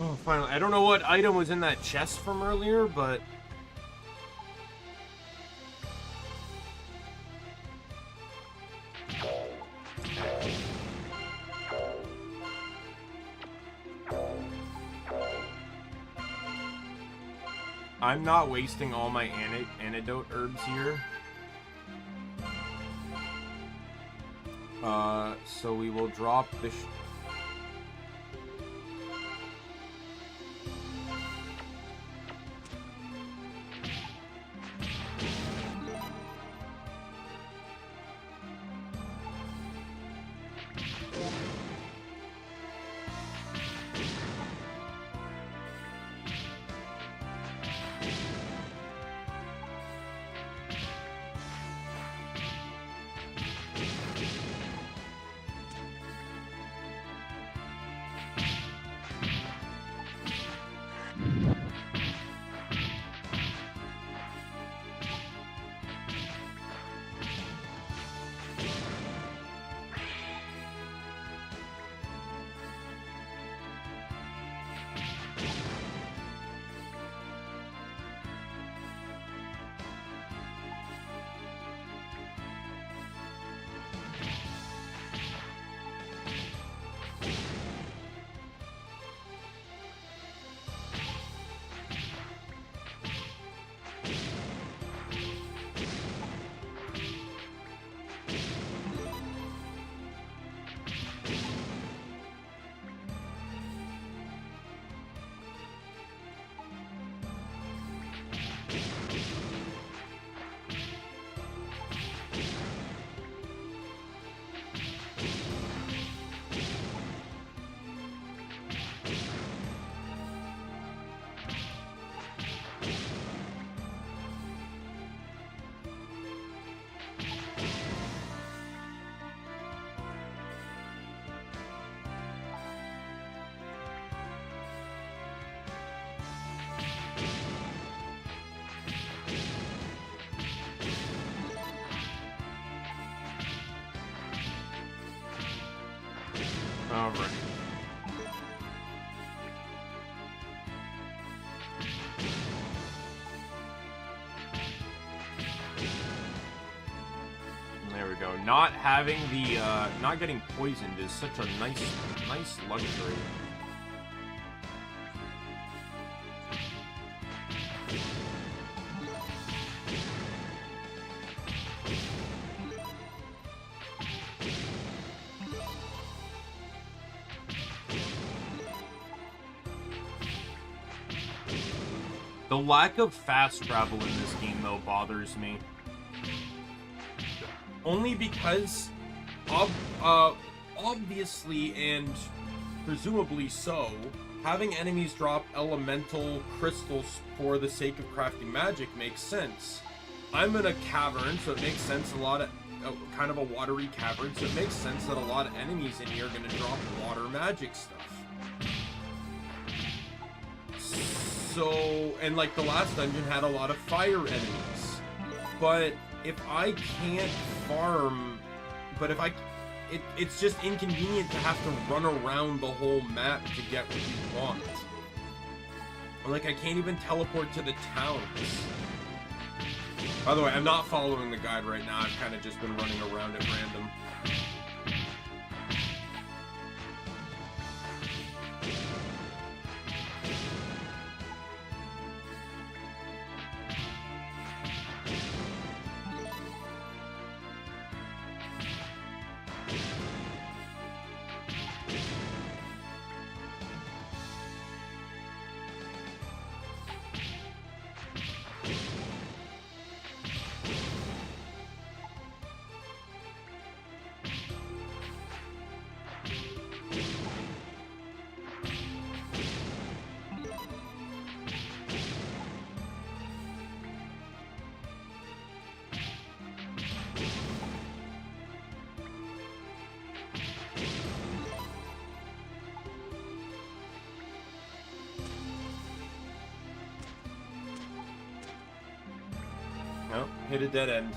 [SPEAKER 3] Oh, finally. I don't know what item was in that chest from earlier, but... I'm not wasting all my antidote herbs here. So we will drop the... Alright. There we go. Not having the, not getting poisoned is such a nice luxury. The lack of fast travel in this game, though, bothers me.
[SPEAKER 1] Only because, obviously and presumably so, having enemies drop elemental crystals for the sake of crafting magic makes sense. I'm in a cavern, so it makes sense kind of a watery cavern, so it makes sense that a lot of enemies in here are going to drop water magic stuff. So, and like the last dungeon had a lot of fire enemies. But if I can't farm, it's just inconvenient to have to run around the whole map to get what you want. Like, I can't even teleport to the towns. By the way, I'm not following the guide right now. I've kind of just been running around at random. No, hit a dead end.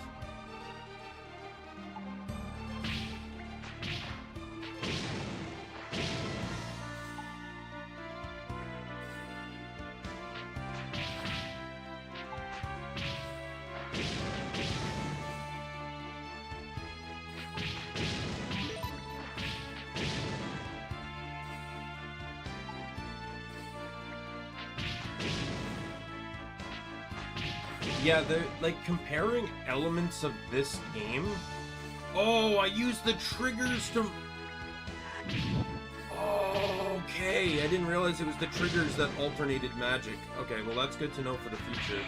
[SPEAKER 3] Yeah, they're like comparing elements of this game. Oh, I used the triggers to... Oh, okay. I didn't realize it was the triggers that alternated magic. Okay, well that's good to know for the future.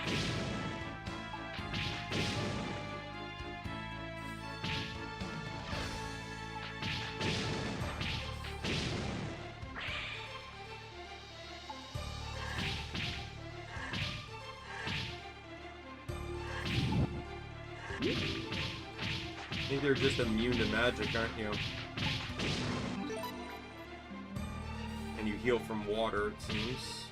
[SPEAKER 3] I think they're just immune to magic, aren't you? And you heal from water, it seems.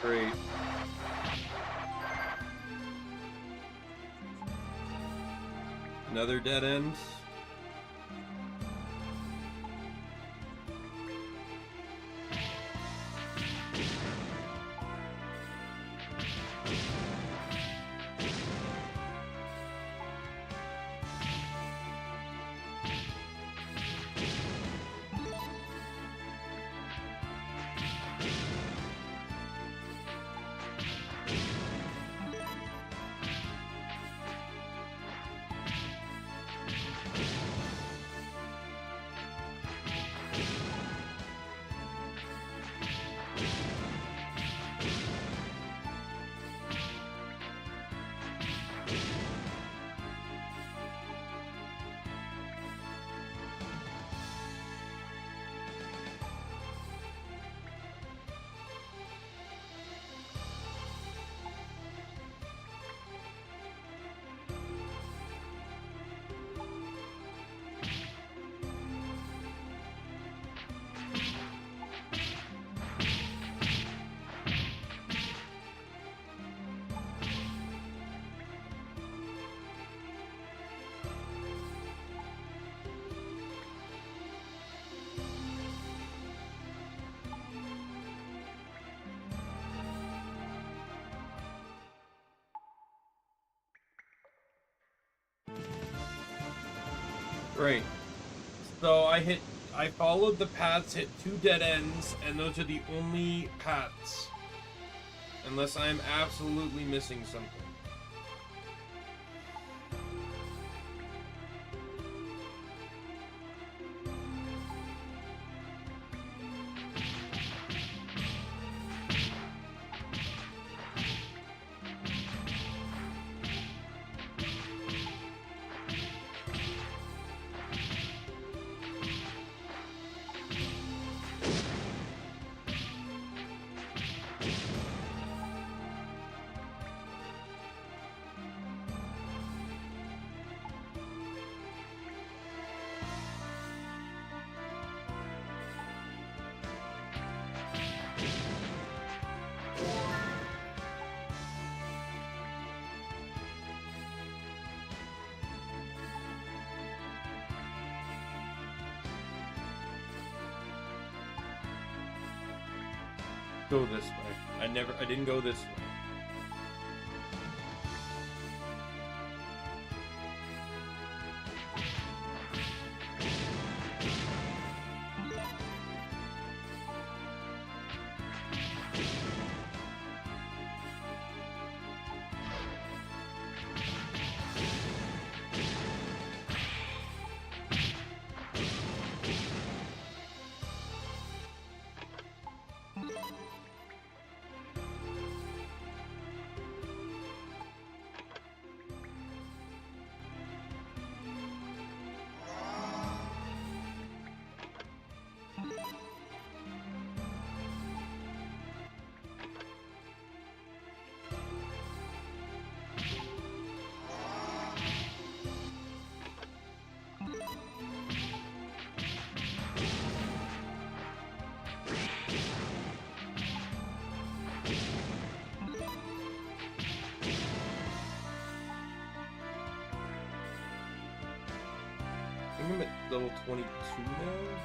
[SPEAKER 3] Great. Another dead end. Right. So I followed the paths, hit 2 dead ends, and those are the only paths. Unless I'm absolutely missing something. Go this way.
[SPEAKER 1] I didn't go this way. I think I'm at level 22 now.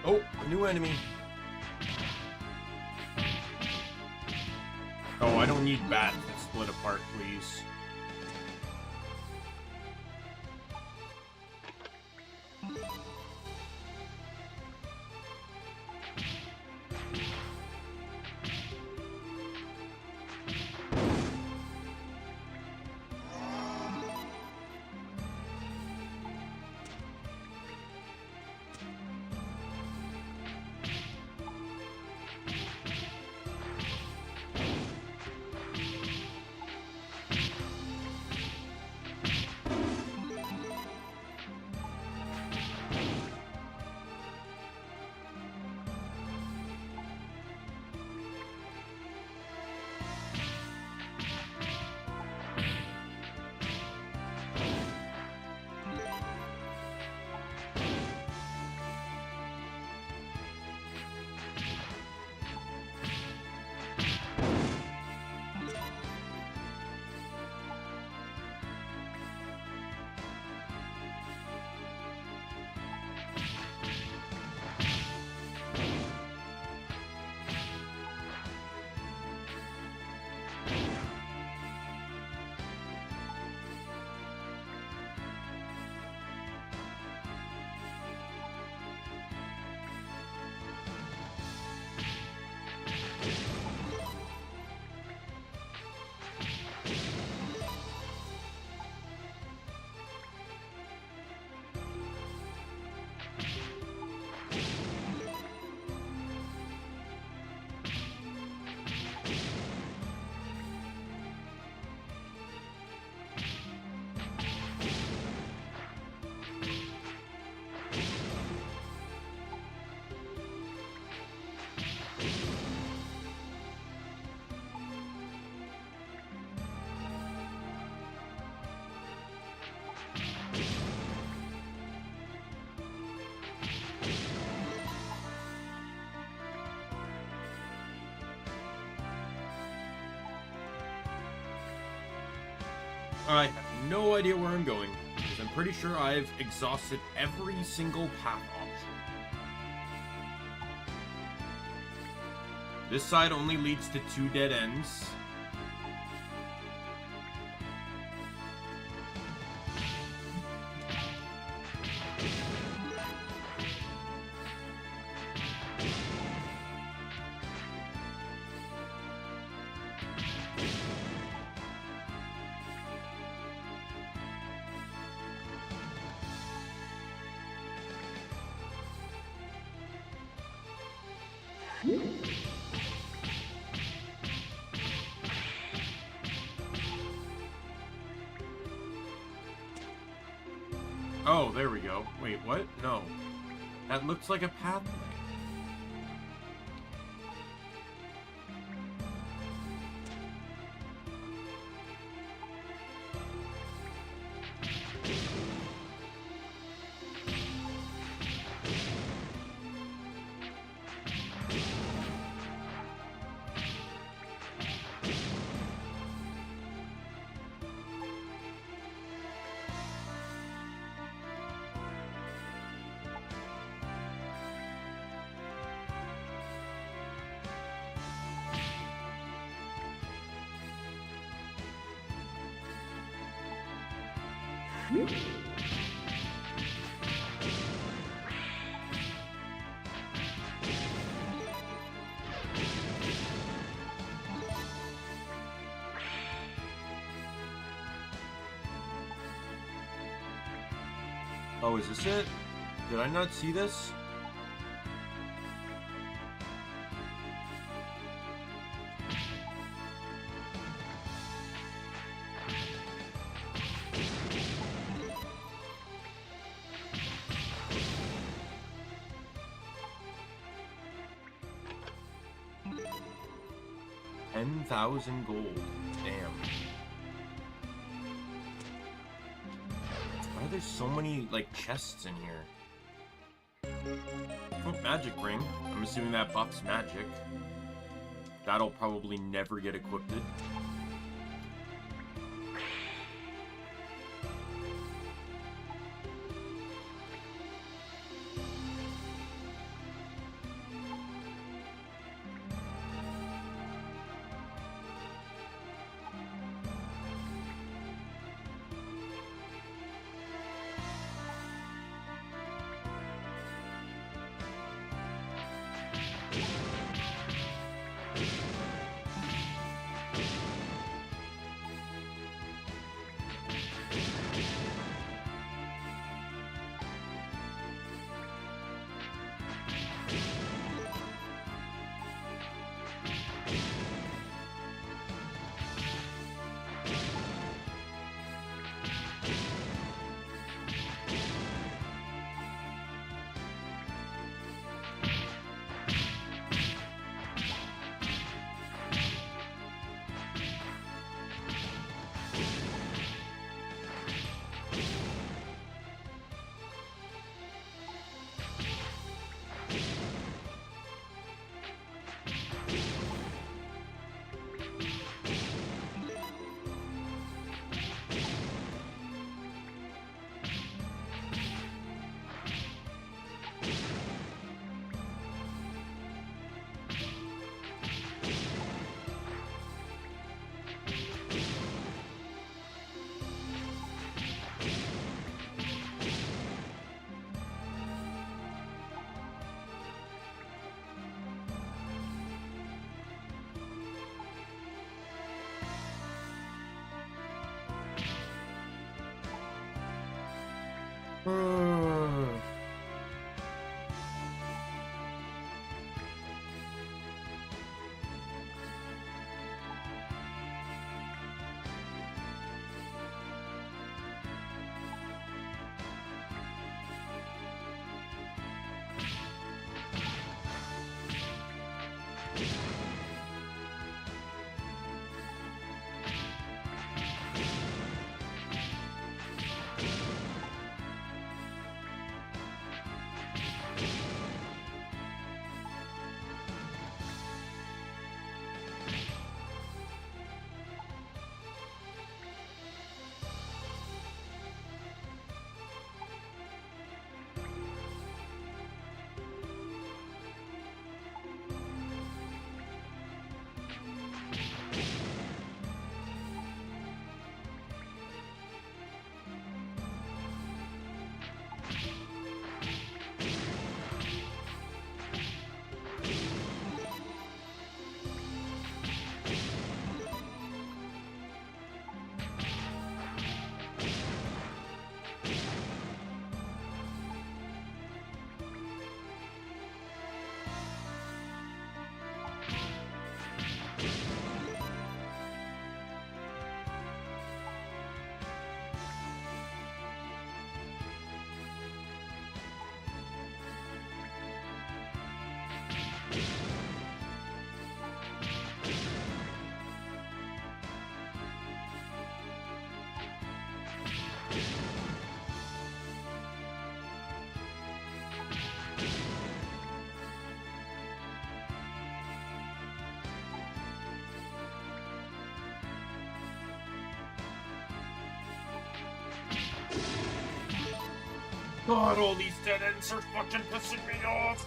[SPEAKER 1] Oh, a new enemy. Oh, I don't need bats to split apart, please. I have no idea where I'm going, because I'm pretty sure I've exhausted every single path option. This side only leads to 2 dead ends. Oh, there we go. Wait, what? No. That looks like a pathway. Oh, is this it? Did I not see this? $10,000 gold. Damn. Why are there so many, like, chests in here? Oh, magic ring. I'm assuming that buffs magic. That'll probably never get equipped.
[SPEAKER 3] God, all these dead ends are fucking pissing me off.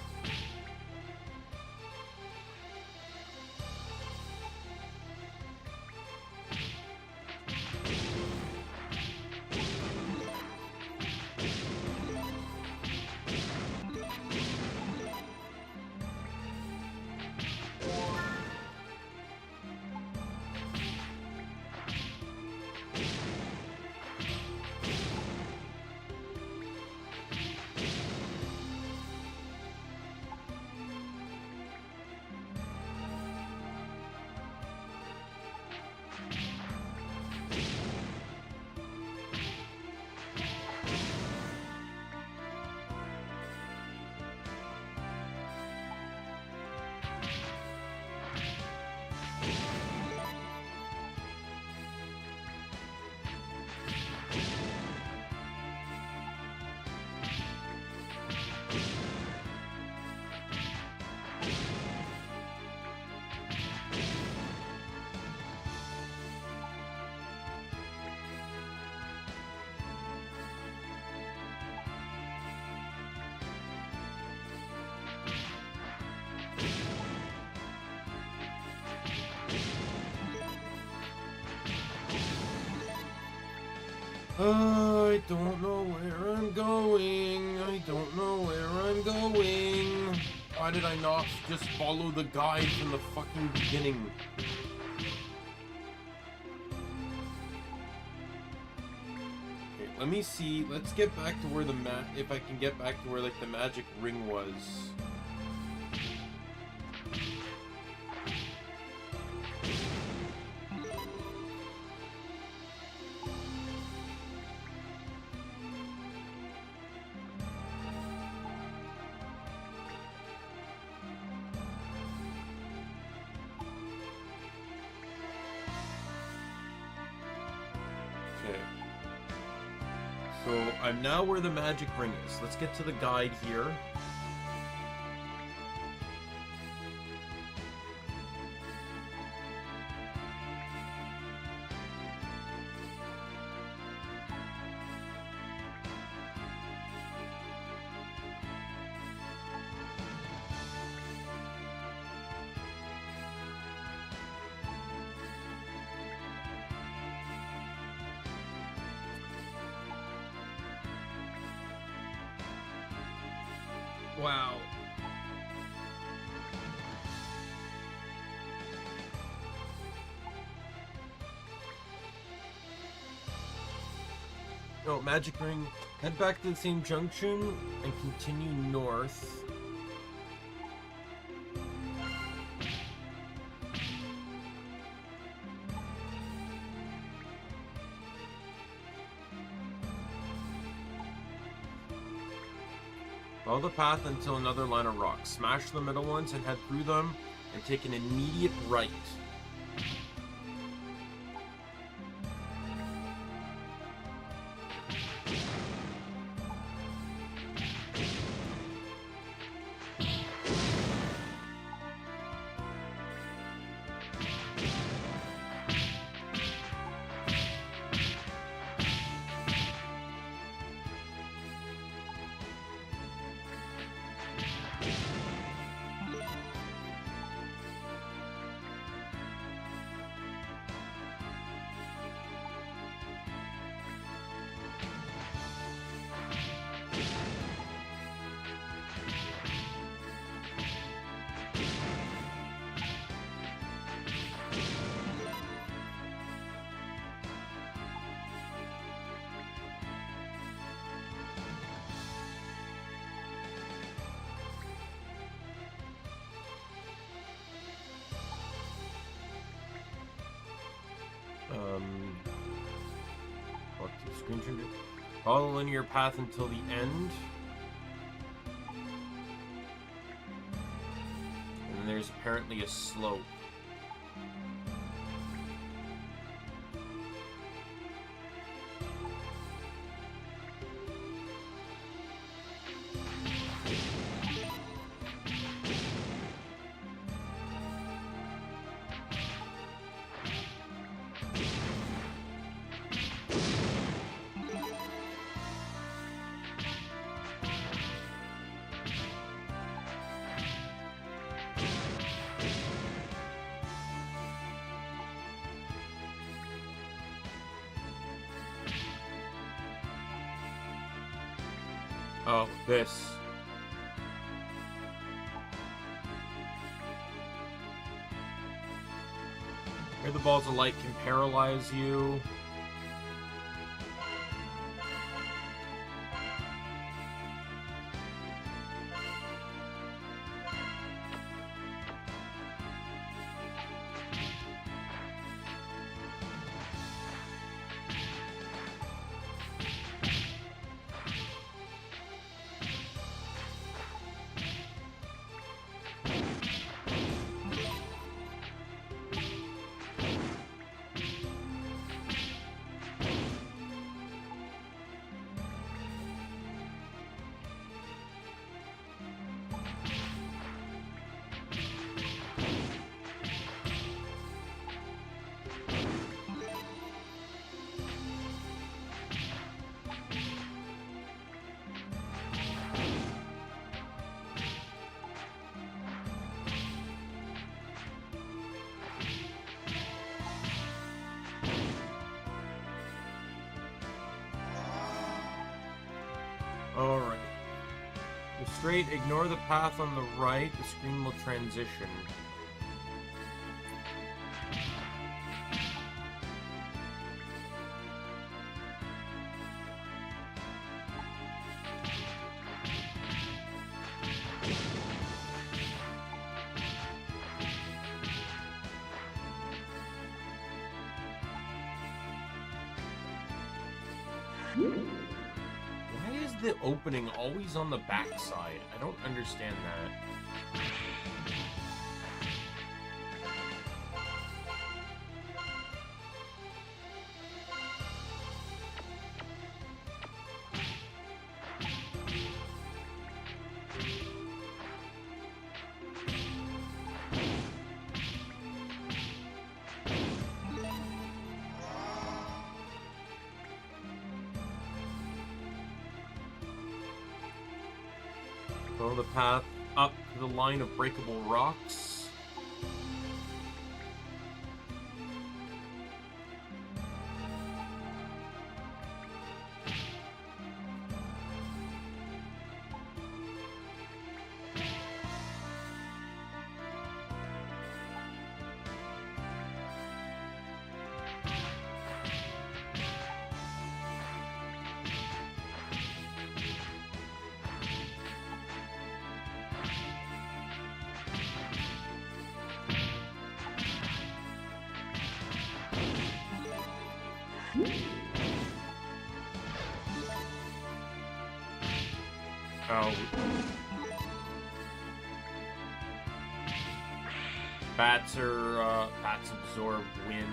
[SPEAKER 3] I don't know where I'm going. I don't know where I'm going. Why did I not just follow the guide from the fucking beginning? Okay, let me see. Let's get back to where the if I can get back to where like the magic ring was. So I'm now where the magic ring is. Let's get to the guide here. Wow. Oh, magic ring. Head back to the same junction and continue north. Follow the path until another line of rocks. Smash the middle ones and head through them and take an immediate right. Walk to the screen trigger. Follow the linear path until the end. And then there's apparently a slope. Oh, this. Here the balls of light can paralyze you. Alright. Go straight, ignore the path on the right, the screen will transition. Why is the opening always on the backside? I don't understand that. Follow the path up to the line of breakable rocks. Oh. Bats absorb wind.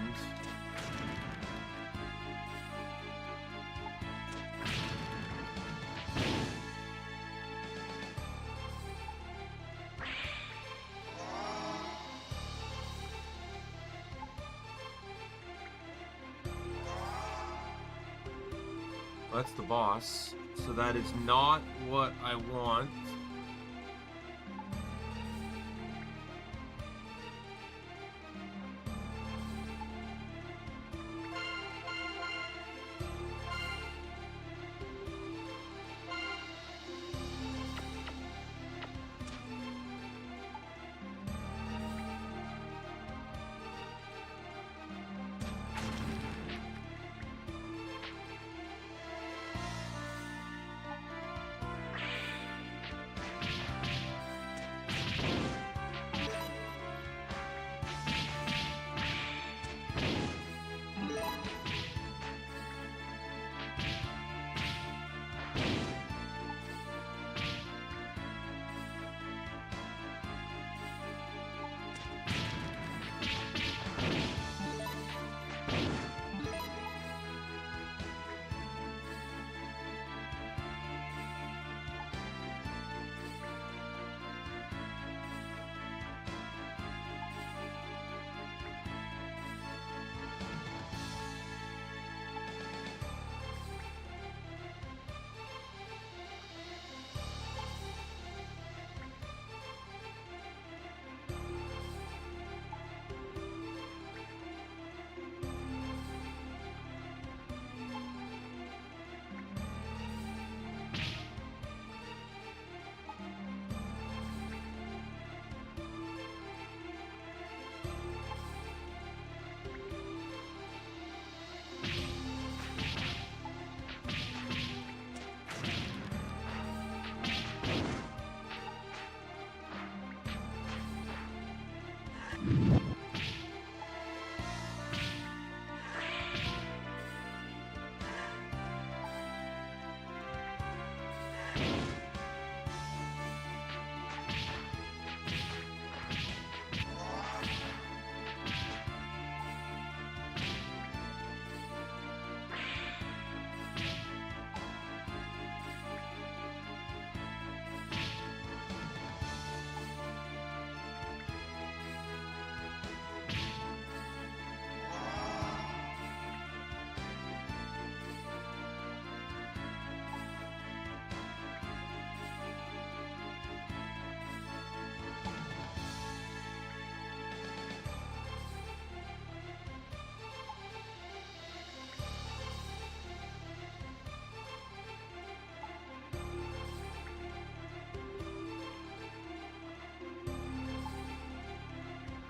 [SPEAKER 3] That's the boss. So that is not what I want.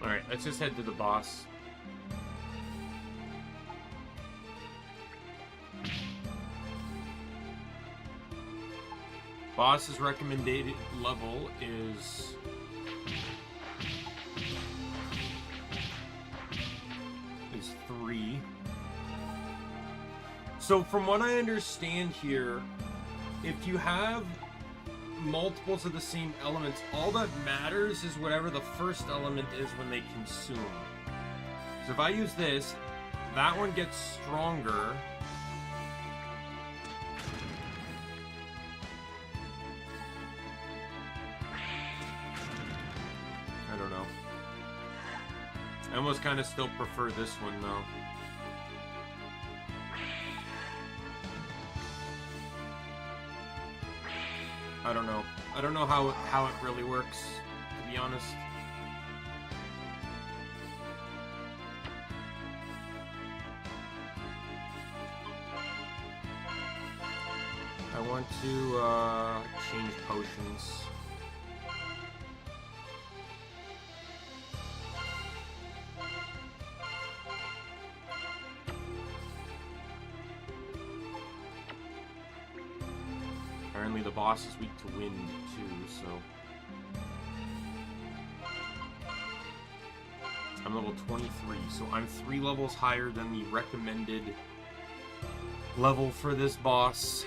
[SPEAKER 3] Alright, let's just head to the boss. Boss's recommended level is... is 3. So from what I understand here, if you have multiples of the same elements, all that matters is whatever the first element is when they consume. So if I use this, that one gets stronger. I don't know. I almost kind of still prefer this one though. I don't know. I don't know how it really works, to be honest. I want to change potions. Apparently the boss is weak to wind too, so... I'm level 23, so I'm 3 levels higher than the recommended level for this boss.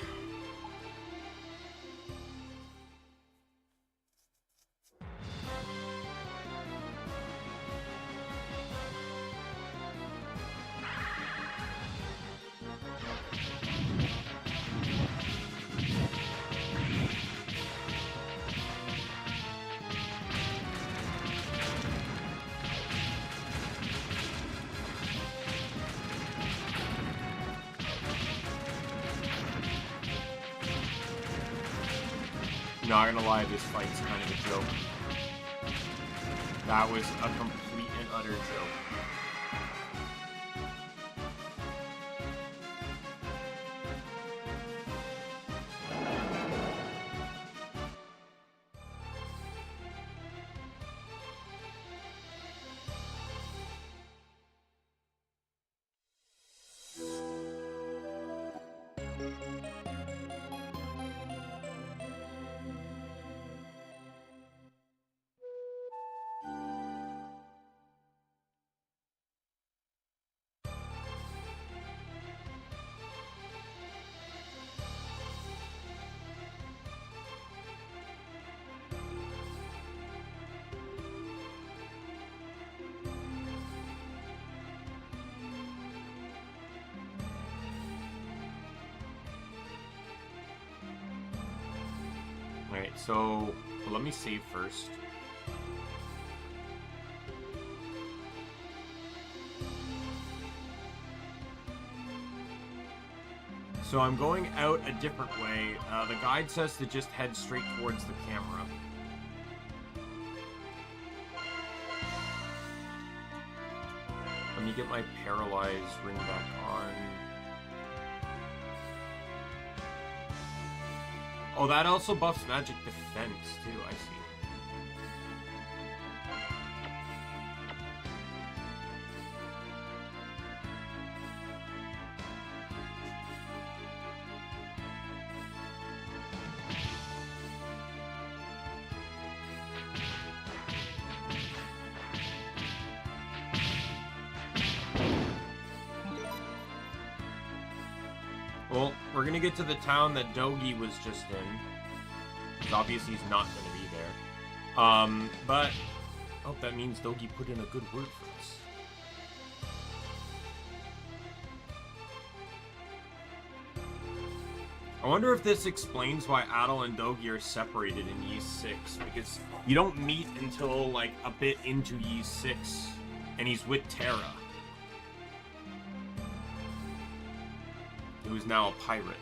[SPEAKER 3] Not gonna lie, this fight's kind of a joke. That was a complete and utter joke. Alright, so let me save first. So I'm going out a different way. The guide says to just head straight towards the camera. Let me get my paralyzed ring back on. Oh, that also buffs magic defense, too, I see. Well, we're gonna get to the town that Dogi was just in. Because obviously he's not gonna be there. But... oh, that means Dogi put in a good word for us. I wonder if this explains why Adel and Dogi are separated in Ys 6. Because you don't meet until, like, a bit into Ys 6. And he's with Terra, who is now a pirate.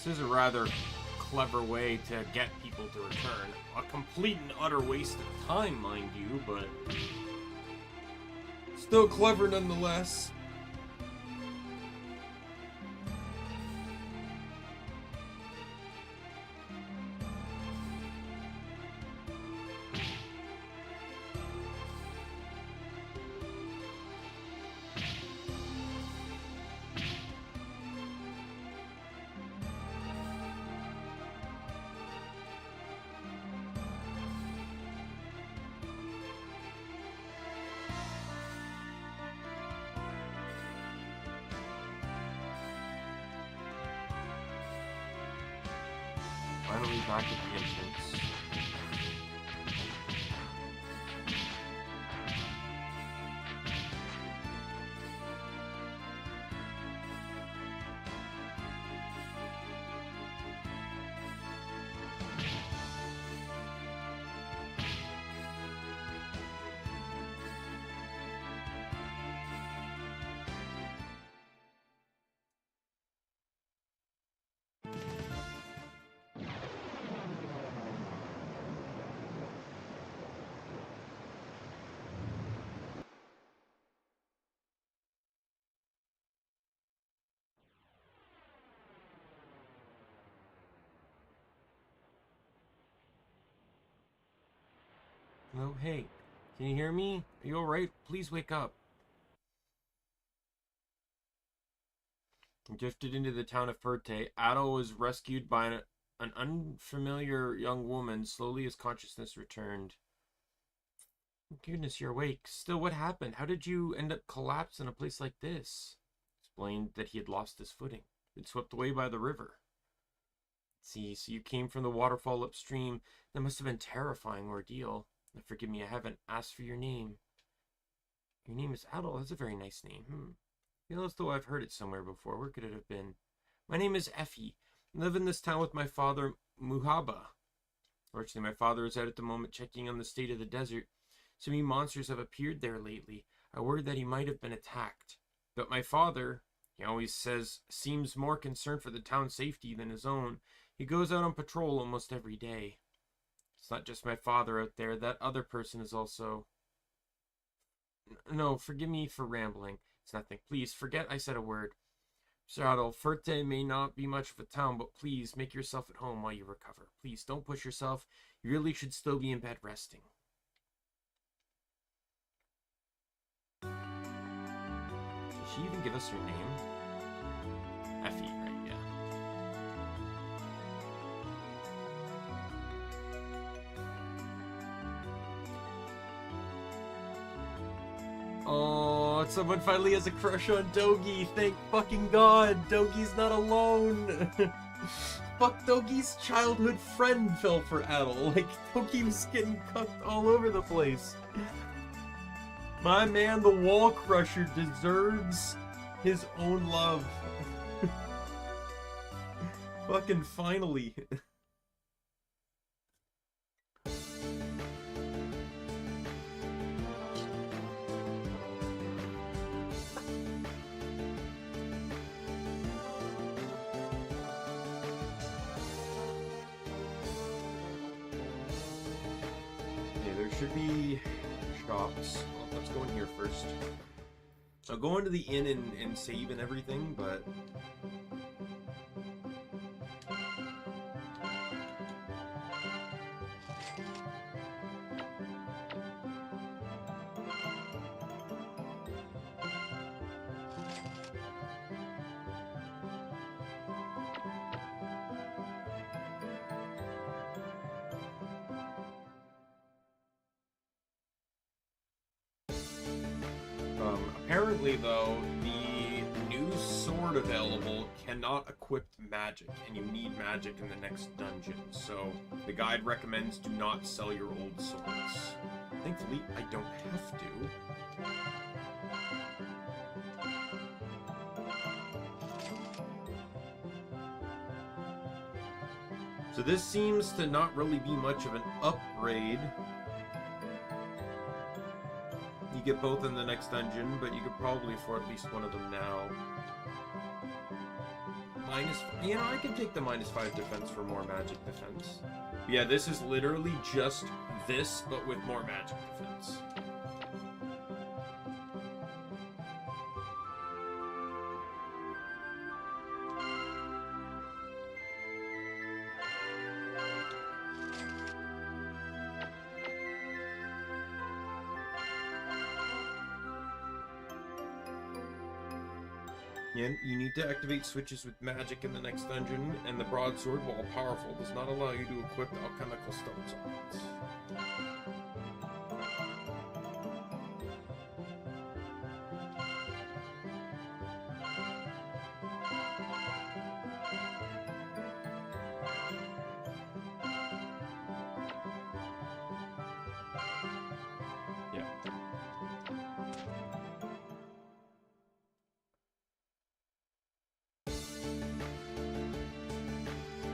[SPEAKER 3] This is a rather clever way to get people to return. A complete and utter waste of time, mind you, but still clever nonetheless. Finally back at the entrance. Oh, hey. Can you hear me? Are you alright? Please wake up. Drifted into the town of Ferte, Adol was rescued by an unfamiliar young woman. Slowly his consciousness returned. Goodness, you're awake. Still, what happened? How did you end up collapsed in a place like this? Explained that he had lost his footing. Been swept away by the river. See, so you came from the waterfall upstream. That must have been a terrifying ordeal. Now, forgive me, I haven't asked for your name. Your name is Adol. That's a very nice name. I feel as though I've heard it somewhere before. Where could it have been? My name is Effie. I live in this town with my father, Muhaba. Fortunately, my father is out at the moment checking on the state of the desert. So many monsters have appeared there lately. I worried that he might have been attacked. But my father, he always says, seems more concerned for the town's safety than his own. He goes out on patrol almost every day. It's not just my father out there. That other person is also... No, forgive me for rambling. It's nothing. Please, forget I said a word. Sir Adol, Ferte may not be much of a town, but please make yourself at home while you recover. Please, don't push yourself. You really should still be in bed resting. Did she even give us her name? Effie, right? Yeah. Oh, someone finally has a crush on Dogi. Thank fucking God. Dogi's not alone. Fuck, Dogi's childhood friend fell for Adol. Like, Dogi was getting cucked all over the place. My man, the Wall Crusher, deserves his own love. Fucking finally. Should be shops. Well, let's go in here first. I'll go into the inn and save and everything, but... apparently, though, the new sword available cannot equip magic, and you need magic in the next dungeon. So, the guide recommends do not sell your old swords. Thankfully, I don't have to. So this seems to not really be much of an upgrade. You get both in the next dungeon, but you could probably afford at least one of them now.
[SPEAKER 1] You know, I can take the -5 defense for more magic defense. Yeah, this is literally just this, but with more magic defense. You need to activate switches with magic in the next dungeon, and the broadsword, while powerful, does not allow you to equip alchemical stones on it.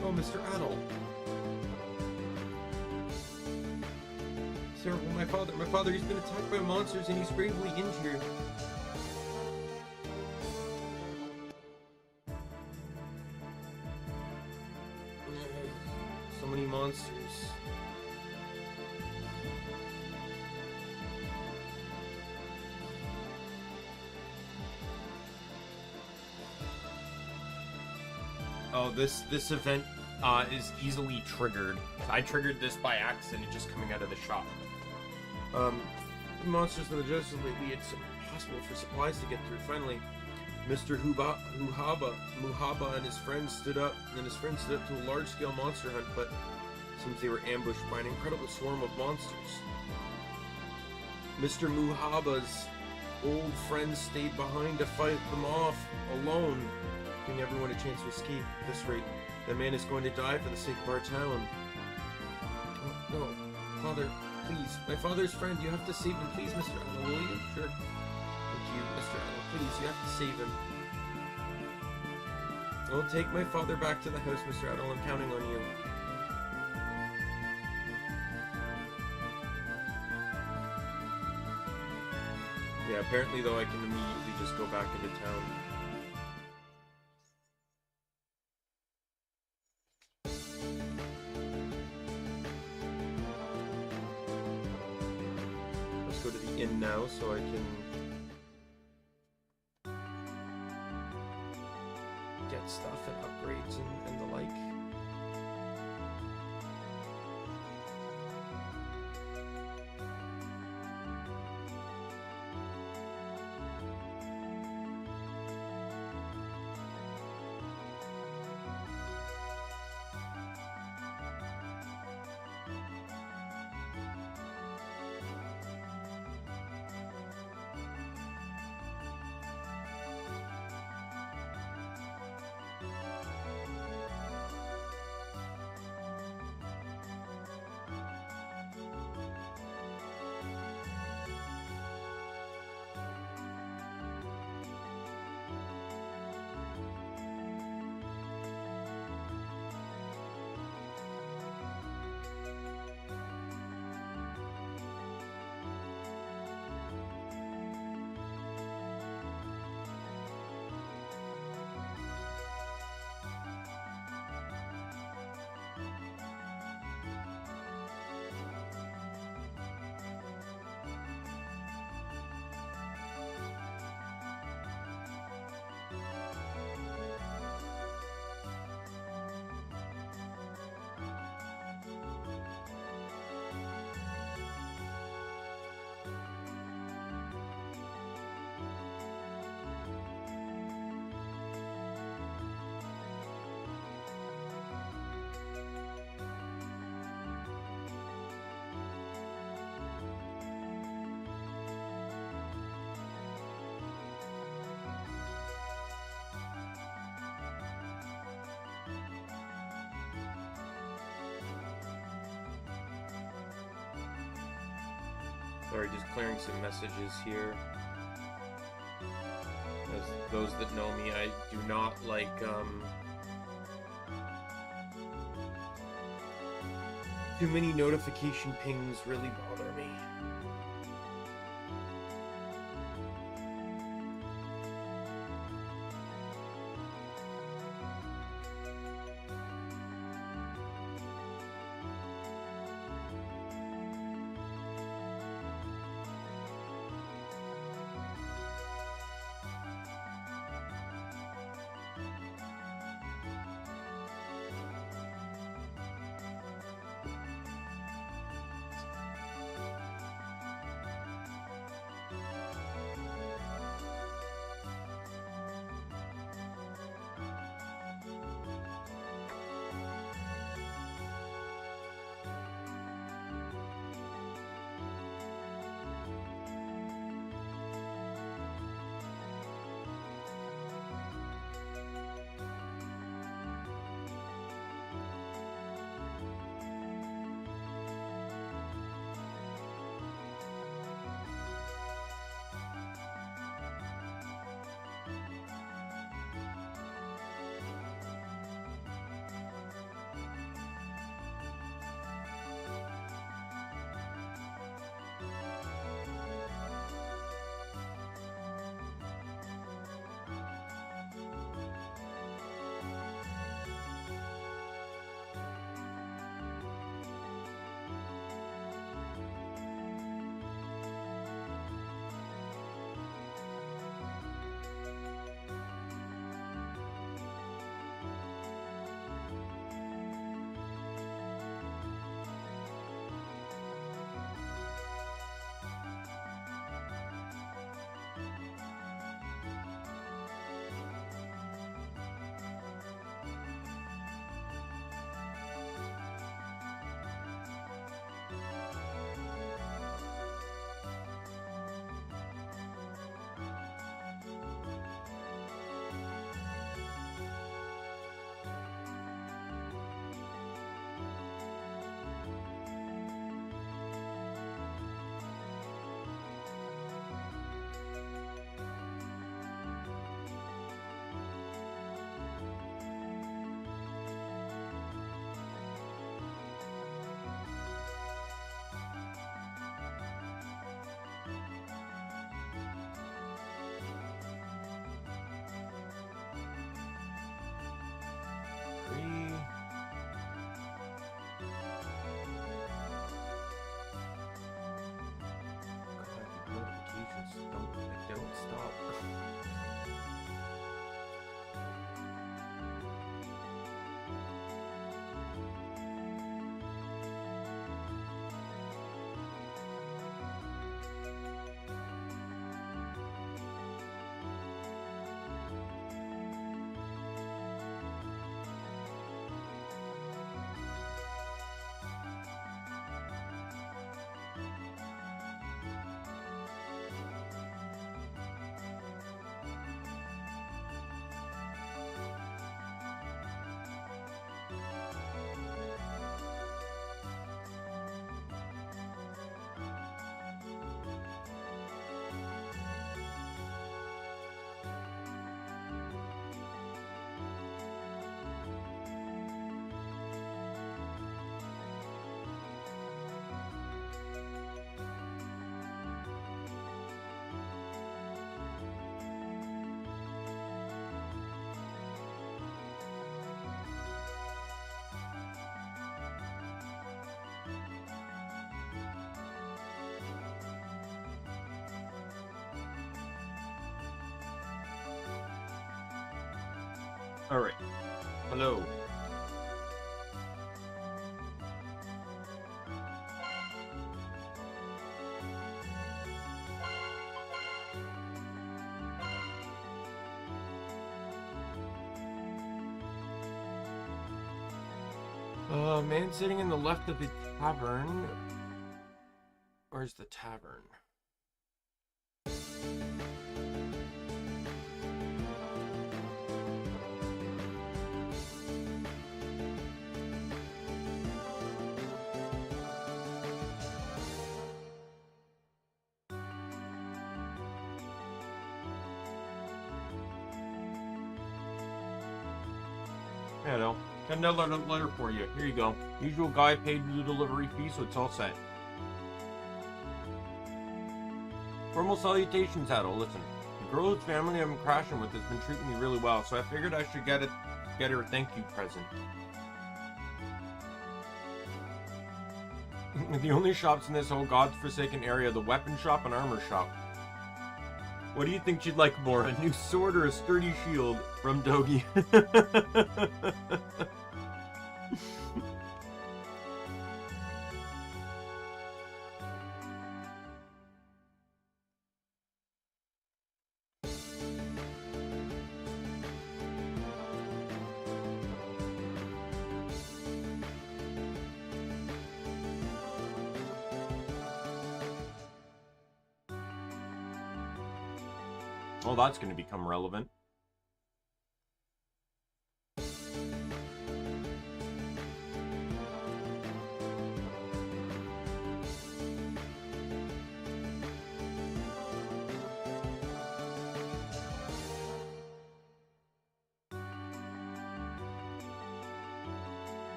[SPEAKER 1] Oh, Mr. Adel. Sir, well, my father, he's been attacked by monsters and he's gravely injured. So many monsters. Oh, this event is easily triggered. I triggered this by accident, just coming out of the shop. Monsters in the desert lately, it's impossible for supplies to get through. Finally, Mr. Muhaba and his friends stood up to a large-scale monster hunt, but since they were ambushed by an incredible swarm of monsters. Mr. Muhaba's old friends stayed behind to fight them off alone, giving everyone a chance to escape. At this rate, the man is going to die for the sake of our town. Oh, no, Father, please. My father's friend, you have to save him. Please, Mr. Adel, will you? Sure. Thank you, Mr. Adel. Please, you have to save him. I'll take my father back to the house, Mr. Adel. I'm counting on you. Yeah, apparently, though, I can immediately just go back into town. Let's go to the inn now so I can get stuff and upgrades and the like. Sorry, just clearing some messages here. As those that know me, I do not like, too many notification pings really bother me.
[SPEAKER 3] Alright. Hello. Man sitting in the left of the tavern. Where's the tavern? Hello. $10 letter for you. Here you go. Usual guy paid the delivery fee, so it's all set. Formal salutations, Addo. Listen, the girl whose family I'm crashing with has been treating me really well, so I figured I should get her a thank you present. The only shops in this whole godforsaken area, the weapon shop and armor shop. What do you think she'd like more, a new sword or a sturdy shield from Dogi? Well, that's going to become relevant.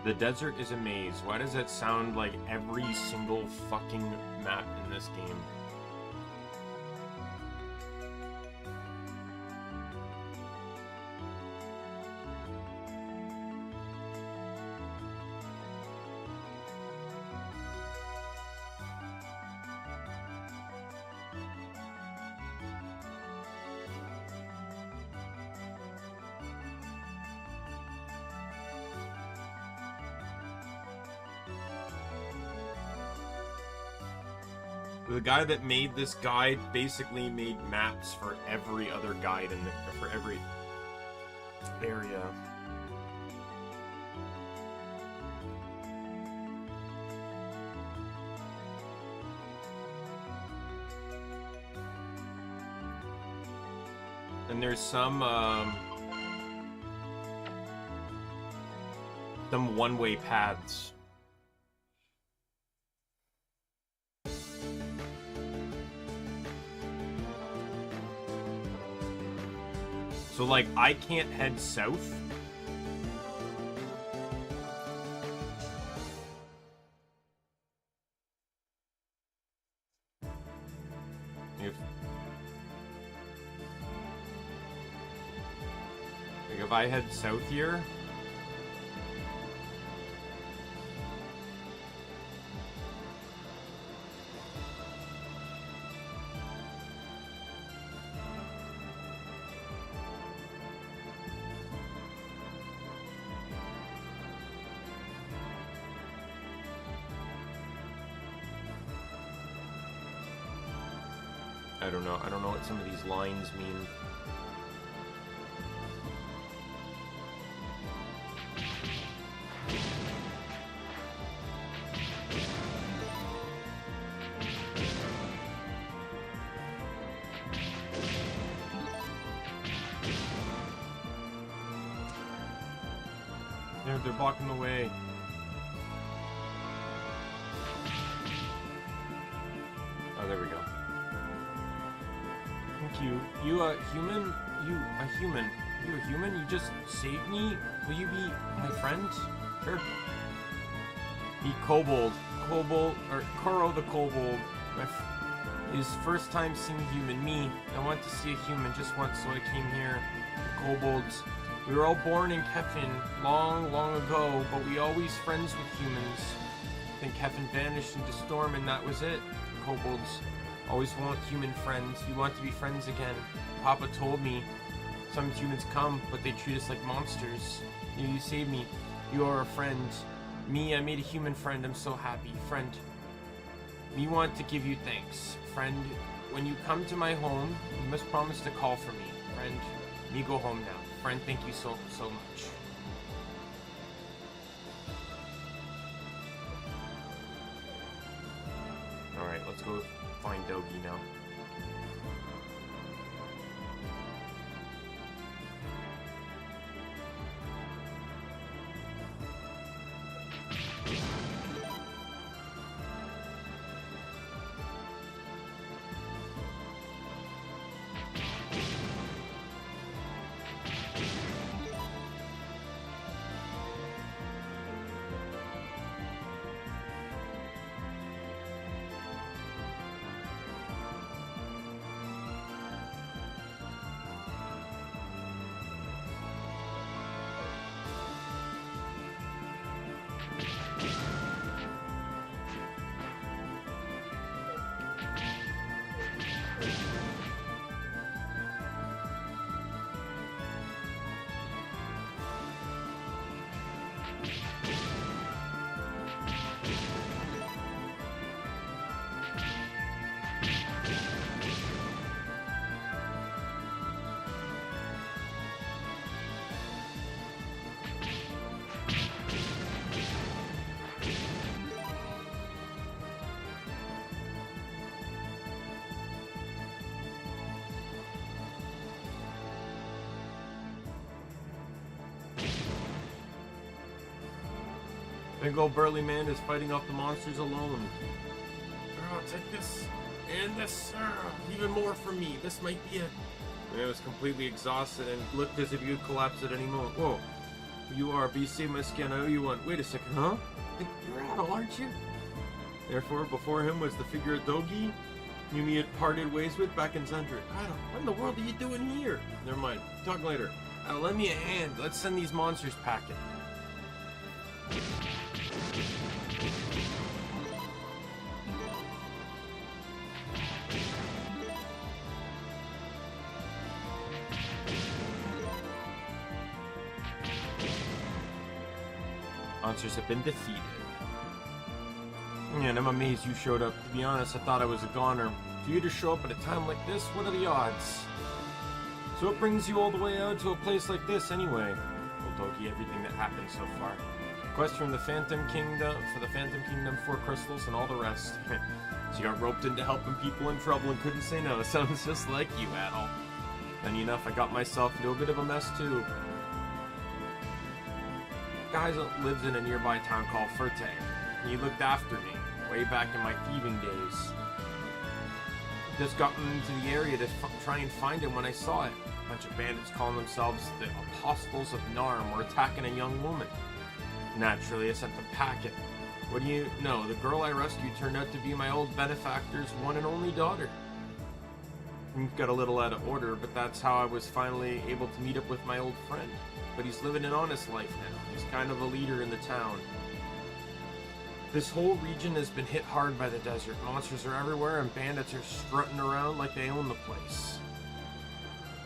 [SPEAKER 3] The desert is a maze. Why does that sound like every single fucking map in this game? The guy that made this guide basically made maps for every other guide for every area. And there's some one-way paths. So, like, I can't head south. If I head south here... I don't know. I don't know what some of these lines mean. They're blocking the way. Oh, there we go. Thank you. You a human? You a human? You a human? You just saved me? Will you be my friend? Sure. The kobold. Or Koro the kobold. His first time seeing a human. Me, I want to see a human just once, so I came here. The kobolds. We were all born in Kefin long, long ago, but we always friends with humans. Then Kefin vanished into storm, and that was it. Kobolds always want human friends. We want to be friends again. Papa told me some humans come, but they treat us like monsters. You saved me. You are a friend. Me, I made a human friend. I'm so happy. Friend. Me want to give you thanks. Friend, when you come to my home, you must promise to call for me. Friend, me go home now. Friend, thank you so much. Alright, let's go find Dogi now. Big old burly man is fighting off the monsters alone.
[SPEAKER 1] Oh, take this and this. Even more for me. This might be it.
[SPEAKER 3] Man was completely exhausted and looked as if he would collapse at any moment. Whoa. You are, but you saved my skin. I owe you one. Wait a second, huh?
[SPEAKER 1] You're Adol, aren't you?
[SPEAKER 3] Therefore, before him was the figure of Dogi, whom he had parted ways with back in Zendrick.
[SPEAKER 1] Adol, what in the world are you doing here?
[SPEAKER 3] Never mind. Talk later. Lend me a hand. Let's send these monsters packing. Monsters have been defeated. And I'm amazed you showed up. To be honest, I thought I was a goner. For you to show up at a time like this, what are the odds? So what brings you all the way out to a place like this anyway? Well, Dogi, everything that happened so far. Quest from the Phantom Kingdom, for the Phantom Kingdom, 4 crystals, and all the rest. So you got roped into helping people in trouble and couldn't say no. Sounds just like you, Adol. Funny enough, I got myself into a bit of a mess too. Guy lives in a nearby town called Ferte. He looked after me way back in my thieving days. Just got into the area to try and find him when I saw it. A bunch of bandits calling themselves the Apostles of Narm were attacking a young woman. Naturally, I sent them packing. What do you know? The girl I rescued turned out to be my old benefactor's one and only daughter. Got a little out of order, but that's how I was finally able to meet up with my old friend. But he's living an honest life now. He's kind of a leader in the town. This whole region has been hit hard by the desert. Monsters are everywhere and bandits are strutting around like they own the place.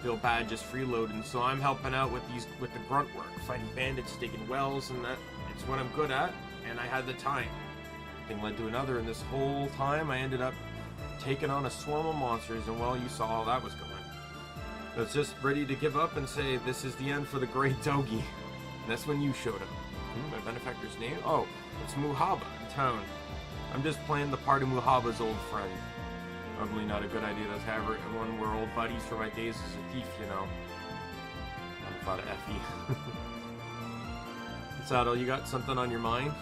[SPEAKER 3] Feel bad just freeloading, so I'm helping out with the grunt work, fighting bandits, digging wells, and it's what I'm good at, and I had the time. One thing led to another, and this whole time I ended up taking on a swarm of monsters, and well, you saw how that was going. I was just ready to give up and say, this is the end for the great Dogi. And that's when you showed up. My benefactor's name? Oh, it's Muhaba in town. I'm just playing the part of Muhaba's old friend. Probably not a good idea to have everyone we're old buddies for my days as a thief, you know. I thought of Effie. Saddle, you got something on your mind?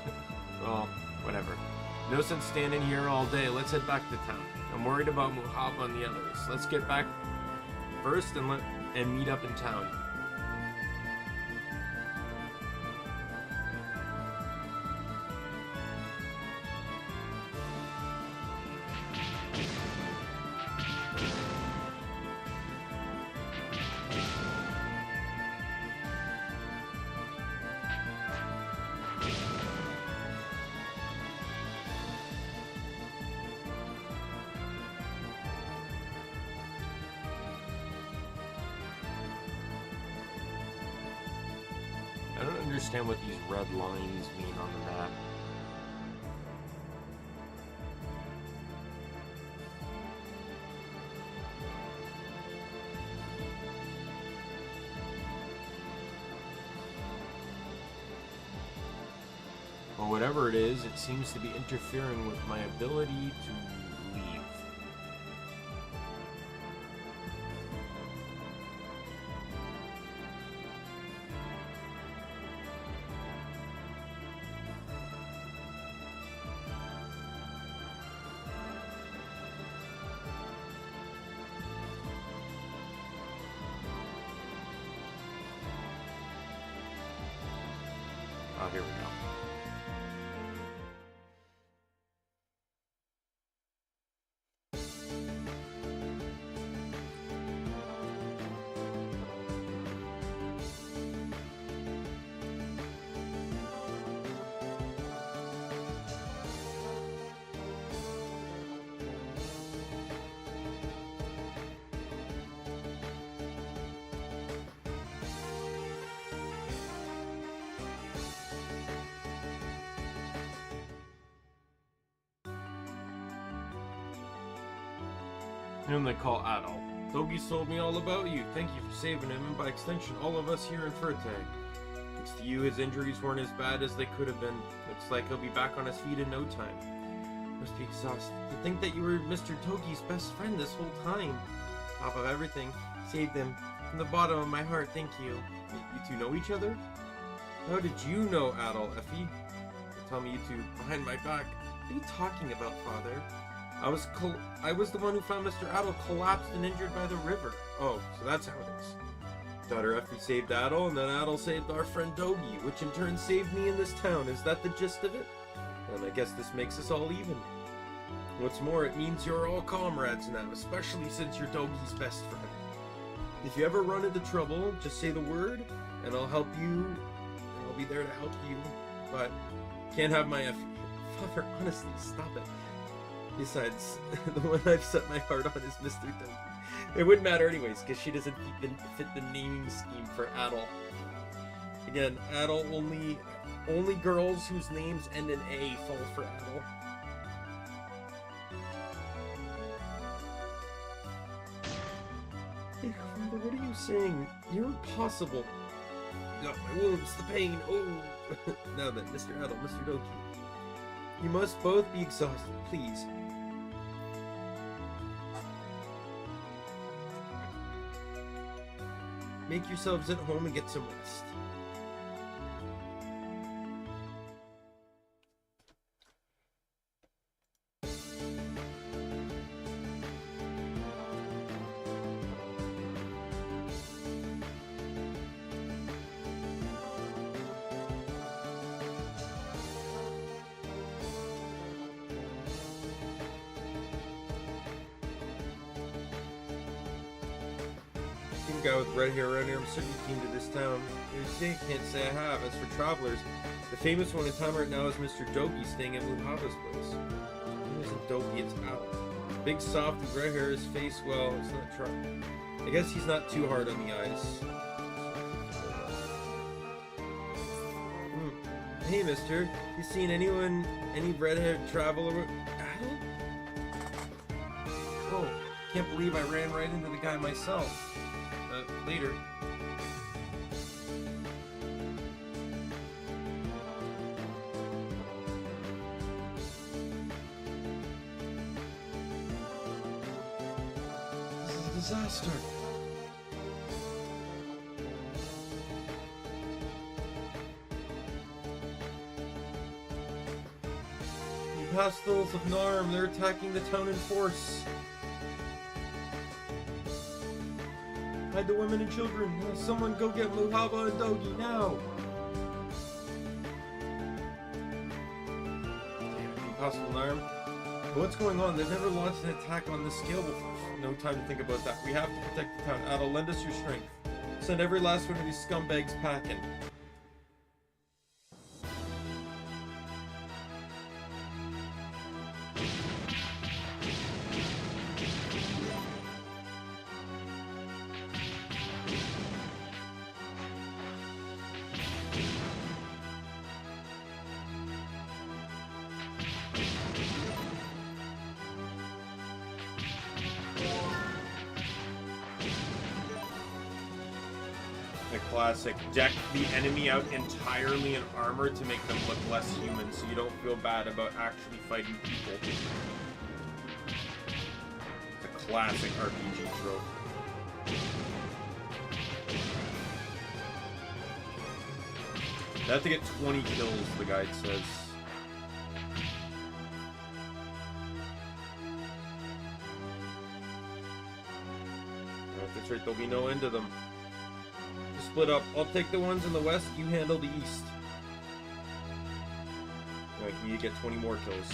[SPEAKER 3] Well, whatever. No sense standing here all day. Let's head back to town. I'm worried about Muhaba and the others. Let's get back first and meet up in town. understand what these red lines mean on the map. Well, whatever it is, it seems to be interfering with my ability to leave. Oh, here we go. Whom they call Adol. Dogi's told me all about you. Thank you for saving him, and by extension, all of us here in Furtag. Thanks to you, his injuries weren't as bad as they could have been. Looks like he'll be back on his feet in no time. Must be exhausted. To think that you were Mr. Togi's best friend this whole time. Top of everything, saved him. From the bottom of my heart, thank you. You two know each other? How did you know Adol, Effie? Tell me you two behind my back. What are you talking about, Father? I was the one who found Mr. Adol collapsed and injured by the river. Oh, so that's how it is. Daughter Effie saved Adol, and then Adol saved our friend Dogi, which in turn saved me in this town. Is that the gist of it? And I guess this makes us all even. What's more, it means you're all comrades now, especially since you're Dogi's best friend. If you ever run into trouble, just say the word, and I'll help you, and I'll be there to help you. But can't have my Effie. Father, honestly, stop it. Besides, the one I've set my heart on is Mr. Dogi. It wouldn't matter anyways, because she doesn't fit the naming scheme for Adol. Again, Adol only girls whose names end in A fall for Adol. Hey, Father, what are you saying? You're impossible. Got my wounds, the pain, oh. Now then, Mr. Adol, Mr. Dogi. You must both be exhausted, please. Make yourselves at home and get some rest. Guy with red hair around here, I'm certain he came to this town. Can't say I have. As for travelers, the famous one in town right now is Mr. Dogi staying at Muhaba's place. It isn't Dogi, it's Al. Big, soft, with red hair, his face, well, it's not trying. I guess he's not too hard on the eyes. Hey, mister, you seen any red-haired traveler? Al? Oh, can't believe I ran right into the guy myself. Later. This is a disaster. The Pastels of Narm, they're attacking the town in force. Hide the women and children. Someone go get Muhaba and Dogi now. Damn, impossible, Narm. But what's going on? They've never launched an attack on this scale before. No time to think about that. We have to protect the town. Adol, lend us your strength. Send every last one of these scumbags packing. The classic. Deck the enemy out entirely in armor to make them look less human, so you don't feel bad about actually fighting people. It's a classic RPG trope. They have to get 20 kills, the guide says. Alright, that's right, there'll be no end to them. Just split up. I'll take the ones in the west, you handle the east. Alright, you get 20 more kills.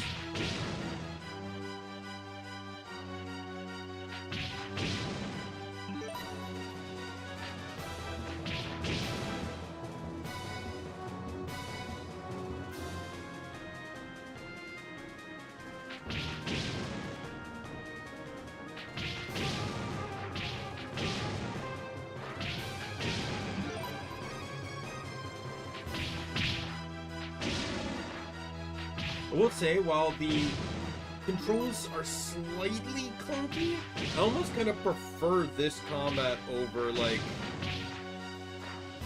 [SPEAKER 3] I will say, while the controls are slightly clunky, I almost kind of prefer this combat over, like,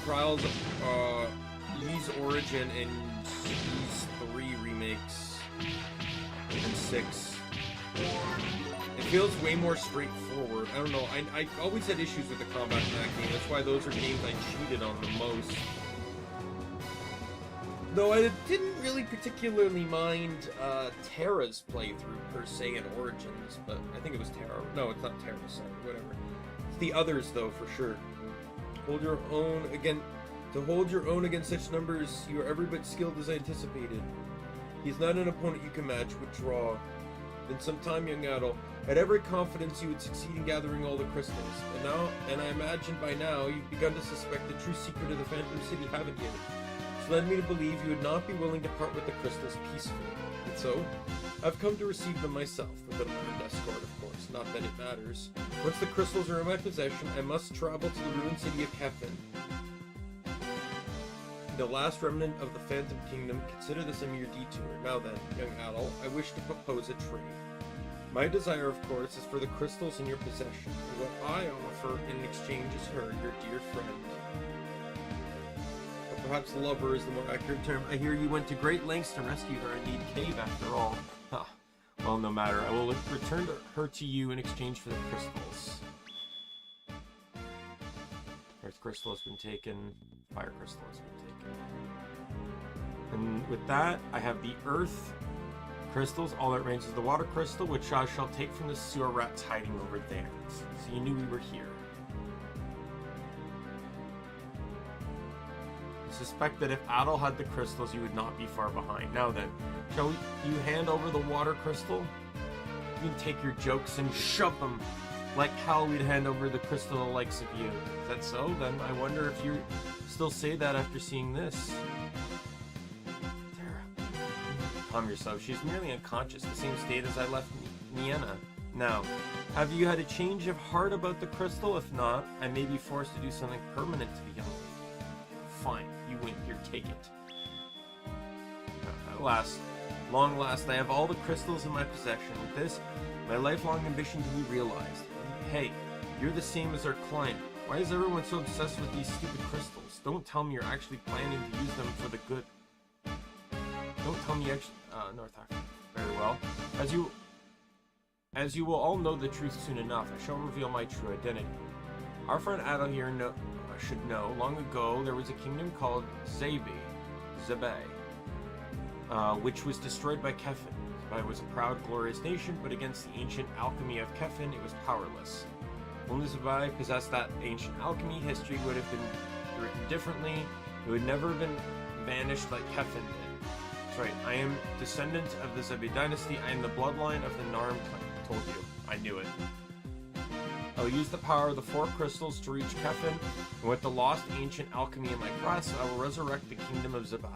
[SPEAKER 3] Trials, Ys Origin and Ys 3 remakes and 6. It feels way more straightforward. I don't know, I always had issues with the combat in that game. That's why those are games I cheated on the most. Though I didn't really particularly mind Terra's playthrough per se in Origins, but I think it was Terra. No, it's not Terra, sorry, whatever. It's the others though, for sure. Hold your own again. To hold your own against such numbers, you are every bit skilled as I anticipated. He's not an opponent you can match, withdraw. Then sometime, young Adol, I had every confidence you would succeed in gathering all the crystals. And I imagine by now you've begun to suspect the true secret of the Phantom City, haven't you? Led me to believe you would not be willing to part with the crystals peacefully. And so, I've come to receive them myself, with an armed escort, of course, not that it matters. Once the crystals are in my possession, I must travel to the ruined city of Kefin. The last remnant of the Phantom Kingdom. Consider this a mere detour. Now then, young Adol, I wish to propose a trade. My desire, of course, is for the crystals in your possession. And what I offer in exchange is her, your dear friend. Perhaps lover is the more accurate term. I hear you went to great lengths to rescue her in Need Cave after all. Huh. Well, no matter. I will return her to you in exchange for the crystals. Earth crystal has been taken. Fire crystal has been taken. And with that, I have the earth crystals. All that remains is the water crystal, which I shall take from the sewer rats hiding over there. So you knew we were here. Suspect that if Adol had the crystals, you would not be far behind. Now then, shall you hand over the water crystal? You can take your jokes and shove them, like how we'd hand over the crystal to the likes of you. Is that so? Then I wonder if you still say that after seeing this. Sarah, calm yourself. She's merely unconscious, the same state as I left Nienna. Now, have you had a change of heart about the crystal? If not, I may be forced to do something permanent to the young lady. Fine, you win. Here, take it. At last, long last, I have all the crystals in my possession. With this, my lifelong ambition to be realized. Hey, you're the same as our client. Why is everyone so obsessed with these stupid crystals? Don't tell me you're actually planning to use them for the good. Don't tell me you actually... North Africa. Very well. As you will all know the truth soon enough, I shall reveal my true identity. Our friend Adol here should know, long ago there was a kingdom called Zebe, which was destroyed by Kefin. Zebe was a proud, glorious nation, but against the ancient alchemy of Kefin, it was powerless. Only Zebe possessed that ancient alchemy. History would have been written differently. It would never have been vanished like Kefin did. That's right, I am descendant of the Zebe dynasty. I am the bloodline of the Narm clan. I told you, I knew it. I will use the power of the 4 crystals to reach Kefin, and with the lost ancient alchemy in my grasp, I will resurrect the kingdom of Zebe.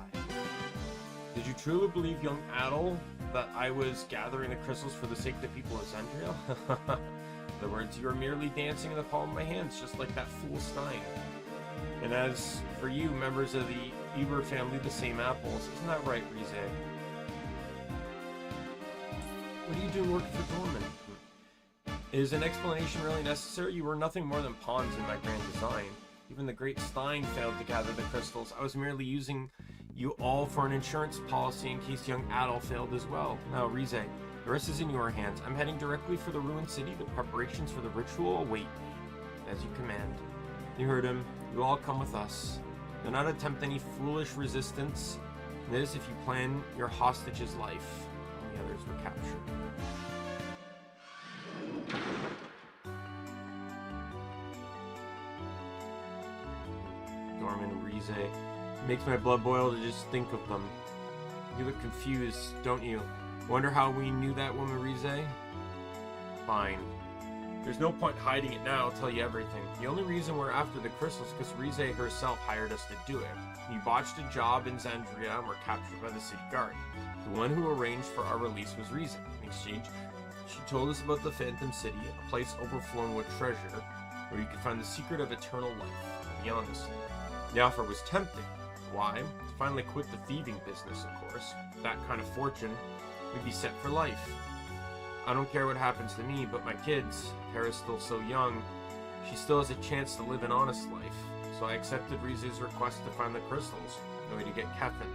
[SPEAKER 3] Did you truly believe, young Adol, that I was gathering the crystals for the sake of the people of Zandriel? In other words, you are merely dancing in the palm of my hands, just like that fool Stein. And as for you, members of the Vtuber family, the same apples. Isn't that right, Rize? What are you doing working for Dorman? Is an explanation really necessary? You were nothing more than pawns in my grand design. Even the great Stein failed to gather the crystals. I was merely using you all for an insurance policy in case young Adol failed as well. Now, Rize, the rest is in your hands. I'm heading directly for the ruined city. The preparations for the ritual await me, as you command. You heard him. You all come with us. Do not attempt any foolish resistance. This, if you plan your hostage's life. All the others were captured. Dorman, Rize. It makes my blood boil to just think of them. You look confused, don't you? Wonder how we knew that woman, Rize? Fine. There's no point hiding it now, I'll tell you everything. The only reason we're after the crystals is because Rize herself hired us to do it. We botched a job in Xandria and were captured by the city guard. The one who arranged for our release was Rize. In exchange, she told us about the Phantom City, a place overflowing with treasure, where you could find the secret of eternal life. To be honest, the offer was tempting. Why? To finally quit the thieving business, of course. That kind of fortune, we'd be set for life. I don't care what happens to me, but my kids, Kara's still so young, she still has a chance to live an honest life. So I accepted Rize's request to find the crystals. The way to get Kefin.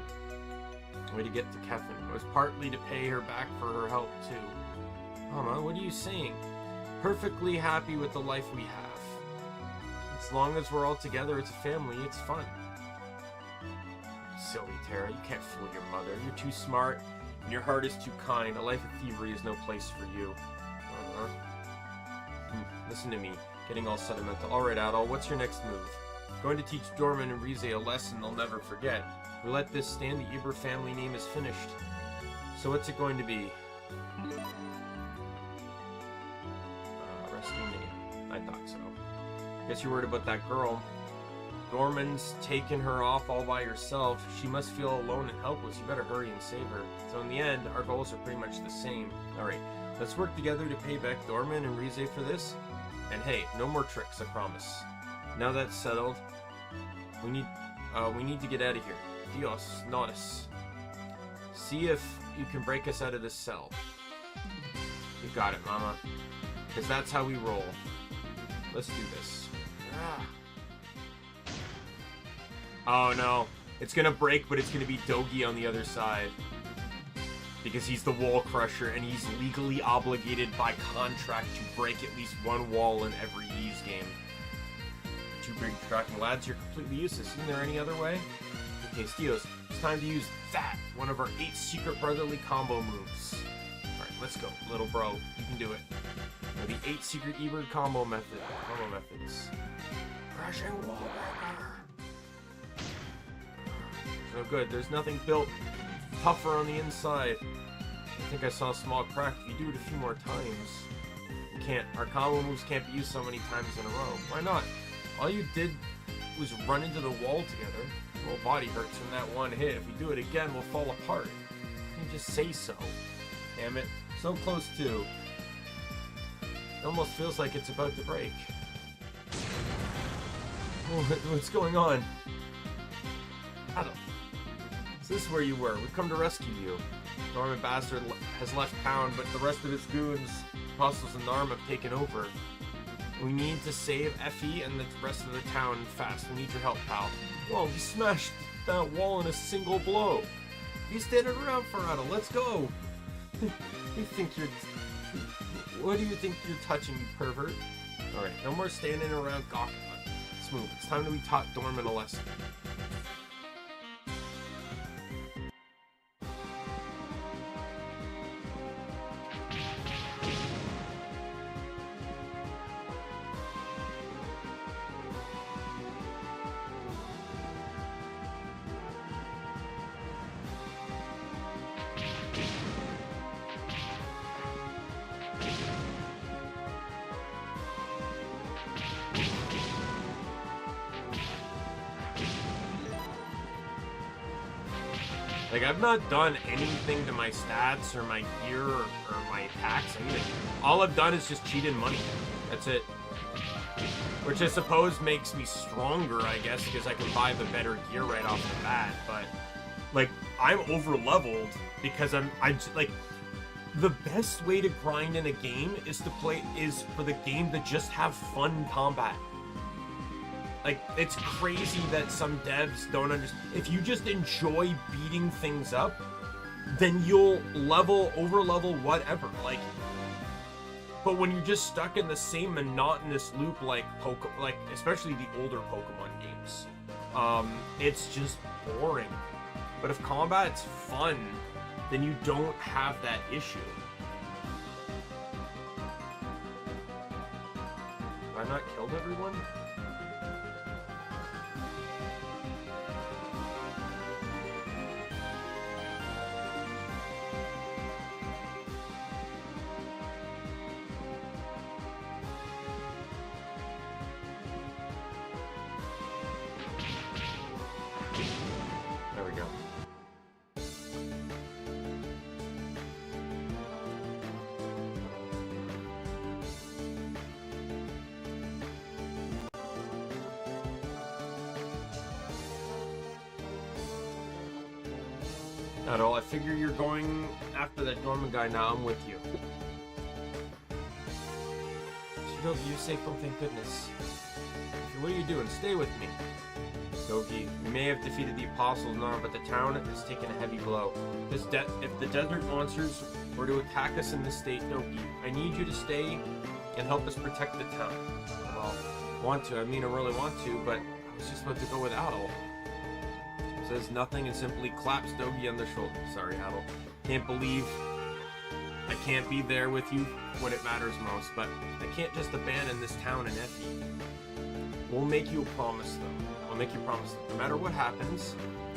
[SPEAKER 3] The way to get to Kefin. It was partly to pay her back for her help, too. Mama, what are you saying? Perfectly happy with the life we have. As long as we're all together as a family, it's fun. Silly Tara, you can't fool your mother. You're too smart, and your heart is too kind. A life of thievery is no place for you. Listen to me, getting all sentimental. Alright, Adol, what's your next move? Going to teach Dorman and Rize a lesson they'll never forget. We let this stand, the Eber family name is finished. So what's it going to be? Rescue name. I thought so. Guess you're worried about that girl. Dorman's taken her off all by herself. She must feel alone and helpless. You better hurry and save her. So in the end, our goals are pretty much the same. Alright, let's work together to pay back Dorman and Rize for this. And hey, no more tricks, I promise. Now that's settled, we need to get out of here. Dios, notice. See if you can break us out of this cell. You got it, Mama. Because that's how we roll. Let's do this. Oh no. It's gonna break, but it's gonna be Dogi on the other side. Because he's the wall crusher, and he's legally obligated by contract to break at least one wall in every Ys game. Too big tracking lads, you're completely useless. Isn't there any other way? Okay, Steos, it's time to use that, one of our 8 secret brotherly combo moves. Alright, let's go, little bro. You can do it. Now, the 8 secret Eber combo methods. Crushing wall breaker. No good, there's nothing built tougher on the inside. I think I saw a small crack. If you do it a few more times, you can't. Our combo moves can't be used so many times in a row. Why not? All you did was run into the wall together. Your whole body hurts from that one hit. If we do it again, we'll fall apart. You just say so. Damn it. So close too. It almost feels like it's about to break. Oh, what's going on? Adam. Is this where you were? We've come to rescue you. Norman Bastard has left town, but the rest of his goons, Apostles and Narm, have taken over. We need to save Effie and the rest of the town fast. We need your help, pal. Whoa, he smashed that wall in a single blow. He's standing around for Adol. Let's go. What do you think you're touching, you pervert? Alright, no more standing around gawking. Let's move. It's time that we taught Dorman a lesson. Like, I've not done anything to my stats or my gear or my attacks, anything. All I've done is just cheated money. That's it. Which I suppose makes me stronger, I guess, because I can buy the better gear right off the bat. But, like, I'm over-leveled because I'm like, the best way to grind in a game is for the game to just have fun combat. Like, it's crazy that some devs don't understand. If you just enjoy beating things up, then you'll over-level whatever. Like, but when you're just stuck in the same monotonous loop, like especially the older Pokemon games, it's just boring. But if combat's fun, then you don't have that issue. Have I not killed everyone? There we go. Not all. I figure you're going after that Dorman guy now. I'm with you. Shidogi, you're safe. Oh, thank goodness. What are you doing? Stay with me. Dogi, we may have defeated the Apostles now, but the town has taken a heavy blow. If the desert monsters were to attack us in this state, Dogi, I need you to stay and help us protect the town. Well, I really want to, but I was just about to go with Adol. Says nothing and simply claps Dogi on the shoulder. Sorry, Adol. Can't believe I can't be there with you when it matters most, but I can't just abandon this town and Effie. We'll make you a promise, though. I'll make you a promise that no matter what happens,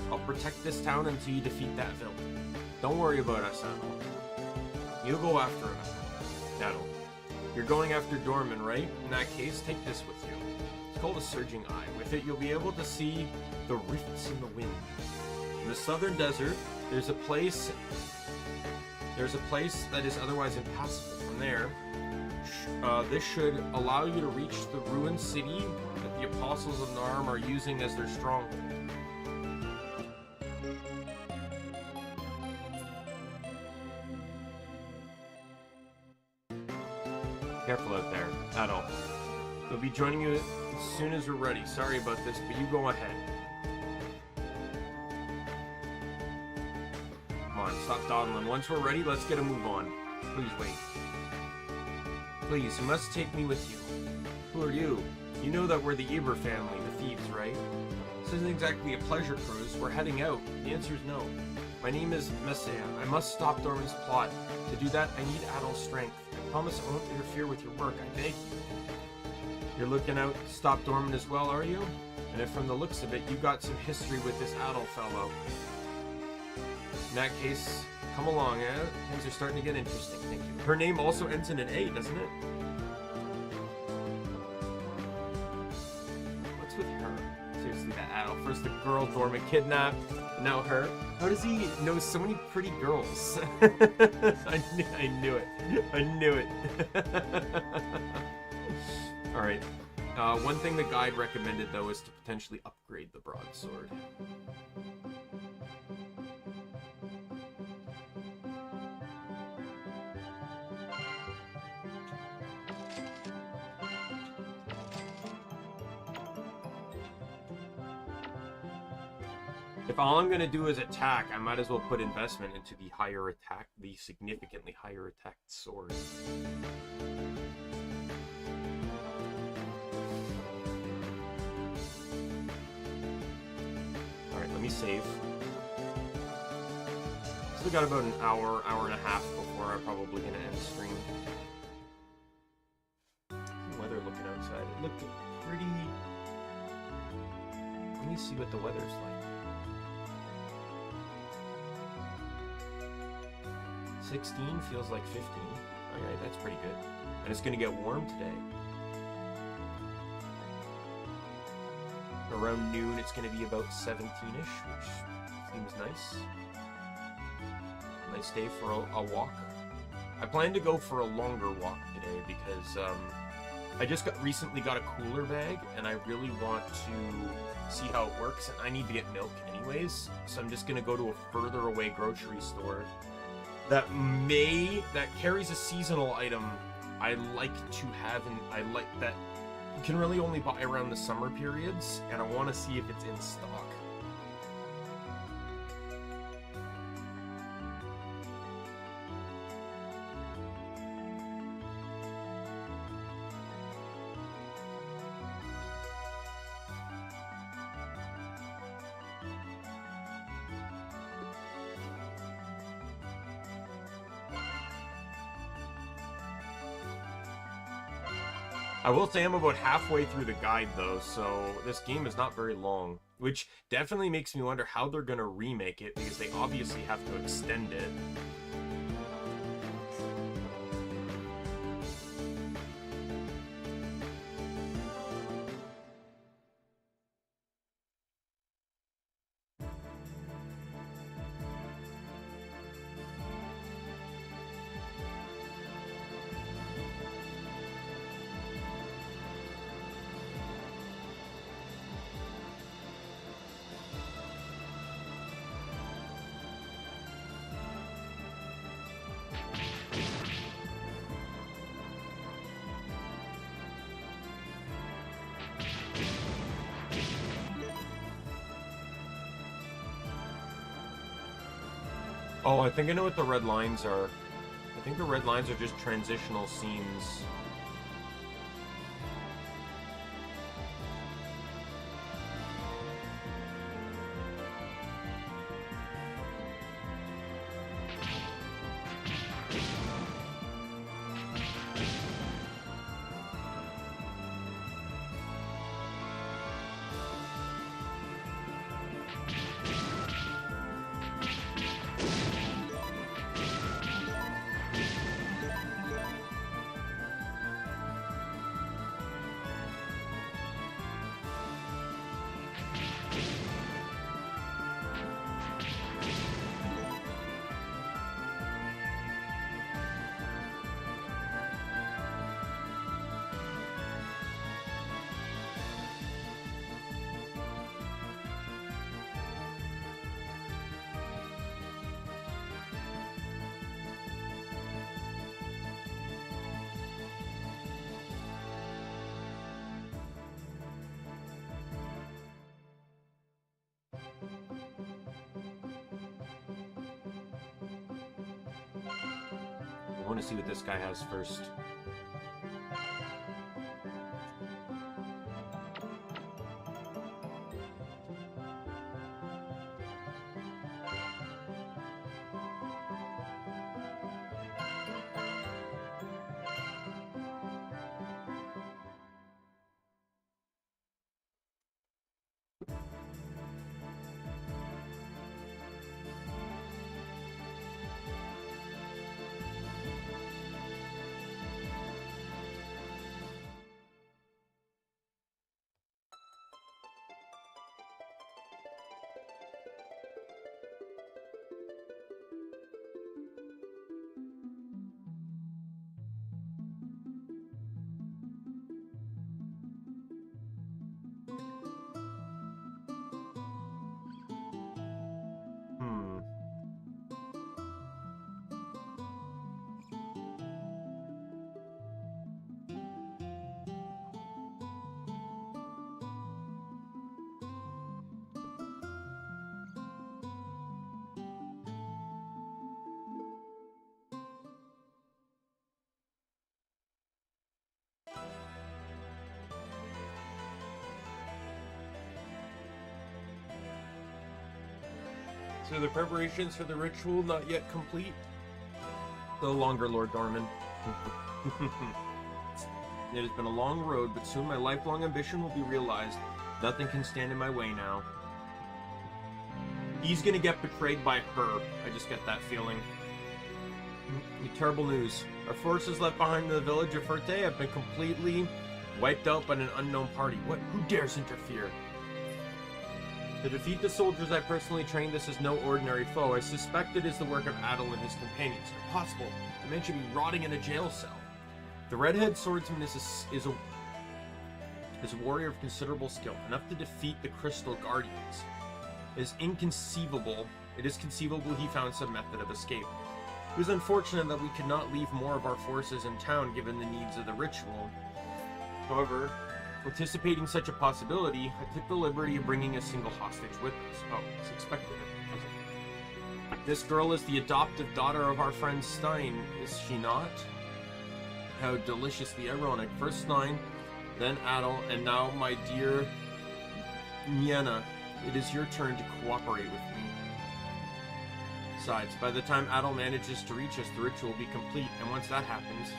[SPEAKER 3] I'll protect this town until you defeat that villain. Don't worry about us, Adol. You go after him, Adol. You're going after Dorman, right? In that case, take this with you. It's called a Surging Eye. With it, you'll be able to see the rifts in the wind. In the southern desert, there's a place that is otherwise impassable. From there, this should allow you to reach the ruined city that the Apostles of I'm are using as their stronghold. Careful out there, Adol. They'll be joining you as soon as we're ready. Sorry about this, but you go ahead. Come on, stop dawdling. Once we're ready, let's get a move on. Please wait. Please, you must take me with you. Who are you? You know that we're the Eber family, the thieves, right? This isn't exactly a pleasure cruise. We're heading out. The answer is no. My name is Messiah. I must stop Dorman's plot. To do that, I need Adol's strength. I promise I won't interfere with your work. I beg you. You're looking out to stop Dorman as well, are you? And if from the looks of it, you got some history with this Adol fellow. In that case, come along, eh? Things are starting to get interesting, thank you. Her name also ends in an A, doesn't it? What's with her? Seriously, that Adol. First the girl Dorman kidnapped, now her. How does he know so many pretty girls? I knew it. I knew it. Alright. One thing the guide recommended, though, is to potentially upgrade the broadsword. If all I'm going to do is attack, I might as well put investment into the higher attack, the significantly higher attacked sword. Alright, let me save. Still got about an hour, hour and a half before I'm probably going to end the stream. What's the weather looking outside? It looked pretty... Let me see what the weather's like. 16 feels like 15. Alright, that's pretty good. And it's going to get warm today. Around noon, it's going to be about 17-ish, which seems nice. Nice day for a walk. I plan to go for a longer walk today because I just recently got a cooler bag, and I really want to see how it works. And I need to get milk anyways, so I'm just going to go to a further away grocery store that carries a seasonal item I like to have, and I like that You can really only buy around the summer periods, and I want to see if it's in stock. I will say I'm about halfway through the guide, though, so this game is not very long. Which definitely makes me wonder how they're going to remake it, because they obviously have to extend it. Oh, I think I know what the red lines are. I think the red lines are just transitional scenes. I want to see what this guy has first. So the preparations for the ritual not yet complete? No longer, Lord Dorman. It has been a long road, but soon my lifelong ambition will be realized. Nothing can stand in my way now. He's gonna get betrayed by her. I just get that feeling. Terrible news. Our forces left behind in the village of Ferte have been completely wiped out by an unknown party. Who dares interfere? To defeat the soldiers I personally trained, this is no ordinary foe. I suspect it is the work of Adel and his companions. Impossible. The man should be rotting in a jail cell. The redhead swordsman is a warrior of considerable skill, enough to defeat the Crystal Guardians. It is conceivable he found some method of escape. It was unfortunate that we could not leave more of our forces in town given the needs of the ritual. However, Anticipating such a possibility, I took the liberty of bringing a single hostage with us. Oh, it's expected. This girl is the adoptive daughter of our friend Stein, is she not? How deliciously ironic. First Stein, then Adel, and now my dear Nienna. It is your turn to cooperate with me. Besides, by the time Adel manages to reach us, the ritual will be complete, and once that happens...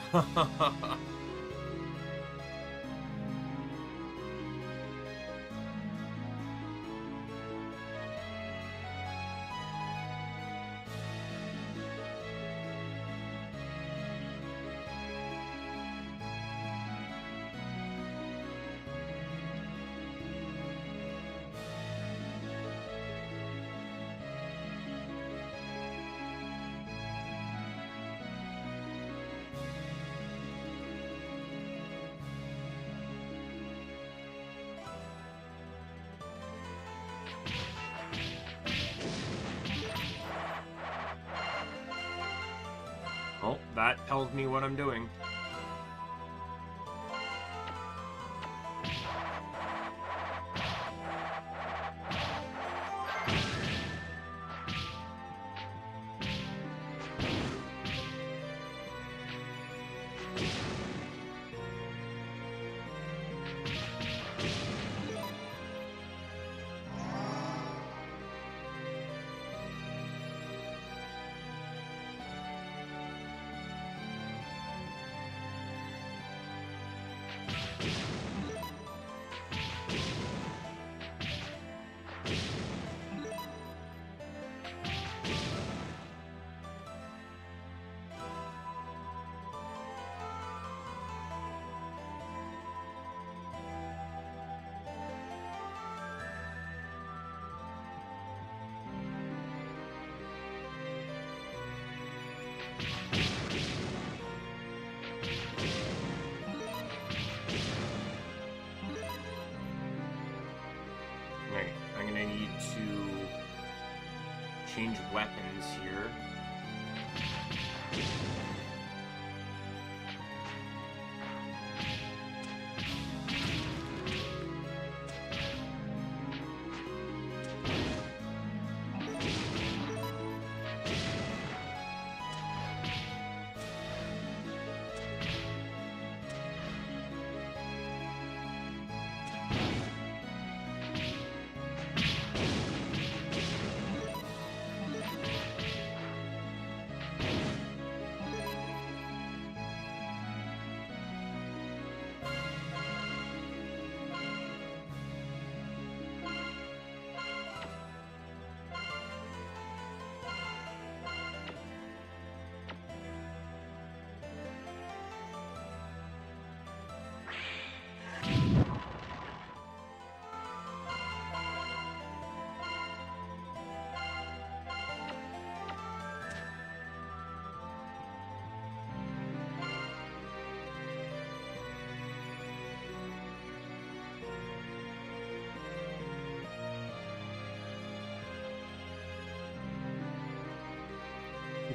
[SPEAKER 3] Well, that tells me what I'm doing. I'm gonna need to change weapons here.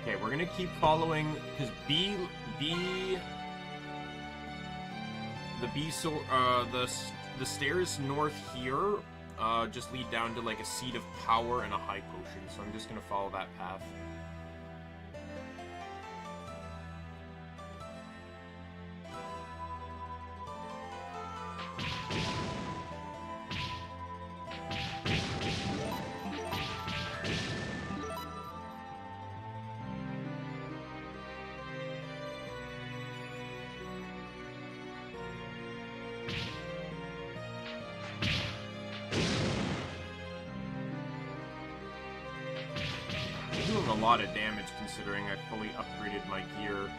[SPEAKER 3] Okay, we're gonna keep following because the stairs north here just lead down to like a seat of power and a high potion. So I'm just gonna follow that path. Doing a lot of damage considering I fully upgraded my gear.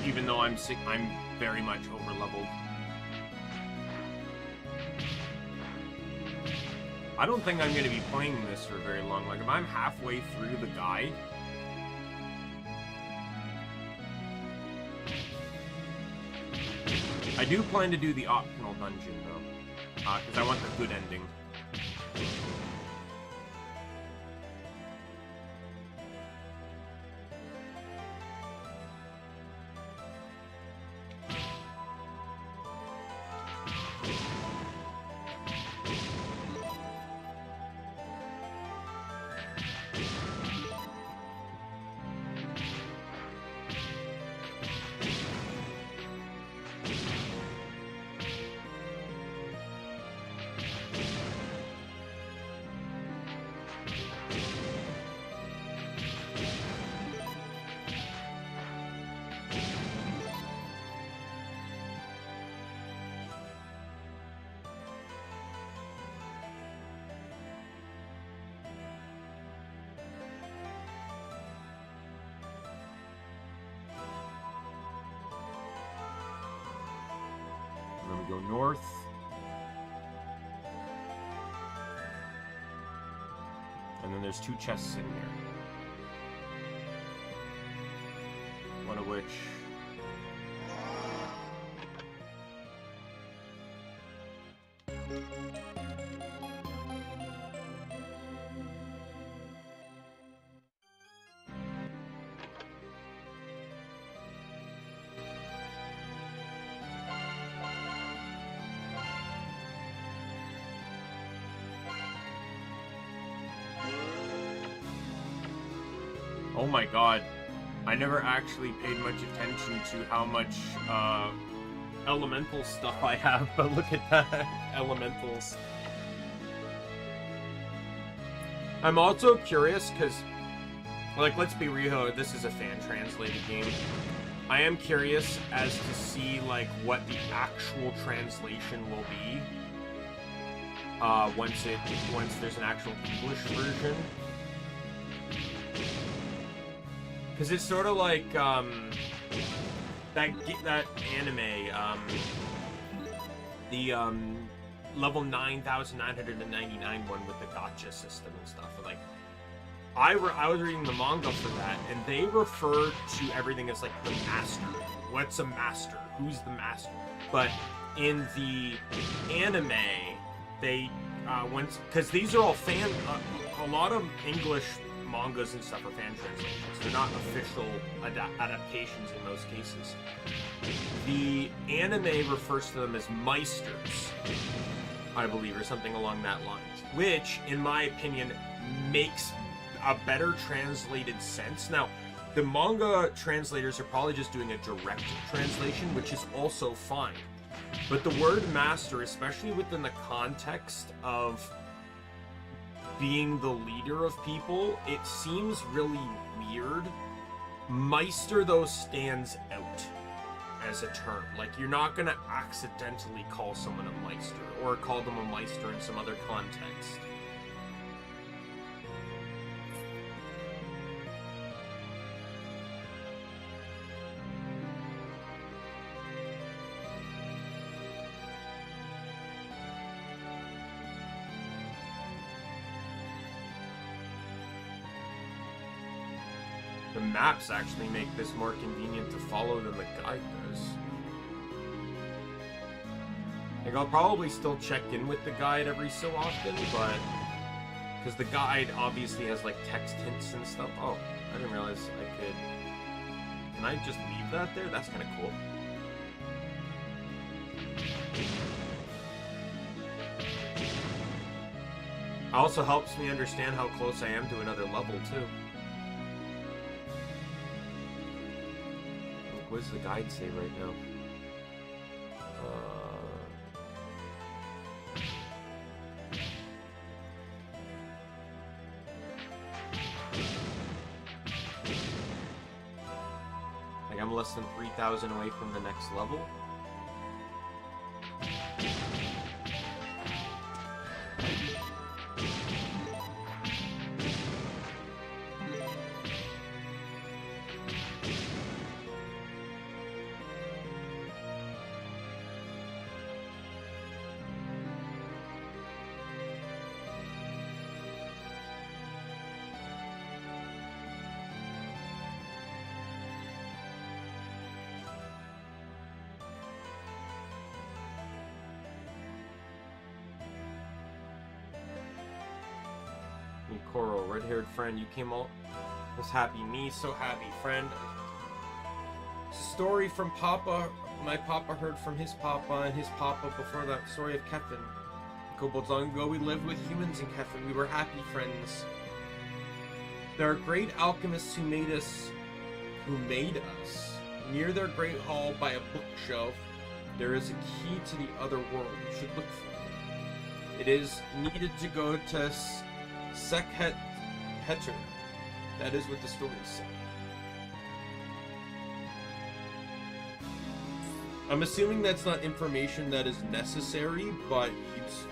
[SPEAKER 3] Even though I'm sick, I'm very much over leveled. I don't think I'm going to be playing this for very long. Like, if I'm halfway through the guide, I do plan to do the optional dungeon, though. Because I want the good ending. And then we go north. And then there's 2 chests in here. One of which... Oh my god, I never actually paid much attention to how much elemental stuff I have, but look at that, elementals. I'm also curious, because, like, let's be real, this is a fan-translated game. I am curious as to see, like, what the actual translation will be once there's an actual English version. Because it's sort of like, that anime, the, level 9,999 one with the gacha system and stuff. And, like, I was reading the manga for that, and they refer to everything as, like, the master. What's a master? Who's the master? But in the anime, they, because these are all a lot of English mangas and stuff are fan translations. They're not official adaptations in most cases. The anime refers to them as meisters, I believe, or something along that lines, which, in my opinion, makes a better translated sense. Now, the manga translators are probably just doing a direct translation, which is also fine. But the word master, especially within the context of being the leader of people, it seems really weird. Meister, though, stands out as a term. Like, you're not gonna accidentally call someone a meister, or call them a meister in some other context. The maps actually make this more convenient to follow than the guide does. Like, I'll probably still check in with the guide every so often, but... because the guide obviously has, like, text hints and stuff. Oh, I didn't realize I could... Can I just leave that there? That's kind of cool. It also helps me understand how close I am to another level, too. What does the guide say right now? Like, I'm less than 3,000 away from the next level. Coral, red-haired friend. You came all... was happy. Me, so happy, friend. It's a story from Papa. My Papa heard from his Papa and his Papa before that. Story of Kefin. Kobolds long ago, we lived with humans in Kefin. We were happy friends. There are great alchemists who made us. Near their great hall, by a bookshelf, there is a key to the other world. You should look for it. It is needed to go to Sekhet Heter. That is what the story said. I'm assuming that's not information that is necessary, but useful.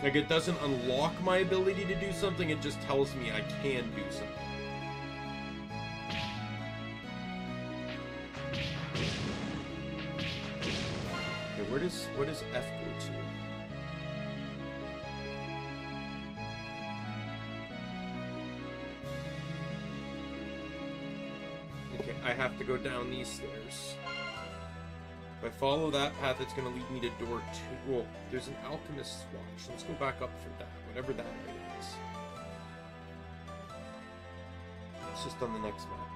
[SPEAKER 3] Like, it doesn't unlock my ability to do something, it just tells me I can do something. Okay, what does F go to? Okay, I have to go down these stairs. If I follow that path, it's going to lead me to door 2. Well, there's an alchemist's watch. Let's go back up for that, whatever that item is. It's just on the next map.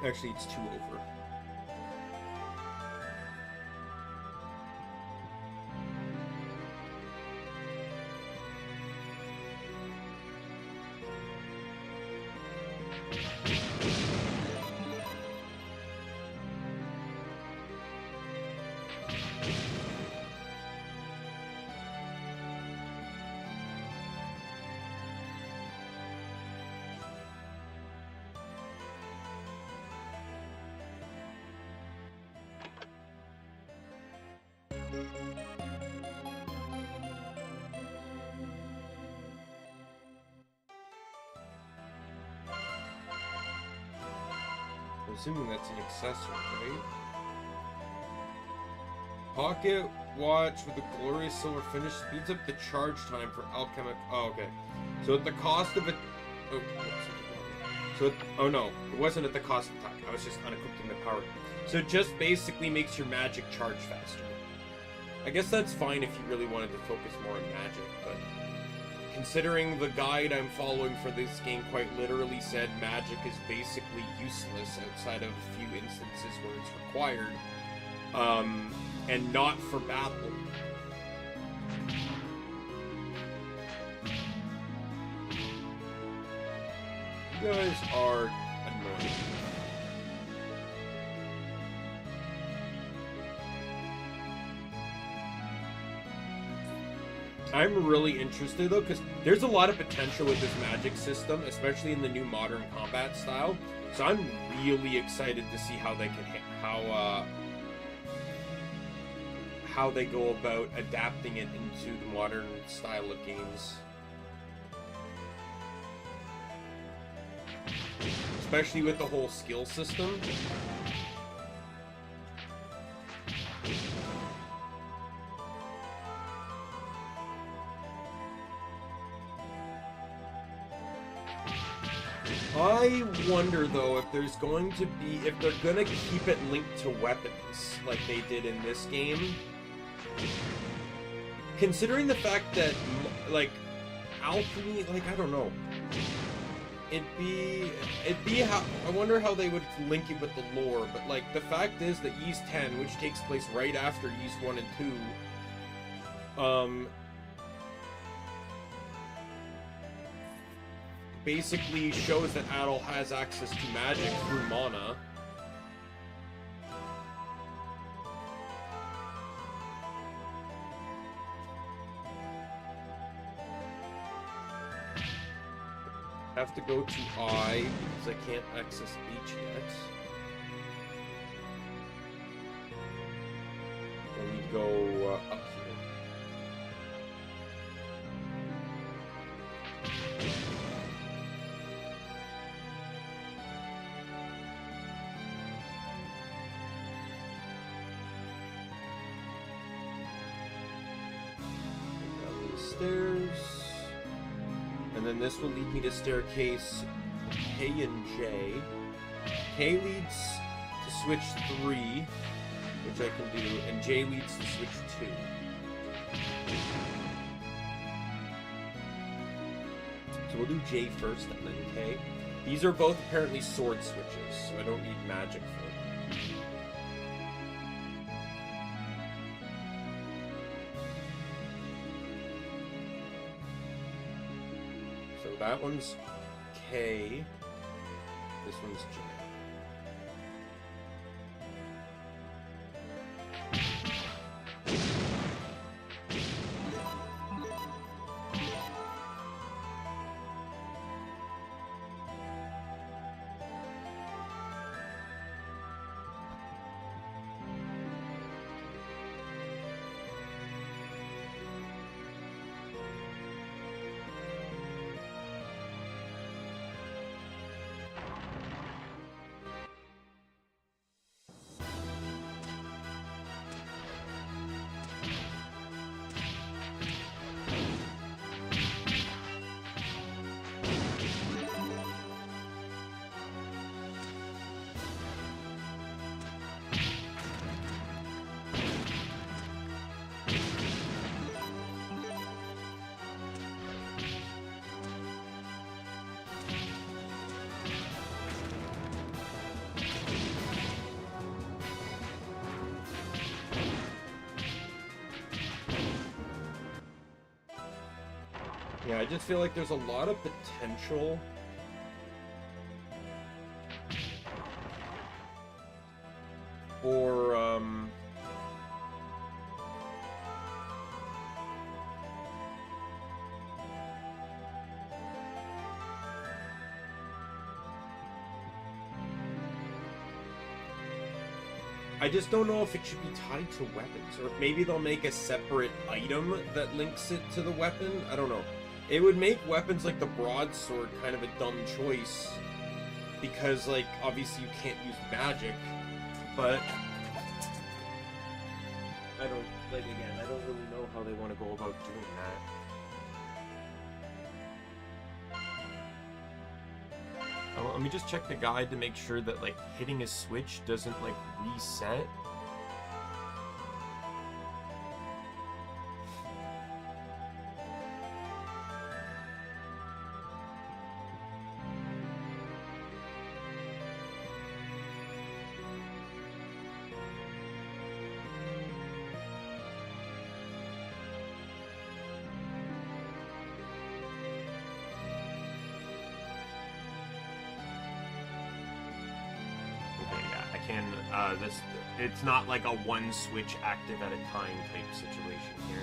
[SPEAKER 3] Actually, it's 2 over. I'm assuming that's an accessory, right? Pocket watch with a glorious silver finish speeds up the charge time for alchemic. Oh, okay. So at the cost of it. Oh, so oh no, it wasn't at the cost of attack. I was just unequipping the power. So it just basically makes your magic charge faster. I guess that's fine if you really wanted to focus more on magic, but considering the guide I'm following for this game quite literally said magic is basically useless outside of a few instances where it's required, and not for battle. You guys are annoying. I'm really interested though, because there's a lot of potential with this magic system, especially in the new modern combat style. So I'm really excited to see how they can how they go about adapting it into the modern style of games. Especially with the whole skill system. I wonder though if there's going to be, if they're gonna keep it linked to weapons like they did in this game. Considering the fact that, like, alchemy, like, I don't know. It'd be how, I wonder how they would link it with the lore, but like, the fact is that Ys 10, which takes place right after Ys 1 and 2, basically shows that Adol has access to magic through mana. I have to go to I because I can't access H yet. Let me go up here. Stairs, and then this will lead me to staircase K and J. K leads to switch 3, which I can do, and J leads to switch 2. So we'll do J first and then K. These are both apparently sword switches, so I don't need magic for them. So that one's K, this one's J. Yeah, I just feel like there's a lot of potential for, I just don't know if it should be tied to weapons, or maybe they'll make a separate item that links it to the weapon. I don't know. It would make weapons like the broadsword kind of a dumb choice, because, like, obviously you can't use magic, but I don't, like, again, I don't really know how they want to go about doing that. Oh, let me just check the guide to make sure that, like, hitting a switch doesn't, like, reset. It's not like a one switch active at a time type situation here.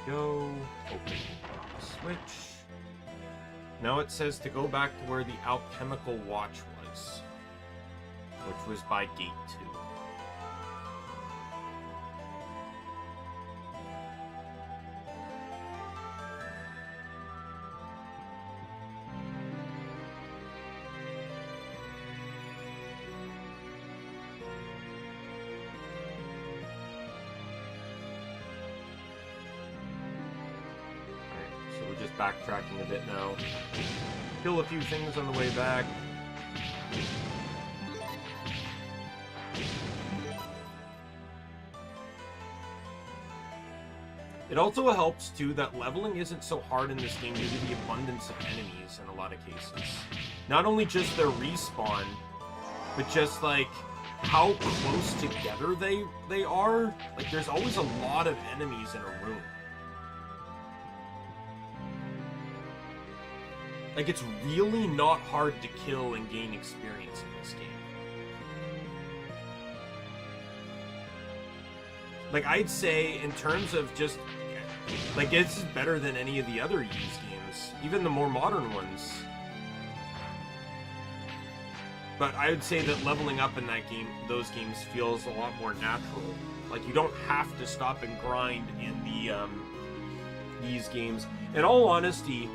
[SPEAKER 3] Go, open, switch. Now it says to go back to where the alchemical watch was, which was by gate 2. Backtracking a bit now. Kill a few things on the way back. It also helps, too, that leveling isn't so hard in this game due to the abundance of enemies in a lot of cases. Not only just their respawn, but just, like, how close together they are. Like, there's always a lot of enemies in a room. Like, it's really not hard to kill and gain experience in this game. Like, I'd say, in terms of just... Like, this is better than any of the other Ys games. Even the more modern ones. But I would say that leveling up in that game, those games, feels a lot more natural. Like, you don't have to stop and grind in these games. In all honesty,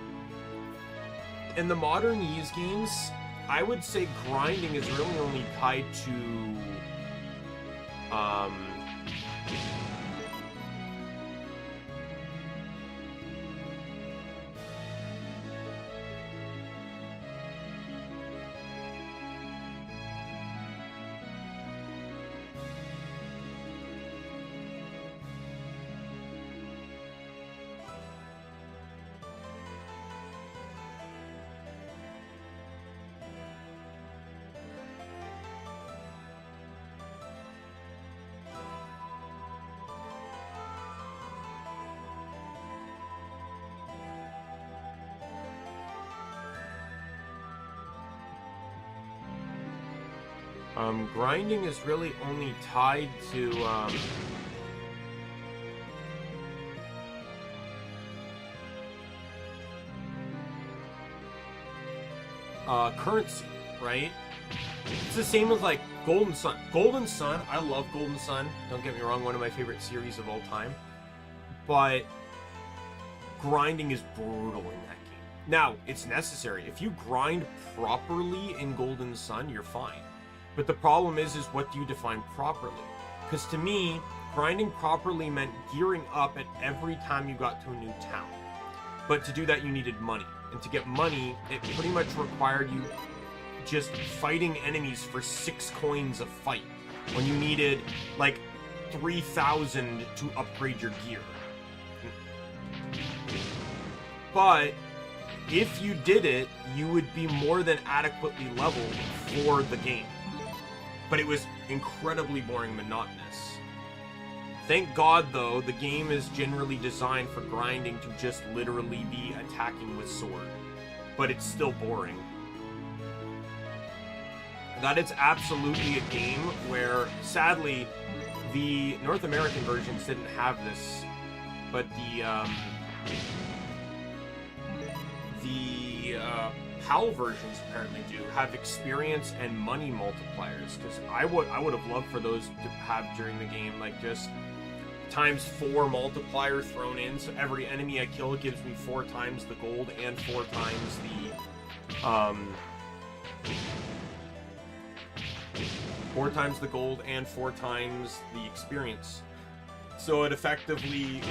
[SPEAKER 3] in the modern Ys games, I would say grinding is really only tied to... grinding is really only tied to, currency, right? It's the same with, like, Golden Sun. Golden Sun, I love Golden Sun. Don't get me wrong, one of my favorite series of all time. But grinding is brutal in that game. Now, it's necessary. If you grind properly in Golden Sun, you're fine. But the problem is what do you define properly? Because to me, grinding properly meant gearing up at every time you got to a new town. But to do that, you needed money. And to get money, it pretty much required you just fighting enemies for 6 coins a fight, when you needed, like, 3,000 to upgrade your gear. But if you did it, you would be more than adequately leveled for the game. But it was incredibly boring, monotonous. Thank God, though, the game is generally designed for grinding to just literally be attacking with sword. But it's still boring. That is absolutely a game where, sadly, the North American versions didn't have this, but the PAL versions apparently do have experience and money multipliers, because I would have loved for those to have during the game, like, just ×4 multiplier thrown in, so every enemy I kill gives me 4 times the gold and 4 times the 4 times the gold and 4 times the experience. So it effectively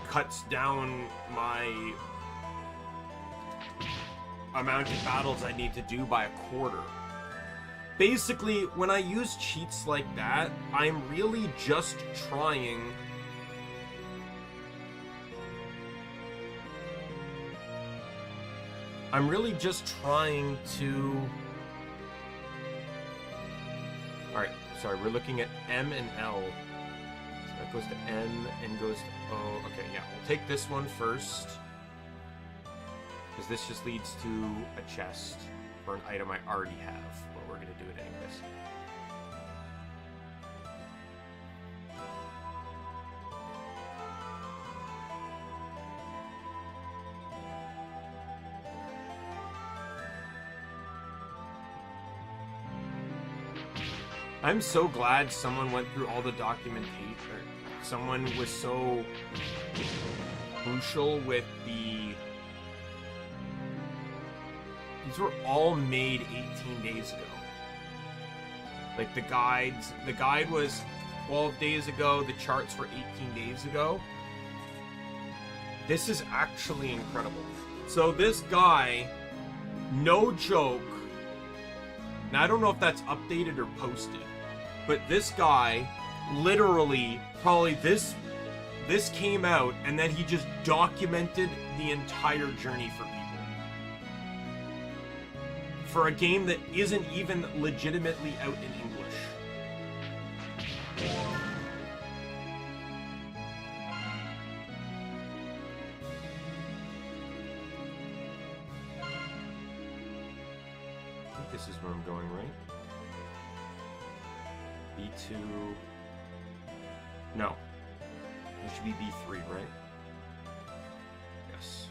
[SPEAKER 3] cuts down my amount of battles I need to do by a quarter. Basically, when I use cheats like that, I'm really just trying to... Alright, sorry, we're looking at M and L. So that goes to M and goes to O. Okay, yeah, we'll take this one first, because this just leads to a chest for an item I already have, but we're going to do it anyways. I'm so glad someone went through all the documentation. Someone was so crucial with the... These were all made 18 days ago. Like, the guide was 12 days ago, the charts were 18 days ago. This is actually incredible. So this guy, no joke, now I don't know if that's updated or posted, but this guy, literally, probably this this came out, and then he just documented the entire journey for people. For a game that isn't even legitimately out in English. I think this is where I'm going, right? B2... No. It should be B3, right? Yes.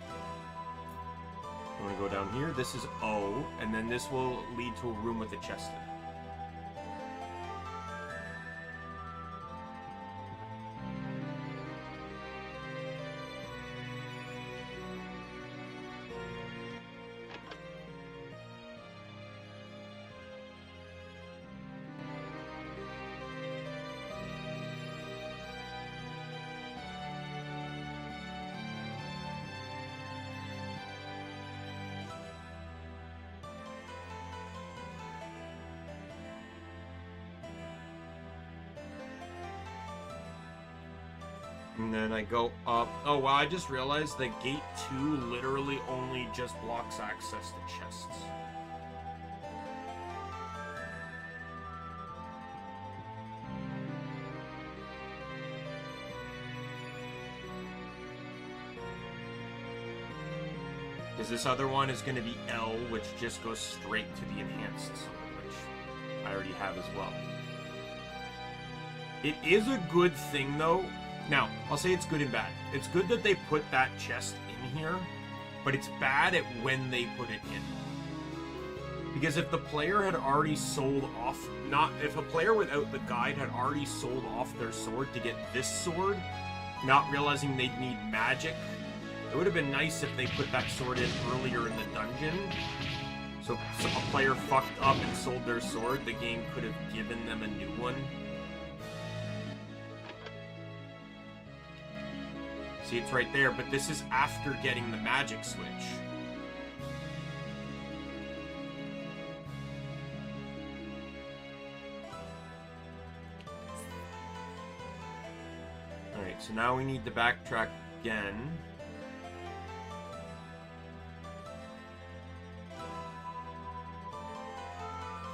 [SPEAKER 3] I'm gonna go down here. This is O, and then this will lead to a room with a chest in it. And then I go up. Oh, wow, I just realized that gate 2 literally only just blocks access to chests. Because this other one is going to be L, which just goes straight to the enhanced, which I already have as well. It is a good thing, though. Now, I'll say it's good and bad. It's good that they put that chest in here, but it's bad at when they put it in. Because if the player had already sold off, if a player without the guide had already sold off their sword to get this sword, not realizing they'd need magic, it would have been nice if they put that sword in earlier in the dungeon. So if a player fucked up and sold their sword, the game could have given them a new one. See, it's right there, but this is after getting the magic switch. Alright, so now we need to backtrack again.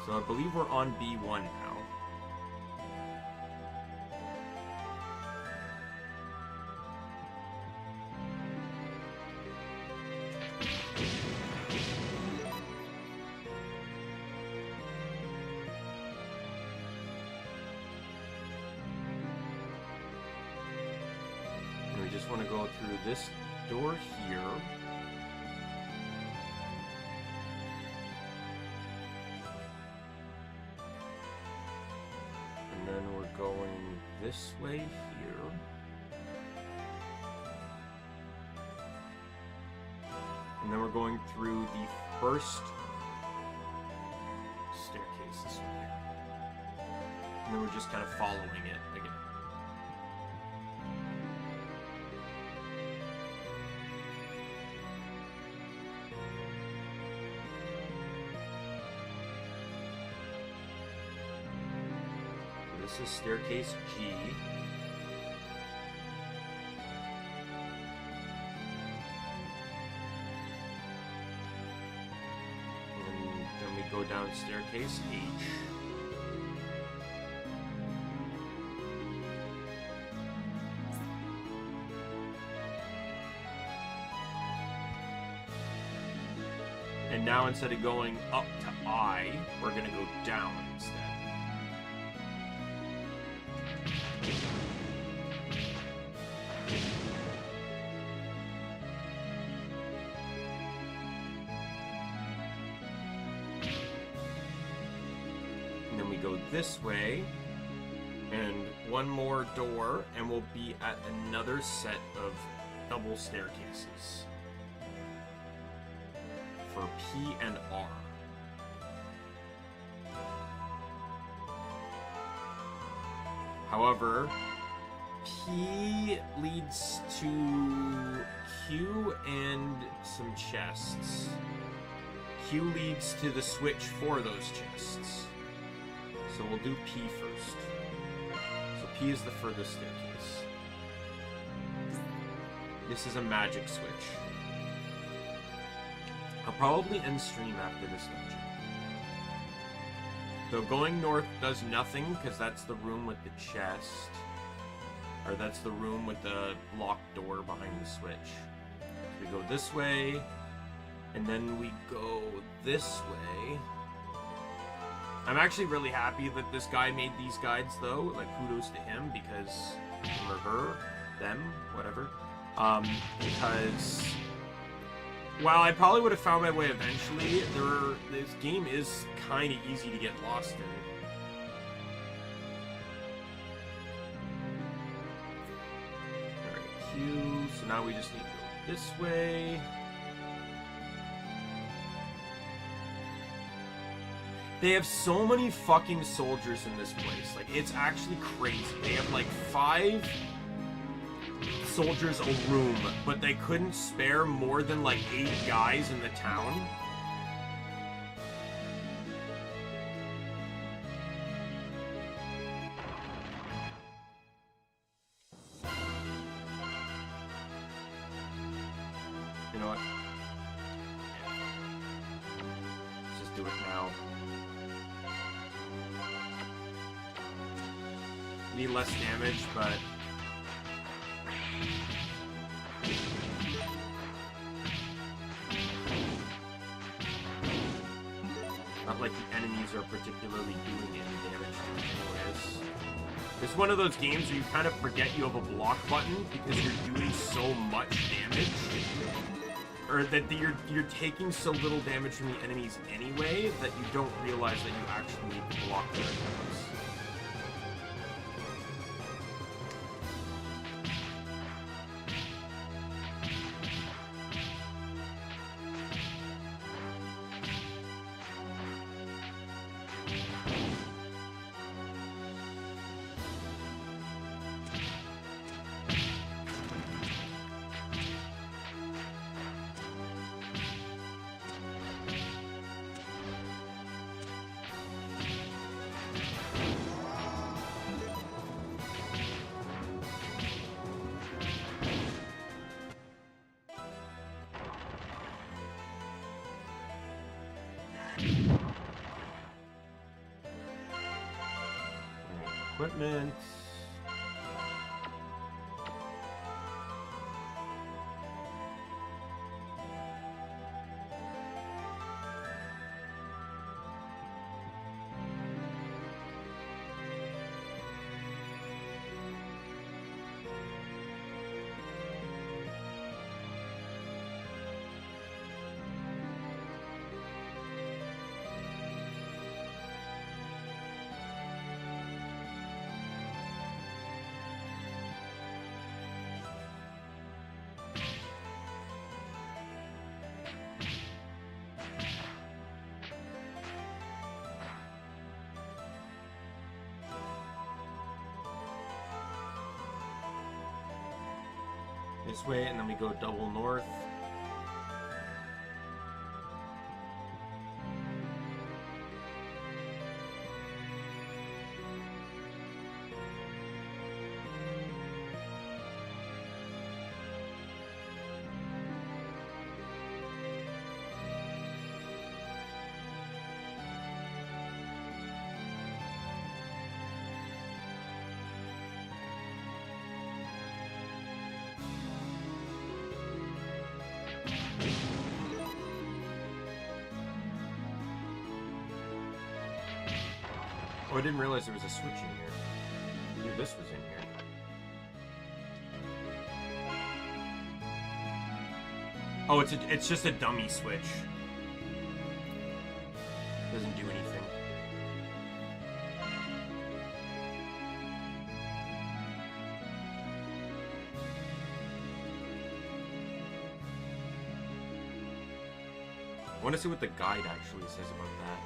[SPEAKER 3] So I believe we're on B1 now. Want to go through this door here. And then we're going this way here. And then we're going through the first staircase this way here. And then we're just kind of following it again. This is staircase G. And then we go down staircase H. And now instead of going up to I, we're going to go down instead. And then we go this way, and one more door, and we'll be at another set of double staircases for P and R. However, P leads to Q and some chests. Q leads to the switch for those chests. So we'll do P first. So P is the furthest staircase. This is a magic switch. I'll probably end stream after this dungeon. Though going north does nothing, because that's the room with the chest. Or that's the room with the locked door behind the switch. So we go this way, and then we go this way. I'm actually really happy that this guy made these guides, though. Like, kudos to him, because... or her, them, whatever. Because... while I probably would have found my way eventually, this game is kind of easy to get lost in. Alright, Q. So now we just need to go this way. They have so many fucking soldiers in this place. Like, it's actually crazy. They have like 5 soldiers a room, but they couldn't spare more than like 8 guys in the town. You know what? Let's just do it now. Need less damage, but not like the enemies are particularly doing any damage to it anyways. It's one of those games where you kind of forget you have a block button because you're doing so much damage. Or that you're taking so little damage from the enemies anyway that you don't realize that you actually need to block their attacks. Equipment. This way, and then we go double north. Oh, I didn't realize there was a switch in here. I knew this was in here. Oh, it's just a dummy switch. Doesn't do anything. I want to see what the guide actually says about that.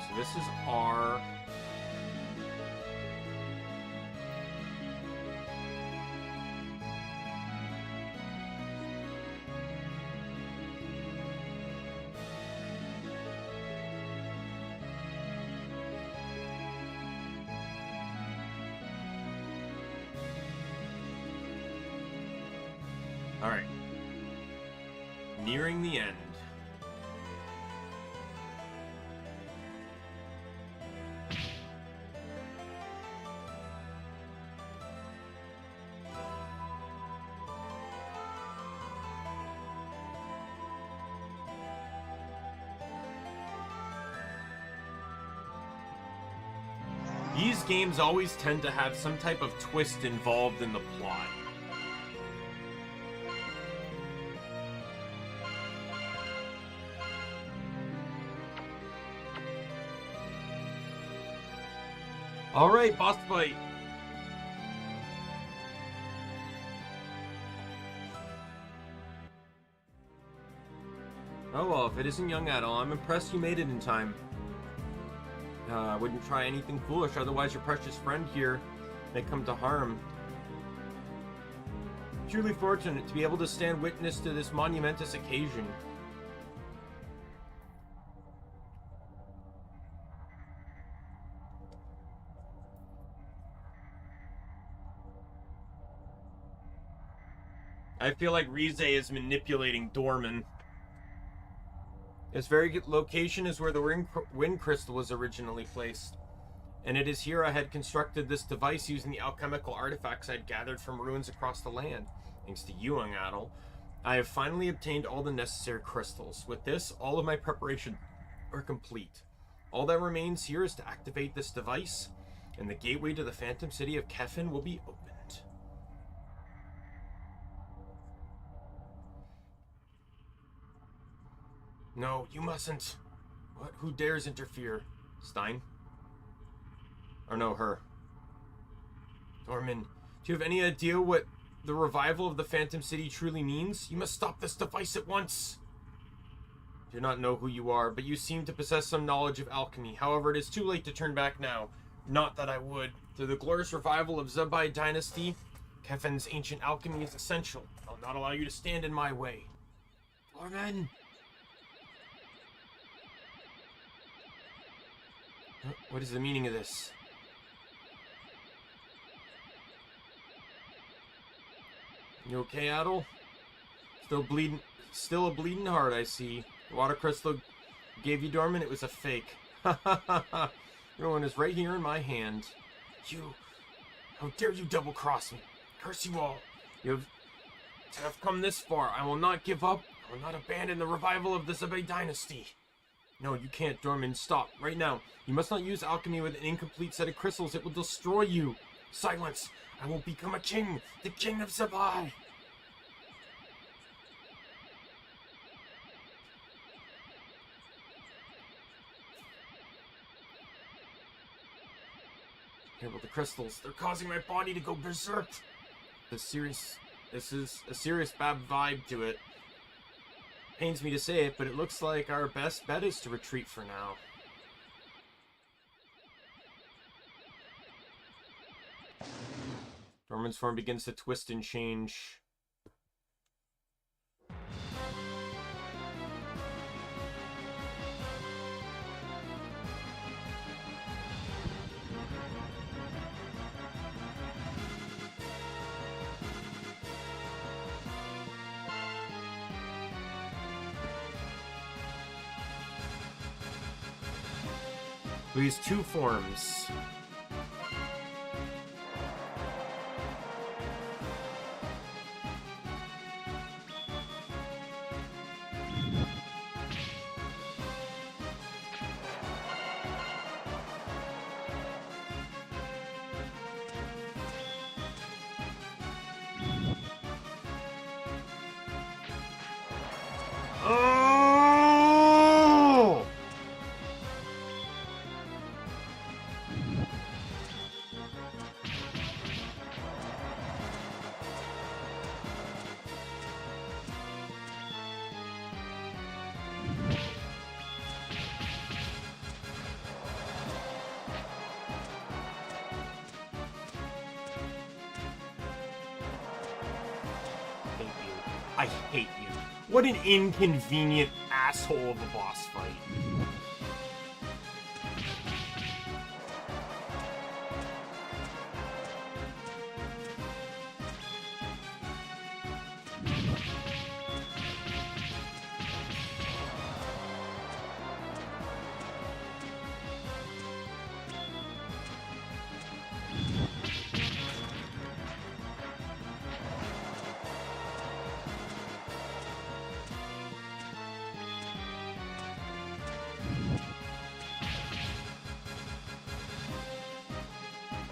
[SPEAKER 3] So this is R. Alright. Nearing the end. These games always tend to have some type of twist involved in the plot. Alright, boss fight. Oh well, if it isn't young Adel, I'm impressed you made it in time. I wouldn't try anything foolish, otherwise your precious friend here may come to harm. Truly fortunate to be able to stand witness to this monumentous occasion. I feel like Rize is manipulating Dorman. This very location is where the wind crystal was originally placed. And it is here I had constructed this device using the alchemical artifacts I had gathered from ruins across the land. Thanks to you, young Adel, I have finally obtained all the necessary crystals. With this, all of my preparations are complete. All that remains here is to activate this device, and the gateway to the Phantom City of Kefin will be opened. No, you mustn't. What? Who dares interfere? Stein? Or no, her. Dorman, do you have any idea what the revival of the Phantom City truly means? You must stop this device at once. I do not know who you are, but you seem to possess some knowledge of alchemy. However, it is too late to turn back now. Not that I would. Through the glorious revival of Zabai dynasty, Kefin's ancient alchemy is essential. I'll not allow you to stand in my way. Dorman! What is the meaning of this? You okay, Adel? Still a bleeding heart, I see. The water crystal gave you, Dorman, it was a fake. Ha ha ha ha! Your one is right here in my hand. How dare you double-cross me? Curse you all! You have come this far. I will not give up. I will not abandon the revival of the Zabai dynasty. No, you can't, Dorman. Stop, right now. You must not use alchemy with an incomplete set of crystals. It will destroy you. Silence! I will become a king! The king of Zabai! Here with the crystals. They're causing my body to go berserk! This is a serious bad vibe to it. Pains me to say it, but it looks like our best bet is to retreat for now. Dorman's form begins to twist and change. These two forms. Oh! I hate you. What an inconvenient asshole of a boss fight.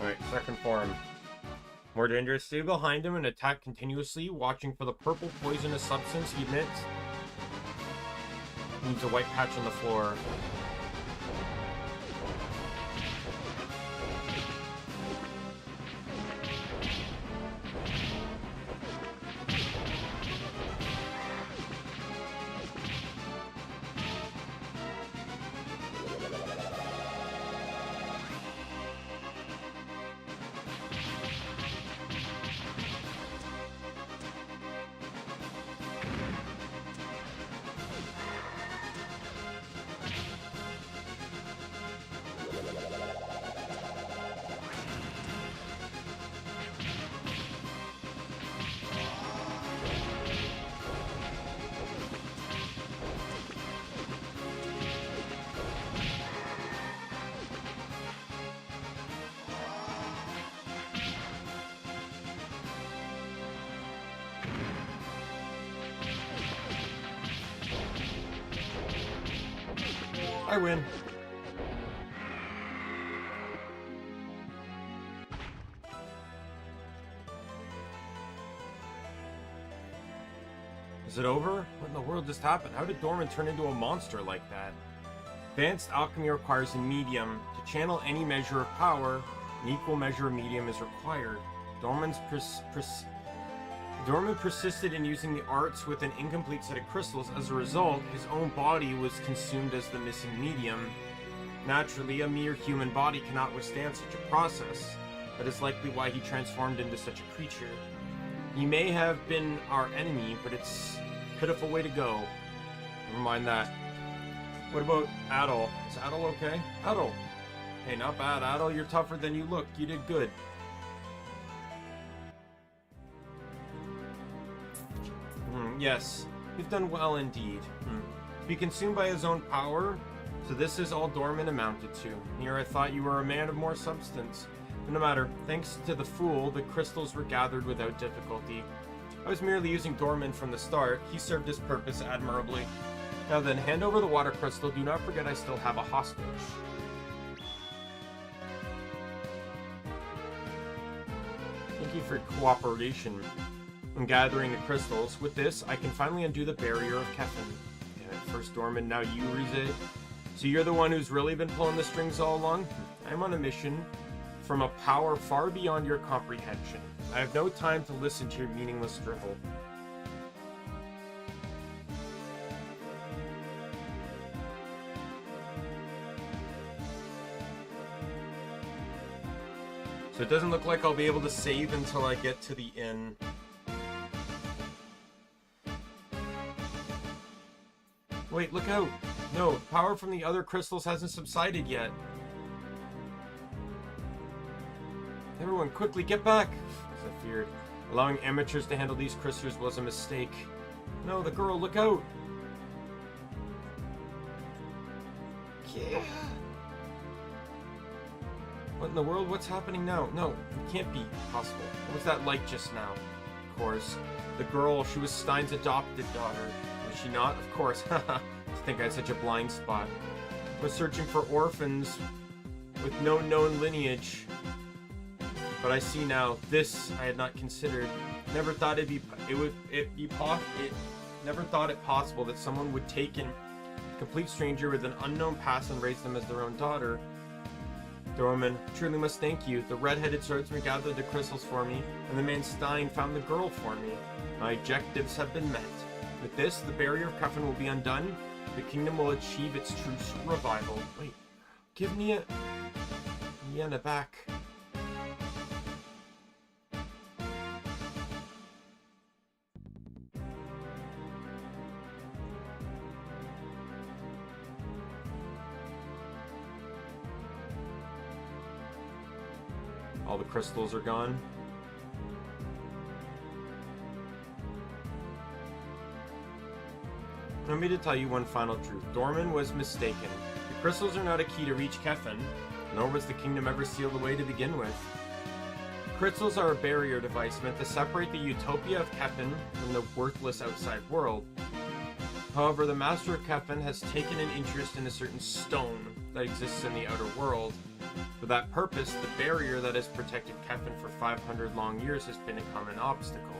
[SPEAKER 3] Alright, second form. More dangerous. Stay behind him and attack continuously, watching for the purple poisonous substance he emits. He needs a white patch on the floor. I win. Is it over? What in the world just happened? How did Dorman turn into a monster like that? Advanced alchemy requires a medium. To channel any measure of power, an equal measure of medium is required. Dorman persisted in using the arts with an incomplete set of crystals. As a result, his own body was consumed as the missing medium. Naturally, a mere human body cannot withstand such a process. That is likely why he transformed into such a creature. He may have been our enemy, but it's a pitiful way to go. Never mind that. What about Adol? Is Adol okay? Adol! Hey, not bad, Adol. You're tougher than you look. You did good. Yes, you've done well indeed. Be consumed by his own power? So this is all Dorman amounted to. Here I thought you were a man of more substance. But no matter, thanks to the fool, the crystals were gathered without difficulty. I was merely using Dorman from the start. He served his purpose admirably. Now then, hand over the water crystal. Do not forget I still have a hostage. Thank you for your cooperation in gathering the crystals. With this, I can finally undo the barrier of Kefin. Damn it, first Dorman, now you, Rize. So you're the one who's really been pulling the strings all along? I'm on a mission from a power far beyond your comprehension. I have no time to listen to your meaningless drivel. So it doesn't look like I'll be able to save until I get to the inn. Wait, look out! No, power from the other crystals hasn't subsided yet. Everyone, quickly get back! As I feared. Allowing amateurs to handle these crystals was a mistake. No, the girl, look out! Yeah. What in the world? What's happening now? No, it can't be possible. What was that like just now? Of course. The girl, she was Stein's adopted daughter. Was she not? Of course. Haha. I think I had such a blind spot. I was searching for orphans with no known lineage. But I see now, this I had not considered. Never thought never thought it possible that someone would take a complete stranger with an unknown past and raise them as their own daughter. Dorman, truly must thank you. The red-headed swordsman gathered the crystals for me, and the man Stein found the girl for me. My objectives have been met. With this, the barrier of Kefin will be undone. The kingdom will achieve its true revival. Wait, give me a yen back. All the crystals are gone. Let me to tell you one final truth. Dorman was mistaken. The crystals are not a key to reach Kefin, nor was the kingdom ever sealed away to begin with. Crystals are a barrier device meant to separate the utopia of Kefin from the worthless outside world. However, the master of Kefin has taken an interest in a certain stone that exists in the outer world. For that purpose, the barrier that has protected Kefin for 500 long years has become an obstacle.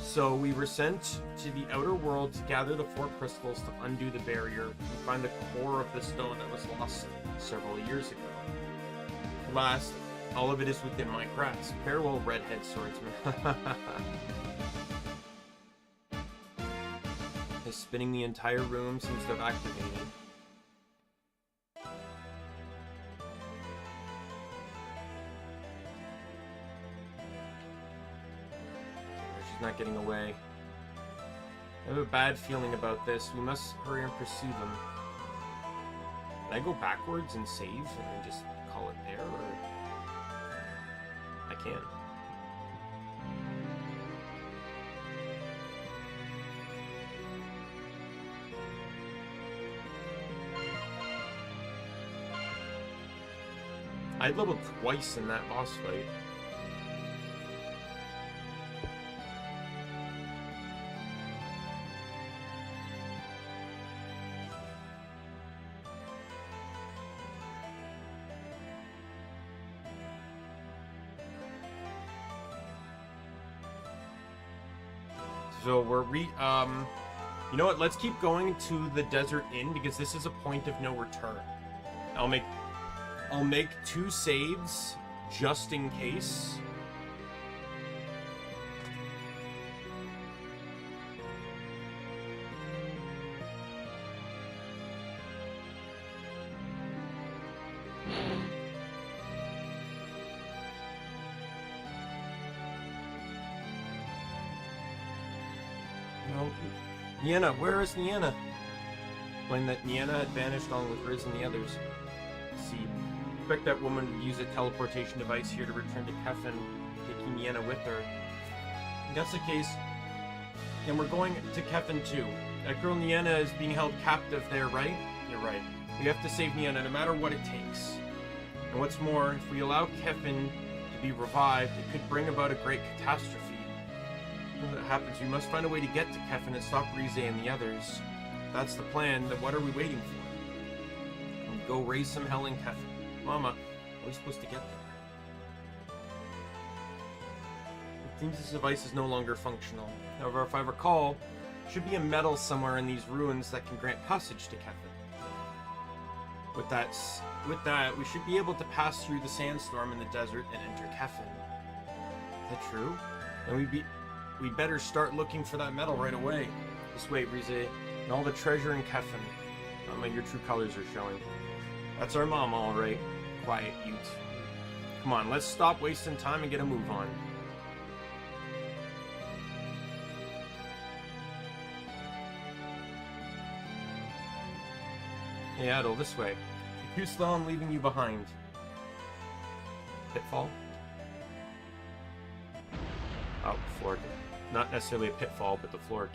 [SPEAKER 3] So we were sent to the outer world to gather the 4 crystals to undo the barrier and find the core of the stone that was lost several years ago. Alas, all of it is within my grasp. Farewell, redhead swordsman. His spinning the entire room seems to have activated. She's not getting away. I have a bad feeling about this. We must hurry and pursue them. Can I go backwards and save and then just call it there, or... I can. I leveled twice in that boss fight. So we're you know what, let's keep going to the Desert Inn because this is a point of no return. I'll make 2 saves just in case. Nienna, where is Nienna? Explained that Nienna had vanished along with Riz and the others. See, I expect that woman would use a teleportation device here to return to Kefin, taking Nienna with her. If that's the case, then we're going to Kefin too. That girl Nienna is being held captive there, right? You're right. We have to save Nienna no matter what it takes. And what's more, if we allow Kefin to be revived, it could bring about a great catastrophe. When that happens, we must find a way to get to Kefin and stop Rize and the others. If that's the plan, then what are we waiting for? And go raise some hell in Kefin. Mama, how are we supposed to get there? It seems this device is no longer functional. However, if I recall, there should be a medal somewhere in these ruins that can grant passage to Kefin. With that, we should be able to pass through the sandstorm in the desert and enter Kefin. Is that true? Then we better start looking for that medal right away. Just wait, Rize, and all the treasure in Kefin. Your true colors are showing. That's our mom, all right. Quiet, Ute. Come on, let's stop wasting time and get a move on. Hey, Adel, this way. Too slow, I'm leaving you behind. Pitfall? Oh, floor. Not necessarily a pitfall, but the floor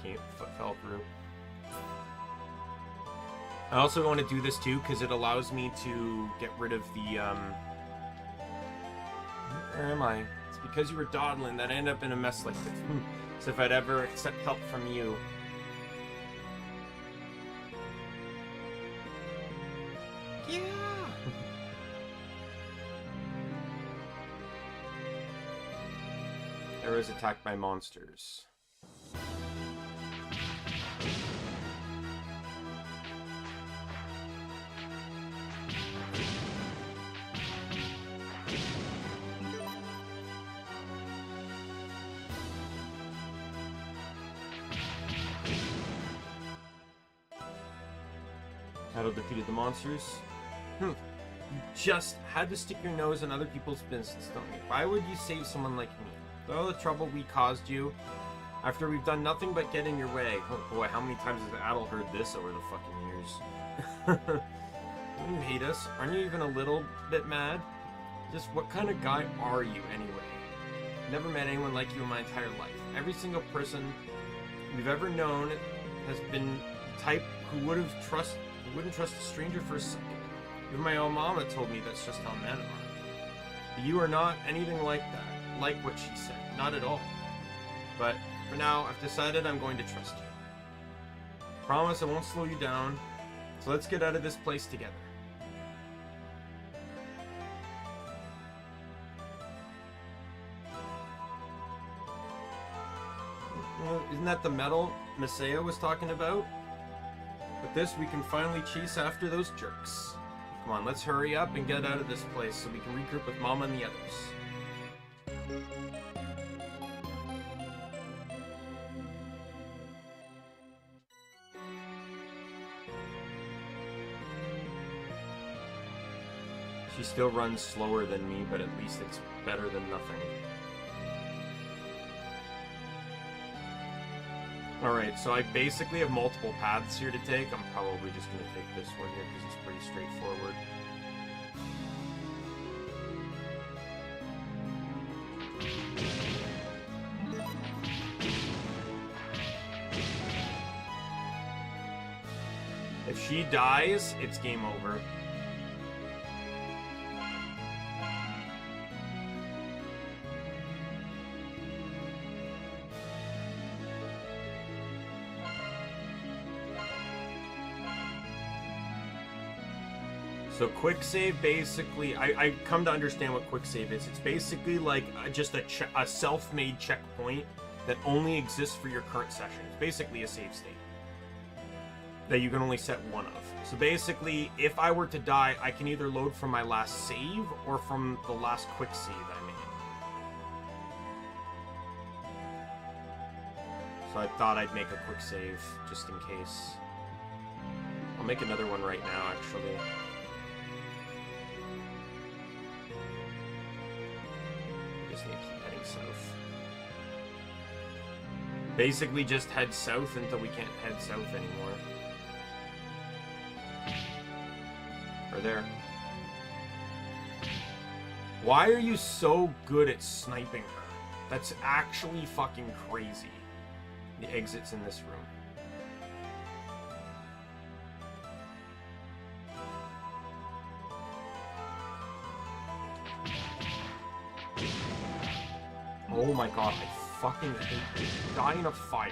[SPEAKER 3] fell through. I also want to do this too, because it allows me to get rid of the, Where am I? It's because you were dawdling that I ended up in a mess like this. So if I'd ever accept help from you... Yeah! Arrow is attacked by monsters. Adel defeated the monsters. You just had to stick your nose in other people's business, don't you? Why would you save someone like me? All the trouble we caused you, after we've done nothing but get in your way. Oh boy, how many times has Adel heard this over the fucking years? Don't you hate us? Aren't you even a little bit mad? Just what kind of guy are you anyway? Never met anyone like you in my entire life. Every single person we've ever known has been the type who wouldn't trust a stranger for a second. Even my own mama told me that's just how men are. But you are not anything like that, like what she said. Not at all. But for now, I've decided I'm going to trust you. Promise I won't slow you down. So let's get out of this place together. Isn't that the medal Masaya was talking about? With this, we can finally chase after those jerks. Come on, let's hurry up and get out of this place so we can regroup with Mama and the others. She still runs slower than me, but at least it's better than nothing. Alright, so I basically have multiple paths here to take. I'm probably just going to take this one here because it's pretty straightforward. If she dies, it's game over. So quick save, basically, I come to understand what quick save is. It's basically like just a self-made checkpoint that only exists for your current session. It's basically a save state that you can only set one of. So basically, if I were to die, I can either load from my last save or from the last quick save I made. So I thought I'd make a quick save just in case. I'll make another one right now, actually. Just need to keep heading south. Basically just head south until we can't head south anymore. Or there. Why are you so good at sniping her? That's actually fucking crazy. The exit's in this room. Oh my god, I fucking hate this. Die in a fire.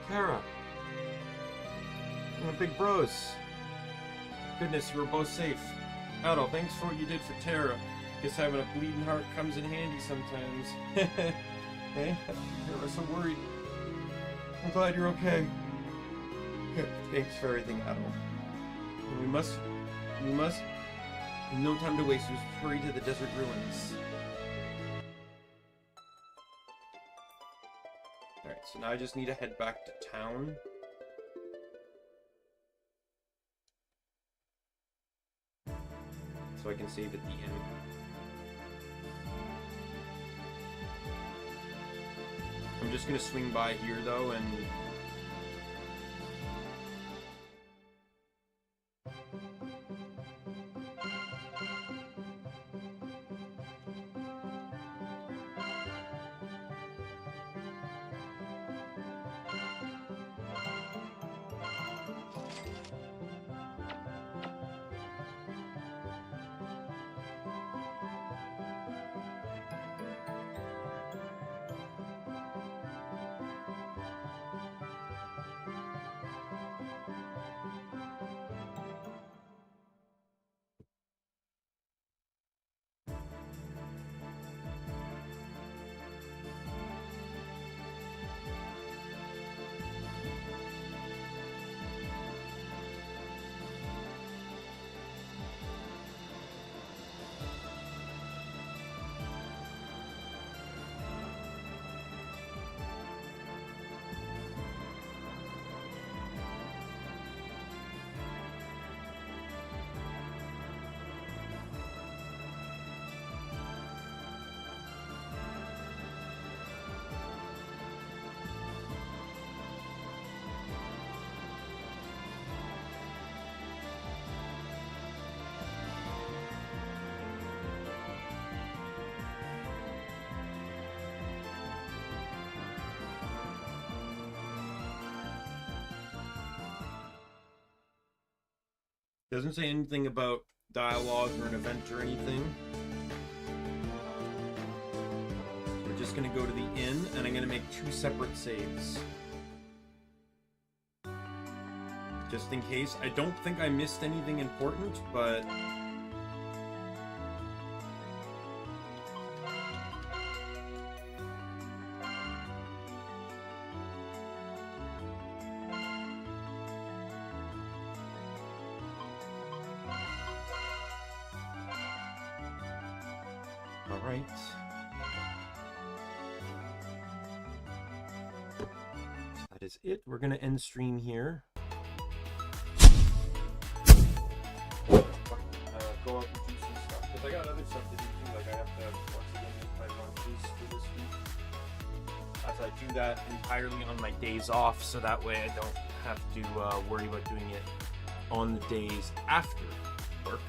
[SPEAKER 3] Kara. We're big bros. Goodness, you were both safe. Adol, thanks for what you did for Tara. Guess having a bleeding heart comes in handy sometimes. Hey, I was so worried. I'm glad you're okay. Thanks for everything, Adol. We must, no time to waste, we must hurry to the desert ruins. Alright, so now I just need to head back to town. So I can save at the end. I'm just gonna swing by here though and Doesn't say anything about dialogue or an event or anything. So we're just gonna go to the inn, and I'm gonna make 2 separate saves. Just in case. I don't think I missed anything important, but... Alright. So that is it. We're gonna end stream here. Go out and do some stuff. Because I got other stuff to do too. Like I have to once again make my lunches for this week. As I do that entirely on my days off, so that way I don't have to worry about doing it on the days after work.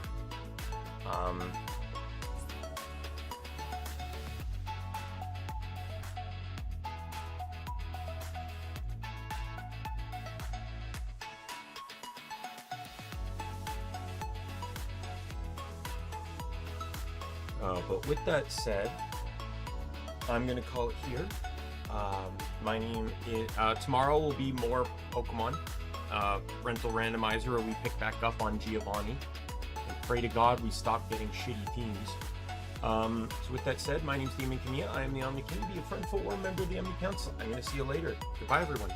[SPEAKER 3] But with that said, I'm gonna call it here. My name is tomorrow will be more Pokemon rental randomizer, where we pick back up on Giovanni. And pray to God we stop getting shitty teams. So with that said, my name's Daimien Kamiya. I am the Omni King. Be a friend, footwear member of the Omni Council. I'm gonna see you later. Goodbye, everyone.